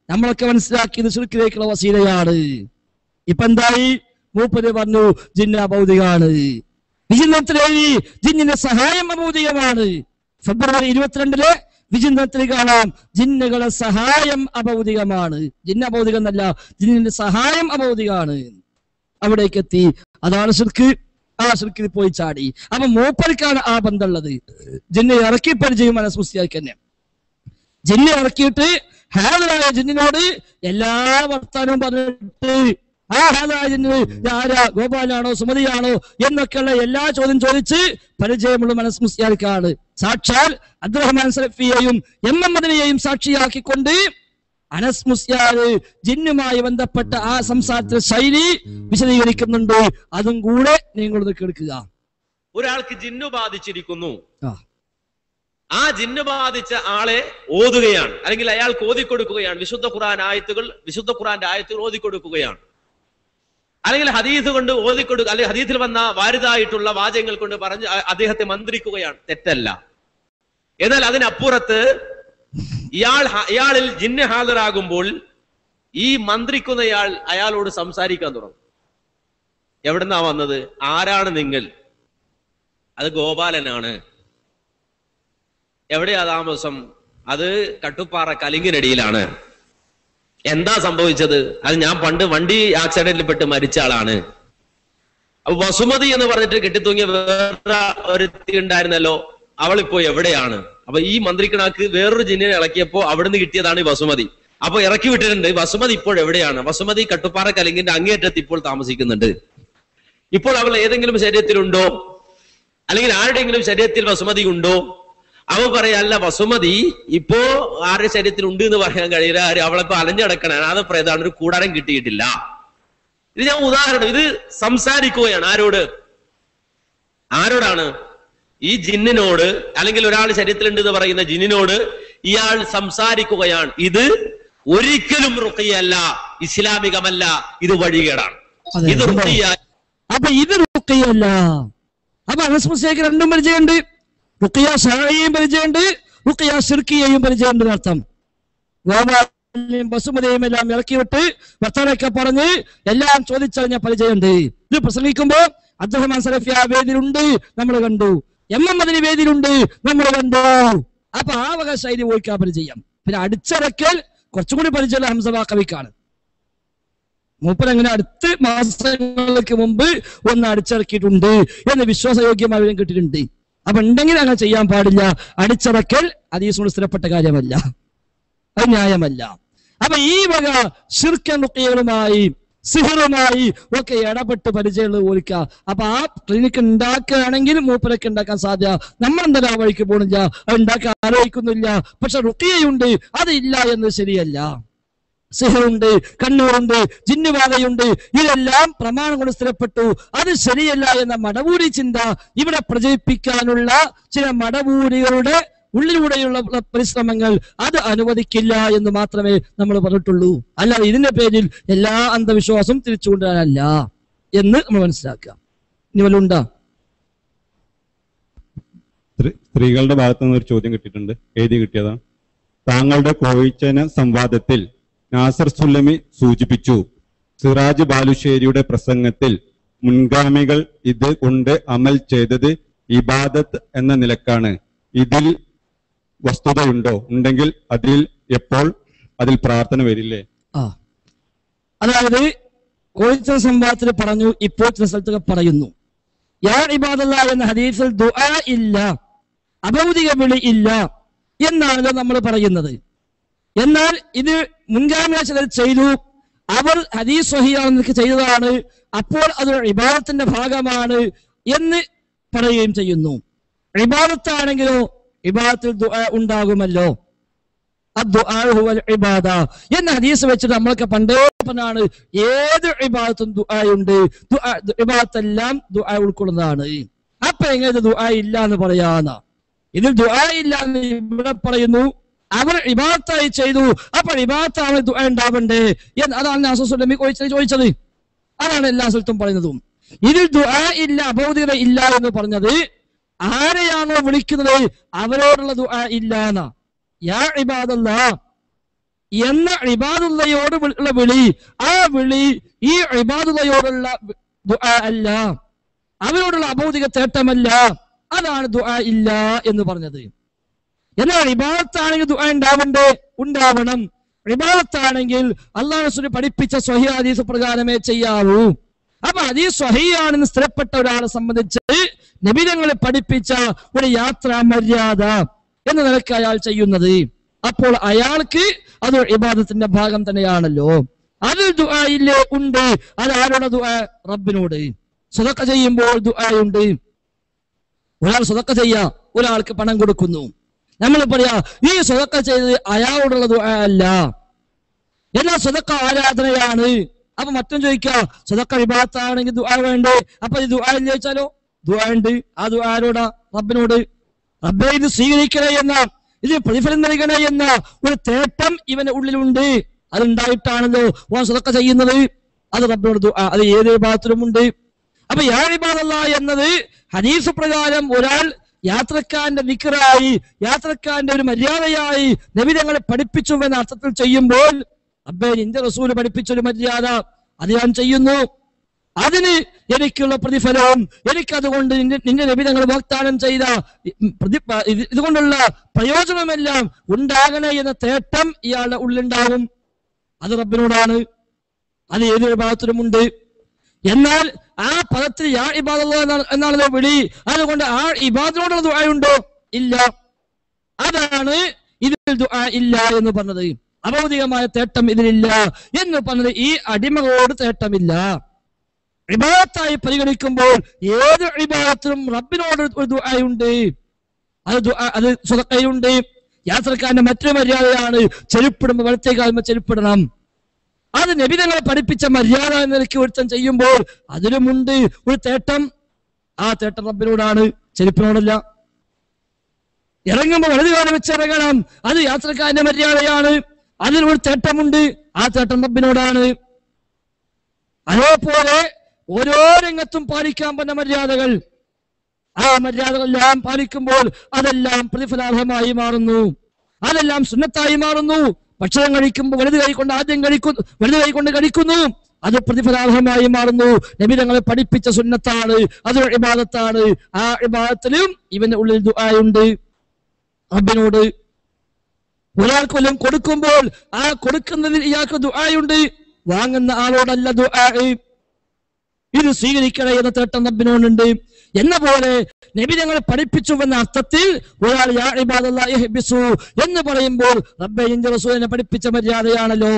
നമ്മളൊക്കെ മനസ്സിലാക്കിയത് ശിർക്കിലേക്കുള്ള വസീലയാണ്. ഇപ്പൊ എന്തായി? മൂപ്പര് പറഞ്ഞു ജിന്ന അഭൗതികമാണ്. വിചിന്തനത്തിലേഴി ജിന്നിന്റെ സഹായം അഭൗതികമാണ്. ഫെബ്രുവരി 22 വിചിന്തനത്തിൽ കാണാം ജിന്നുകളെ സഹായം അഭൗതികമാണ്. ജിന്ന അഭൗതികം എന്നല്ല, ജിന്നിന്റെ സഹായം അഭൗതികമാണ്. അവിടേക്ക് എത്തി. അതാണ് ശിർക്ക്. ആ ശിർക്കിൽ പോയി ചാടി. അപ്പൊ മൂപ്പർക്കാണ് ആ ബന്ധമുള്ളത്. ജിന്നെ ഇറക്കി പരിചയം അനസ് മുസ്ലിയാർക്ക് തന്നെ. ജിന്നെ ഇറക്കിയിട്ട് ഹാജരായ ജിന്നിനോട് എല്ലാ വർത്താനവും പറഞ്ഞിട്ട് ആ ഹാജരായ ജിന്നിന് ആരാ, ഗോപാലാണോ സുമതിയാണോ എന്നൊക്കെയുള്ള എല്ലാ ചോദ്യം ചോദിച്ച് പരിചയമുള്ള അനസ് മുസ്ലിയാർക്കാണ്. സാക്ഷാൽ അബ്ദുറഹ്മാൻ സലഫിയെയും എം.എം. മദനിയെയും സാക്ഷിയാക്കിക്കൊണ്ട് അനസ് മുസ്ലിയാർ ജിന്നുമായി ബന്ധപ്പെട്ട ആ സംസാരത്തിന്റെ ശൈലി വിശദീകരിക്കുന്നുണ്ട്. അതും കൂടെ നിങ്ങളത് കേൾക്കുക.
ഒരാൾക്ക് ജിന്നു ബാധിച്ചിരിക്കുന്നു. ആ ജിന്നു ബാധിച്ച ആളെ ഓതുകയാണ്, അല്ലെങ്കിൽ അയാൾക്ക് ഓതിക്കൊടുക്കുകയാണ്. വിശുദ്ധ ഖുർആന്റെ ആയത്തുകൾ ഓതിക്കൊടുക്കുകയാണ്, അല്ലെങ്കിൽ ഹദീസ് കൊണ്ട് ഓതിക്കൊടുക്കുക, അല്ലെങ്കിൽ ഹദീസിൽ വന്ന വാരിതായിട്ടുള്ള വാചകങ്ങൾ കൊണ്ട് പറഞ്ഞ് അദ്ദേഹത്തെ മന്ത്രിക്കുകയാണ്. തെറ്റല്ല. എന്നാൽ അതിനപ്പുറത്ത് ഇയാളിൽ ജിന്ന് ഹാജരാകുമ്പോൾ ഈ മന്ത്രിക്കുന്നയാൾ അയാളോട് സംസാരിക്കാൻ തുടങ്ങും. എവിടുന്നാ വന്നത്, ആരാണ് നിങ്ങൾ? അത് ഗോപാലനാണ്. എവിടെയാ താമസം? അത് കട്ടുപ്പാറ കലിങ്ങിനടിയിലാണ്. എന്താ സംഭവിച്ചത്? അത് ഞാൻ പണ്ട് വണ്ടി ആക്സിഡന്റിൽ പെട്ട് മരിച്ച ആളാണ്. അപ്പൊ വസുമതി എന്ന് പറഞ്ഞിട്ട് കെട്ടിത്തൂങ്ങിയ വേറെ ഒരുത്തി ഉണ്ടായിരുന്നല്ലോ, അവളിപ്പോ എവിടെയാണ്? അപ്പൊ ഈ മന്ത്രിക്കണാക്ക് വേറൊരു ജിന്നിനെ ഇളക്കിയപ്പോ അവിടുന്ന് കിട്ടിയതാണ് ഈ വസുമതി. അപ്പൊ ഇറക്കി വിട്ടിട്ടുണ്ട്. വസുമതി ഇപ്പോൾ എവിടെയാണ്? വസുമതി കട്ടുപ്പാറ കലിങ്ങിന്റെ അങ്ങേയറ്റത്ത് ഇപ്പോൾ താമസിക്കുന്നുണ്ട്. ഇപ്പോൾ അവൾ ഏതെങ്കിലും ശരീരത്തിലുണ്ടോ, അല്ലെങ്കിൽ ആരുടെയെങ്കിലും ശരീരത്തിൽ വസുമതി ഉണ്ടോ? അവൻ പറയാ അല്ല വസുമതി ഇപ്പോ ആരുടെ ശരീരത്തിൽ ഉണ്ട് എന്ന് പറയാൻ കഴിയില്ല, അവളിപ്പോ അലഞ്ഞു കിടക്കണ അനാഥപ്രേതാണ്, ഒരു കൂടാരം കിട്ടിയിട്ടില്ല. ഇത് ഞാൻ ഉദാഹരണം, ഇത് സംസാരിക്കുകയാണ്. ആരോടാണ്? ഈ ജിന്നിനോട്, അല്ലെങ്കിൽ ഒരാൾ ശരീരത്തിലുണ്ട് എന്ന് പറയുന്ന ജിന്നിനോട് ഇയാൾ സംസാരിക്കുകയാണ്. ഇത് ഒരിക്കലും റുഖിയല്ല, ഇസ്ലാമികമല്ല, ഇത് വഴികേടാണ്, ഇത് റുഖിയ.
അപ്പൊ ഇത് റുഖിയല്ല. അപ്പൊ അനസ്മുസ്ലിക്ക് രണ്ടും പരിചയമുണ്ട്. റുഖിയ ശർഈയും പരിചയമുണ്ട്, റുഖിയ ശിർക്കിയെയും പരിചയമുണ്ട് എന്നർത്ഥം. ഗോപാലിനെയും ബസുമതിയെയും എല്ലാം ഇറക്കി വിട്ട് വർത്തമാനമൊക്കെ പറഞ്ഞ് എല്ലാം ചോദിച്ചറിഞ്ഞ പരിചയമുണ്ട്. ഇത് പ്രസംഗിക്കുമ്പോ അബ്ദുറഹ്മാൻ സലഫി ആ വേദിയിലുണ്ട്, നമ്മൾ കണ്ടു. എം.എം. മദനി വേദിയിലുണ്ട്, നമ്മൾ കണ്ടു. അപ്പൊ ആ വക ശൈലി പോയിക്കാ പരിചയം. പിന്നെ അടിച്ചറക്കൽ കുറച്ചും കൂടി പരിചയമുള്ള ഹംസ വാക്കവിക്കാണ്. മൂപ്പരങ്ങനെ അടുത്ത മാസങ്ങൾക്ക് മുമ്പ് ഒന്ന് അടിച്ചിറക്കിയിട്ടുണ്ട് എന്ന് വിശ്വാസയോഗ്യമായി കിട്ടിയിട്ടുണ്ട്. അപ്പൊ ഉണ്ടെങ്കിൽ അങ്ങനെ ചെയ്യാൻ പാടില്ല. അടിച്ചിറക്കൽ ഹദീസിനോട് സ്ഥിരപ്പെട്ട കാര്യമല്ല, അത് ന്യായമല്ല. അപ്പൊ ഈ വക ശിർക്കൻ റുഖിയകളുമായി സിഹറുമായി ഒക്കെ ഇടപെട്ട് പരിചയമുള്ളത് പോലിക്ക. അപ്പൊ ആ ക്ലിനിക്ക് ഉണ്ടാക്കുകയാണെങ്കിൽ മൂപ്പരൊക്കെ ഉണ്ടാക്കാൻ സാധ്യത. നമ്മളെന്തായാലും ആ വഴിക്ക് പോണില്ല, അത് ഉണ്ടാക്കാൻ ആലോചിക്കുന്നില്ല. പക്ഷെ റുഖിയയുണ്ട്, അതില്ല എന്ന് ശരിയല്ല. സിഹറുണ്ട്, കണ്ണൂറുണ്ട്, ജിന്നുബാധയുണ്ട്, ഇതെല്ലാം പ്രമാണം കൊണ്ട് സ്ഥിരപ്പെട്ടു, അത് ശരിയല്ല എന്ന മടവൂരി ചിന്ത ഇവിടെ പ്രചരിപ്പിക്കാനുള്ള ചില മടവൂരികളുടെ ഉള്ളിലൂടെയുള്ള പരിശ്രമങ്ങൾ അത് അനുവദിക്കില്ല എന്ന് മാത്രമേ നമ്മൾ പറഞ്ഞിട്ടുള്ളൂ. അല്ലാതെ ഇതിന്റെ പേരിൽ എല്ലാ അന്ധവിശ്വാസവും തിരിച്ചുകൊണ്ടുവരാനല്ല എന്ന് നമ്മൾ മനസ്സിലാക്കുക. ഇനി വല്ല ഉണ്ടാ?
സ്ത്രീകളുടെ ഭാഗത്തു നിന്ന് ഒരു ചോദ്യം കിട്ടിയിട്ടുണ്ട്, എഴുതി കിട്ടിയതാണ്. താങ്കളുടെ കോഴിച്ചന സംവാദത്തിൽ നാസർ സുല്ലമി സൂചിപ്പിച്ചു, സിറാജ് ബാലുശ്ശേരിയുടെ പ്രസംഗത്തിൽ മുൻഗാമികൾ ഇത് കൊണ്ട് അമൽ ചെയ്തത് ഇബാദത്ത് എന്ന നിലക്കാണ്. ഇതിൽ വസ്തുതയുണ്ടോ? ഉണ്ടെങ്കിൽ എപ്പോൾ അതിൽ പ്രാർത്ഥന വരില്ലേ?
അതായത് കോഴിച്ചന സംവാദത്തിൽ പറഞ്ഞു, ഇപ്പോൾ ചില സ്ഥലത്തൊക്കെ പറയുന്നു യാ ഇബാദല്ലാ എന്ന ഹദീസിൽ ദുആ ഇല്ല, അഭൗതിക വിളി ഇല്ല എന്നാണല്ലോ നമ്മൾ പറയുന്നത്. എന്നാൽ ഇത് മുൻഗാമികൾ ചിലർ ചെയ്തു, അവർ ഹദീസ് സ്വഹീഹാണെന്ന് ചെയ്തതാണ്, അപ്പോൾ അത് ഇബാദത്തിന്റെ ഭാഗമാണ് എന്ന് പറയുകയും ചെയ്യുന്നു. ഇബാദത്താണെങ്കിലോ ഇബാദത്തിൽ ദുആ ഉണ്ടാകുമല്ലോ, അദ്ദുആ ഹുവൽ ഇബാദ എന്ന ഹദീസ് വെച്ചിട്ട് നമ്മളൊക്കെ പണ്ടേ പറഞ്ഞാണ് ഏത് ഇബാദത്തും ദുആയുണ്ട്, ഇബാദത്തെല്ലാം ദുആ ഉൾക്കൊള്ളുന്നതാണ്. അപ്പൊ എങ്ങനെ ദുആ ഇല്ല എന്ന് പറയാന്ന? ഇതിൽ ദുആ ഇല്ല എന്ന് ഇവിടെ പറയുന്നു, അവർ ഇബാദത്തായി ചെയ്തു, അപ്പോൾ ഇബാദത്താണ് ദുആ ഉണ്ടാവണ്ടേ എന്ന്. അതാണ് നാസർ സുല്ലമി ചോദിച്ചത്, അതാണ് എല്ലാ സ്ഥലത്തും പറയുന്നതും. ഇതിൽ ദുആ ഇല്ല, അഭൗതികത ഇല്ല എന്ന് പറഞ്ഞത് ആരെയാണോ വിളിക്കുന്നത് അവരോടുള്ള ദുആ ഇല്ല എന്നാ. യാ ഇബാദല്ലാ എന്ന ഇബാദുള്ളയോട് ഉള്ള വിളി, ആ വിളി ഈ ഇബാദുള്ളയോടുള്ള ദുആ അല്ല, അവരോടുള്ള അഭൗതിക തേട്ടമല്ല, അതാണ് ദുആ ഇല്ല എന്ന് പറഞ്ഞത്. എന്നാൽ ഇബാദത്താണെങ്കിൽ ദുആ ഉണ്ടാവണം. ഇബാദത്താണെങ്കിൽ അല്ലാഹു റസൂൽ പഠിപ്പിച്ച സ്വഹീഹ് ഹദീസ് പ്രകാരമേ ചെയ്യാവൂ. അപ്പൊ ഹദീസ് സ്വഹീഹാണെന്ന് സ്ഥിരപ്പെട്ട ഒരാളെ സംബന്ധിച്ച് നബി തങ്ങൾ പഠിപ്പിച്ച ഒരു യാത്രാ മര്യാദ എന്ന നിലയ്ക്ക് അയാൾ ചെയ്യുന്നത്, അപ്പോൾ അയാൾക്ക് അത് ഇബാദത്തിന്റെ ഭാഗം തന്നെയാണല്ലോ. അതിൽ ദുആ ഇല്ലേ? ഉണ്ട്. അത് ആരോട് ദുആ? റബ്ബിനോട്. സദഖ ചെയ്യുമ്പോൾ ദുആ ഉണ്ട്. ഒരാൾ സദഖ ചെയ്യാ, ഒരാൾക്ക് പണം കൊടുക്കുന്നു, നമ്മൾ പറയാ ഈ സദഖ ചെയ്തത് അയാളോടുള്ള ദുആ അല്ല, എല്ലാ സദഖ ആരാധനയാണ്. അപ്പൊ മറ്റും ചോദിക്കുക, സദഖ ഇബാദത്താണെങ്കിൽ ദുആ വേണ്ടേ? അപ്പൊ ഇത് ദുആ എന്ന് ചോദിച്ചാലോ? ദുആ ഉണ്ട്. ആ ദുആ ആരോടാ? റബ്ബിനോട്. റബ്ബേ ഇത് സ്വീകരിക്കണേ എന്ന, ഇത് പ്രതിഫലം നൽകണേ എന്ന ഒരു തേട്ടം ഇവന്റെ ഉള്ളിലുണ്ട്. അതുണ്ടായിട്ടാണല്ലോ ഓൻ സദഖ ചെയ്യുന്നത്. അത് റബ്ബിനോട് ദുആ, അത് ഏത് ഇബാദത്തിലുമുണ്ട്. അപ്പൊ യാ ഇബാദല്ലാ എന്നത് ഹദീസ് പ്രകാരം ഒരാൾ യാത്രക്കാരന്റെ നിക്കറായി, യാത്രക്കാരന്റെ ഒരു മര്യാദയായി നബി തങ്ങളെ പഠിപ്പിച്ചു എന്ന അർത്ഥത്തിൽ ചെയ്യുമ്പോൾ, അബ്ബേ നിന്റെ റസൂല് പഠിപ്പിച്ചൊരു മര്യാദ അത് ഞാൻ ചെയ്യുന്നു, അതിന് എനിക്കുള്ള പ്രതിഫലവും എനിക്കതുകൊണ്ട് നിന്റെ നബി തങ്ങൾ വാഗ്ദാനം ചെയ്ത ഇതുകൊണ്ടുള്ള പ്രയോജനമെല്ലാം ഉണ്ടാകണേ എന്ന തേട്ടം ഇയാളുടെ ഉള്ളിലുണ്ടാവും. അത് റബ്ബിനോടാണ്, അത് ഏത് വിഭാഗത്തിലുമുണ്ട്. എന്നാൽ ആ പദത്തിൽ യാ ഇബാദല്ലാ എന്നാണല്ലോ വിളി, അതുകൊണ്ട് ആ ഇബാദിനോടുള്ള ദുആ ഉണ്ടോ? ഇല്ല. അതാണ് ഇതിൽ ദുആ ഇല്ല എന്ന് പറഞ്ഞത്. അഭൗതികമായ തേട്ടം ഇതിലില്ല എന്ന് പറഞ്ഞത് ഈ അടിമകളോട് തേട്ടമില്ല. ഇബാദത്തായി പരിഗണിക്കുമ്പോൾ ഏത് ഇബാദത്തിലും റബ്ബിനോട് ഒരു ദുആ ഉണ്ട്. അത് സ്വതക്കയിലുണ്ട്. യാത്രക്കാരന്റെ മറ്റൊരു മര്യാദയാണ് ചെരുപ്പിടുമ്പോൾ വലത്തേ കാലുമ്പോൾ ചെരുപ്പിടണം. അത് നബി തങ്ങളെ പഠിപ്പിച്ച മര്യാദ എന്ന നിലയ്ക്ക് ഒരുത്തം ചെയ്യുമ്പോൾ അതിലുമുണ്ട് ഒരു തേട്ടം. ആ തേട്ടം റബ്ബിനോടാണ്, ചെരുപ്പിനോടല്ല. ഇറങ്ങുമ്പോൾ വലതു കാലം വെച്ച് ഇറങ്ങണം, അത് യാത്രക്കാരന്റെ മര്യാദയാണ്. അതിലൊരു തേട്ടമുണ്ട്, ആ തേട്ടം റബ്ബിനോടാണ്. അതേപോലെ ഓരോ രംഗത്തും പാലിക്കാൻ പറ്റുന്ന മര്യാദകൾ, ആ മര്യാദകളെല്ലാം പാലിക്കുമ്പോൾ അതെല്ലാം പ്രതിഫലാർഹമായി മാറുന്നു, അതെല്ലാം സുന്നത്തായി മാറുന്നു. ഭക്ഷണം കഴിക്കുമ്പോൾ വലതു കൈ കൊണ്ട് ആദ്യം കഴിക്കുന്നു, വലതു കൈ കൊണ്ട് കഴിക്കുന്നു, അത് പ്രതിഫലാർഹമായി മാറുന്നു. നബി തങ്ങളെ പഠിപ്പിച്ച സുന്നത്താണ്, അത് ഇബാദത്താണ്. ആ ഇബാദത്തിലും ഇവന്റെ ഉള്ളിൽ ദുആയുണ്ട് റബ്ബിനോട്. ഒരാൾക്ക് വല്ലതും കൊടുക്കുമ്പോൾ ആ കൊടുക്കുന്നതിൽ ഇയാൾക്ക് ദുആയുണ്ട്, വാങ്ങുന്ന ആളോടല്ല ദുആ. ഇത് സ്വീകരിക്കണേ എന്ന തേട്ടം റബ്ബിനോടുണ്ട്. എന്ന പോലെ നബി ഞങ്ങളെ പഠിപ്പിച്ചുവെന്ന അർത്ഥത്തിൽ ഒരാൾ യാ ഇബാദല്ലാഹി ഇഹ്ബിസു എന്ന് പറയുമ്പോൾ റബ്ബേ നിന്റെ റസൂലിനെ പഠിപ്പിച്ച മര്യാദയാണല്ലോ.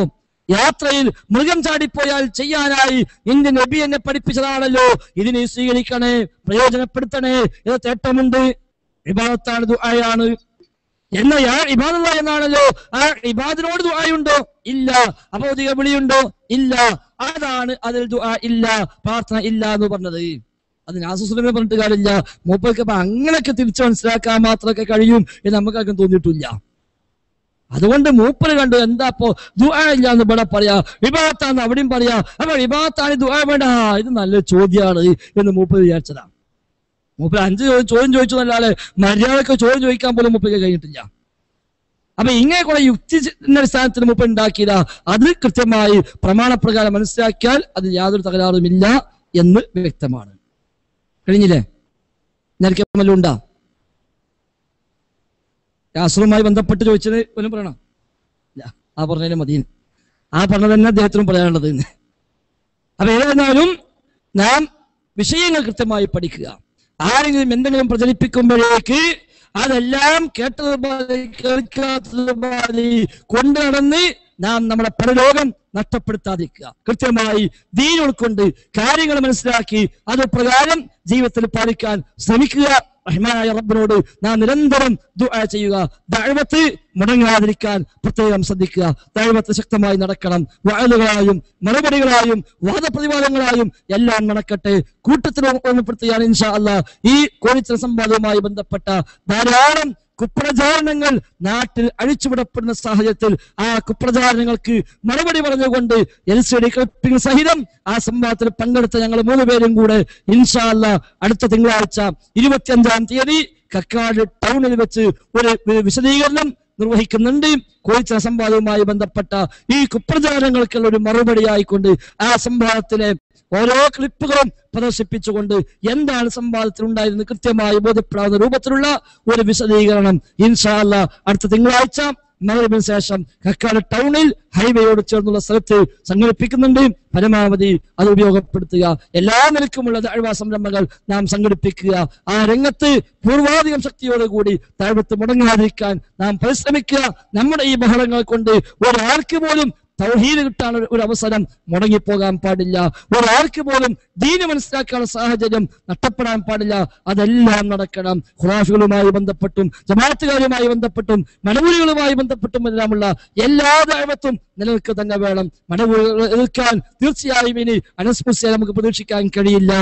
യാത്രയിൽ മൃഗം ചാടിപ്പോയാൽ ചെയ്യാനായി നിന്റെ നബി എന്നെ പഠിപ്പിച്ചതാണല്ലോ, ഇതിനെ സ്വീകരിക്കണേ, പ്രയോജനപ്പെടുത്തണേ എന്ന തേട്ടമുണ്ട്. ഇബാദത്താണ്, ദുആയാണ്. എന്ന യാ ഇബാദല്ലാഹ് എന്നാണല്ലോ. ആ ഇബാദിനോട് ദുആയുണ്ടോ? ഇല്ല. അഭൗതിക വിളിയുണ്ടോ? ഇല്ല. അതാണ് അതിൽ ദുആ ഇല്ല, പ്രാർത്ഥന ഇല്ല എന്ന് പറഞ്ഞത്. അത് നാസുസ്ലമെ പറഞ്ഞിട്ട് കാര്യമില്ല. മൂപ്പർക്ക് അപ്പൊ അങ്ങനെയൊക്കെ തിരിച്ചു മനസ്സിലാക്കാൻ മാത്രമൊക്കെ കഴിയും എന്ന് നമുക്കാർക്കും തോന്നിയിട്ടില്ല. അതുകൊണ്ട് മൂപ്പര് കണ്ടു എന്താ ഇപ്പോ ദുആ ഇല്ല എന്ന് ഇവിടെ പറയാ, ഇബാദത്താന്ന് അവിടെയും പറയാ. അപ്പൊ ഇബാദത്താണ്, ദുആ വേണ്ട, ഇത് നല്ല ചോദ്യമാണ് എന്ന് മൂപ്പര് വിചാരിച്ചതാ. മൂപ്പര് 5 ചോദ്യം ചോദിച്ചു എന്നല്ലാതെ മര്യാദക്ക് ചോദ്യം ചോദിക്കാൻ പോലും മൂപ്പർക്ക് കഴിഞ്ഞിട്ടില്ല. അപ്പൊ ഇങ്ങനെ കുറെ യുക്തി അടിസ്ഥാനത്തിൽ മൂപ്പർ ഉണ്ടാക്കിയതാ. അത് കൃത്യമായി പ്രമാണപ്രകാരം മനസ്സിലാക്കിയാൽ അത് യാതൊരു തകരാറുമില്ല എന്ന് വ്യക്തമാണ്. കഴിഞ്ഞില്ലേ? നേരത്തെ ഉണ്ടാ യാസറുമായി ബന്ധപ്പെട്ട് ചോദിച്ചത് ഒന്നും പറയണം? ഇല്ല, ആ പറഞ്ഞതിന് മതി. ആ പറഞ്ഞത് തന്നെ അദ്ദേഹത്തിനും പറയാനുള്ളത്. അപ്പൊ ഏതായിരുന്നാലും നാം വിഷയങ്ങൾ കൃത്യമായി പഠിക്കുക. ആരെങ്കിലും എന്തെങ്കിലും പ്രചരിപ്പിക്കുമ്പോഴേക്ക് അതെല്ലാം കേട്ടതുപോലെ കേൾക്കാത്തതുപോലെ കൊണ്ടു നടന്ന് നാം നമ്മുടെ പരലോകം നഷ്ടപ്പെടുത്താതിരിക്കുക. കൃത്യമായി ദീൻ ഉൾക്കൊണ്ട് കാര്യങ്ങൾ മനസ്സിലാക്കി അത് പ്രകാരം ജീവിതത്തിൽ പാലിക്കാൻ ശ്രമിക്കുക. റഹ്മാനായ റബ്ബിനോട് നാം നിരന്തരം ദുആ ചെയ്യുക. ദഅവത്ത് മുടങ്ങാതിരിക്കാൻ പ്രത്യേകം ശ്രദ്ധിക്കുക. ദഅവത്ത് ശക്തമായി നടക്കണം. വഅലുകളായും മറുപടികളായും വാദപ്രതിവാദങ്ങളായും എല്ലാം നടക്കട്ടെ. കൂട്ടത്തിൽ ഓർമ്മപ്പെടുത്തുകയാണ് ഇൻഷാ അല്ലാഹ് ഈ കോഴിച്ചൽ സംവാദവുമായി ബന്ധപ്പെട്ട ധാരാളം കുപ്രചാരണങ്ങൾ നാട്ടിൽ അഴിച്ചുവിടപ്പെടുന്ന സാഹചര്യത്തിൽ ആ കുപ്രചാരണങ്ങൾക്ക് മറുപടി പറഞ്ഞുകൊണ്ട് LCD ക്ലിപ്പിംഗ് സഹിതം ആ സംവാദത്തിൽ പങ്കെടുത്ത ഞങ്ങൾ 3 പേരും കൂടെ ഇൻഷാ അല്ലാഹ് അടുത്ത തിങ്കളാഴ്ച 25-ാം തീയതി കക്കാട് ടൗണിൽ വെച്ച് ഒരു വിശദീകരണം നിർവഹിക്കുന്നുണ്ട്. കോഴിച്ചൽ സംവാദവുമായി ബന്ധപ്പെട്ട ഈ കുപ്രചാരണങ്ങൾക്കുള്ള ഒരു മറുപടി ആയിക്കൊണ്ട് ആ സംവാദത്തിലെ ഓരോ ക്ലിപ്പുകളും പ്രദർശിപ്പിച്ചുകൊണ്ട് എന്താണ് സംവാദത്തിൽ ഉണ്ടായിരുന്നത് കൃത്യമായി ബോധ്യപ്പെടാവുന്ന രൂപത്തിലുള്ള ഒരു വിശദീകരണം ഇൻഷാ അല്ലാഹ് അടുത്ത തിങ്കളാഴ്ച മഗ്‌രിബിന് ശേഷം കക്കാട് ടൗണിൽ ഹൈവേയോട് ചേർന്നുള്ള സ്ഥലത്ത് സംഘടിപ്പിക്കുന്നുണ്ട്. പരമാവധി അത് ഉപയോഗപ്പെടുത്തുക. എല്ലാ നിലക്കുമുള്ള ദഅ്വ സംരംഭങ്ങൾ നാം സംഘടിപ്പിക്കുക. ആ രംഗത്ത് പൂർവാധികം ശക്തിയോടുകൂടി ദഅ്വത്ത് മുടങ്ങാതിരിക്കാൻ നാം പരിശ്രമിക്കുക. നമ്മുടെ ഈ ബഹളങ്ങൾ കൊണ്ട് ഒരാൾക്ക് പോലും തൗഹീദ് കിട്ടാൻ ഒരു അവസരം മുടങ്ങിപ്പോകാൻ പാടില്ല. ഒരാൾക്ക് പോലും ദീന് മനസ്സിലാക്കാനുള്ള സാഹചര്യം നഷ്ടപ്പെടാൻ പാടില്ല. അതെല്ലാം നടക്കണം. ഖുറാഫികളുമായി ബന്ധപ്പെട്ടും ജമാഅത്തുകാരുമായി ബന്ധപ്പെട്ടും മടവൂരികളുമായി ബന്ധപ്പെട്ടും എല്ലാമുള്ള എല്ലാ ദഅവത്തും നിലനിൽക്കുക തന്നെ വേണം. മടവൂരികൾ എതിർക്കാൻ തീർച്ചയായും ഇനി അനസ്പുസ്യ നമുക്ക് പ്രതീക്ഷിക്കാൻ കഴിയില്ല.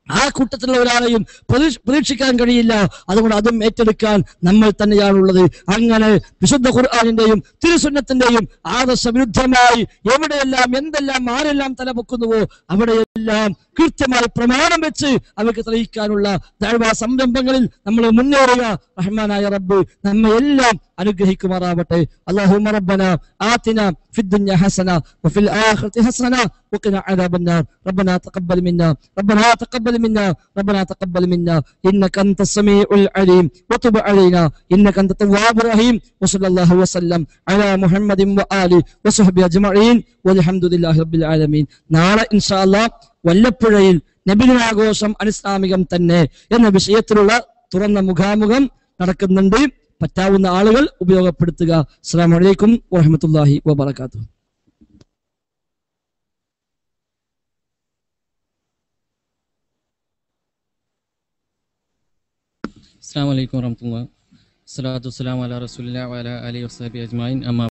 ആ കൂട്ടത്തിലുള്ള ഒരാളെയും പ്രതീക്ഷിക്കാൻ കഴിയില്ല. അതുകൊണ്ട് അതും ഏറ്റെടുക്കാൻ നമ്മൾ തന്നെയാണുള്ളത്. അങ്ങനെ വിശുദ്ധ ഖുർആനിന്റെയും തിരുസുന്നത്തിന്റെയും ആദർശ വിരുദ്ധമായി എവിടെയെല്ലാം എന്തെല്ലാം ആരെല്ലാം തലപൊക്കുന്നുവോ അവിടെയെല്ലാം കൃത്യമായി പ്രമാണം വെച്ച് അവർക്ക് തെളിയിക്കാനുള്ള ദഅ്വ സംരംഭങ്ങളിൽ നമ്മൾ മുന്നേറുക. റഹ്മാനായ റബ്ബ് നമ്മെ എല്ലാം അനുഗ്രഹിക്കുമാറാവട്ടെ. അല്ലാഹുമ്മ റബ്ബന ആതിന ഫിദ് ദുനിയ ഹസന വഫിൽ ആഖിറതി ഹസന വഖിന അദാബന്നാർ. റബ്ബനാ തഖബ്ബൽ മിന്നാ റബ്ബനാ തഖബ്ബൽ മിന്നാ റബ്ബനാ തഖബ്ബൽ മിന്നാ ഇന്നക അൻതസ് സമീഉൽ അലീം വതുബ് അലൈനാ ഇന്നക അൻത തവ്വാബുർ റഹീം. വസല്ലല്ലാഹു വസല്ലം അലാ മുഹമ്മദിൻ വആലി വസ്ഹബി അജ്മഈൻ വൽഹംദുലില്ലാഹി റബ്ബിൽ ആലമീൻ. നാളെ ഇൻഷാ അല്ലാഹ് വല്ലപ്പുഴയിൽ നബിദിനാഘോഷം അനിസ്ലാമികം തന്നെ എന്ന വിഷയത്തിലുള്ള തുറന്ന മുഖാമുഖം നടക്കുന്നുണ്ട്. പറ്റാവുന്ന ആളുകൾ ഉപയോഗപ്പെടുത്തുക. അസ്സലാമു അലൈക്കും വറഹ്മത്തുള്ളാഹി വബറകാതുഹു.
അസ്സലാമു അലൈക്കും വറഹ്മത്തുള്ളാഹി. സ്വലാത്തു വസ്സലാമു അലാ റസൂലില്ലാഹി വഅലാ ആലിഹി വസഹ്ബിഹി അജ്മഈൻ. അമ്മാ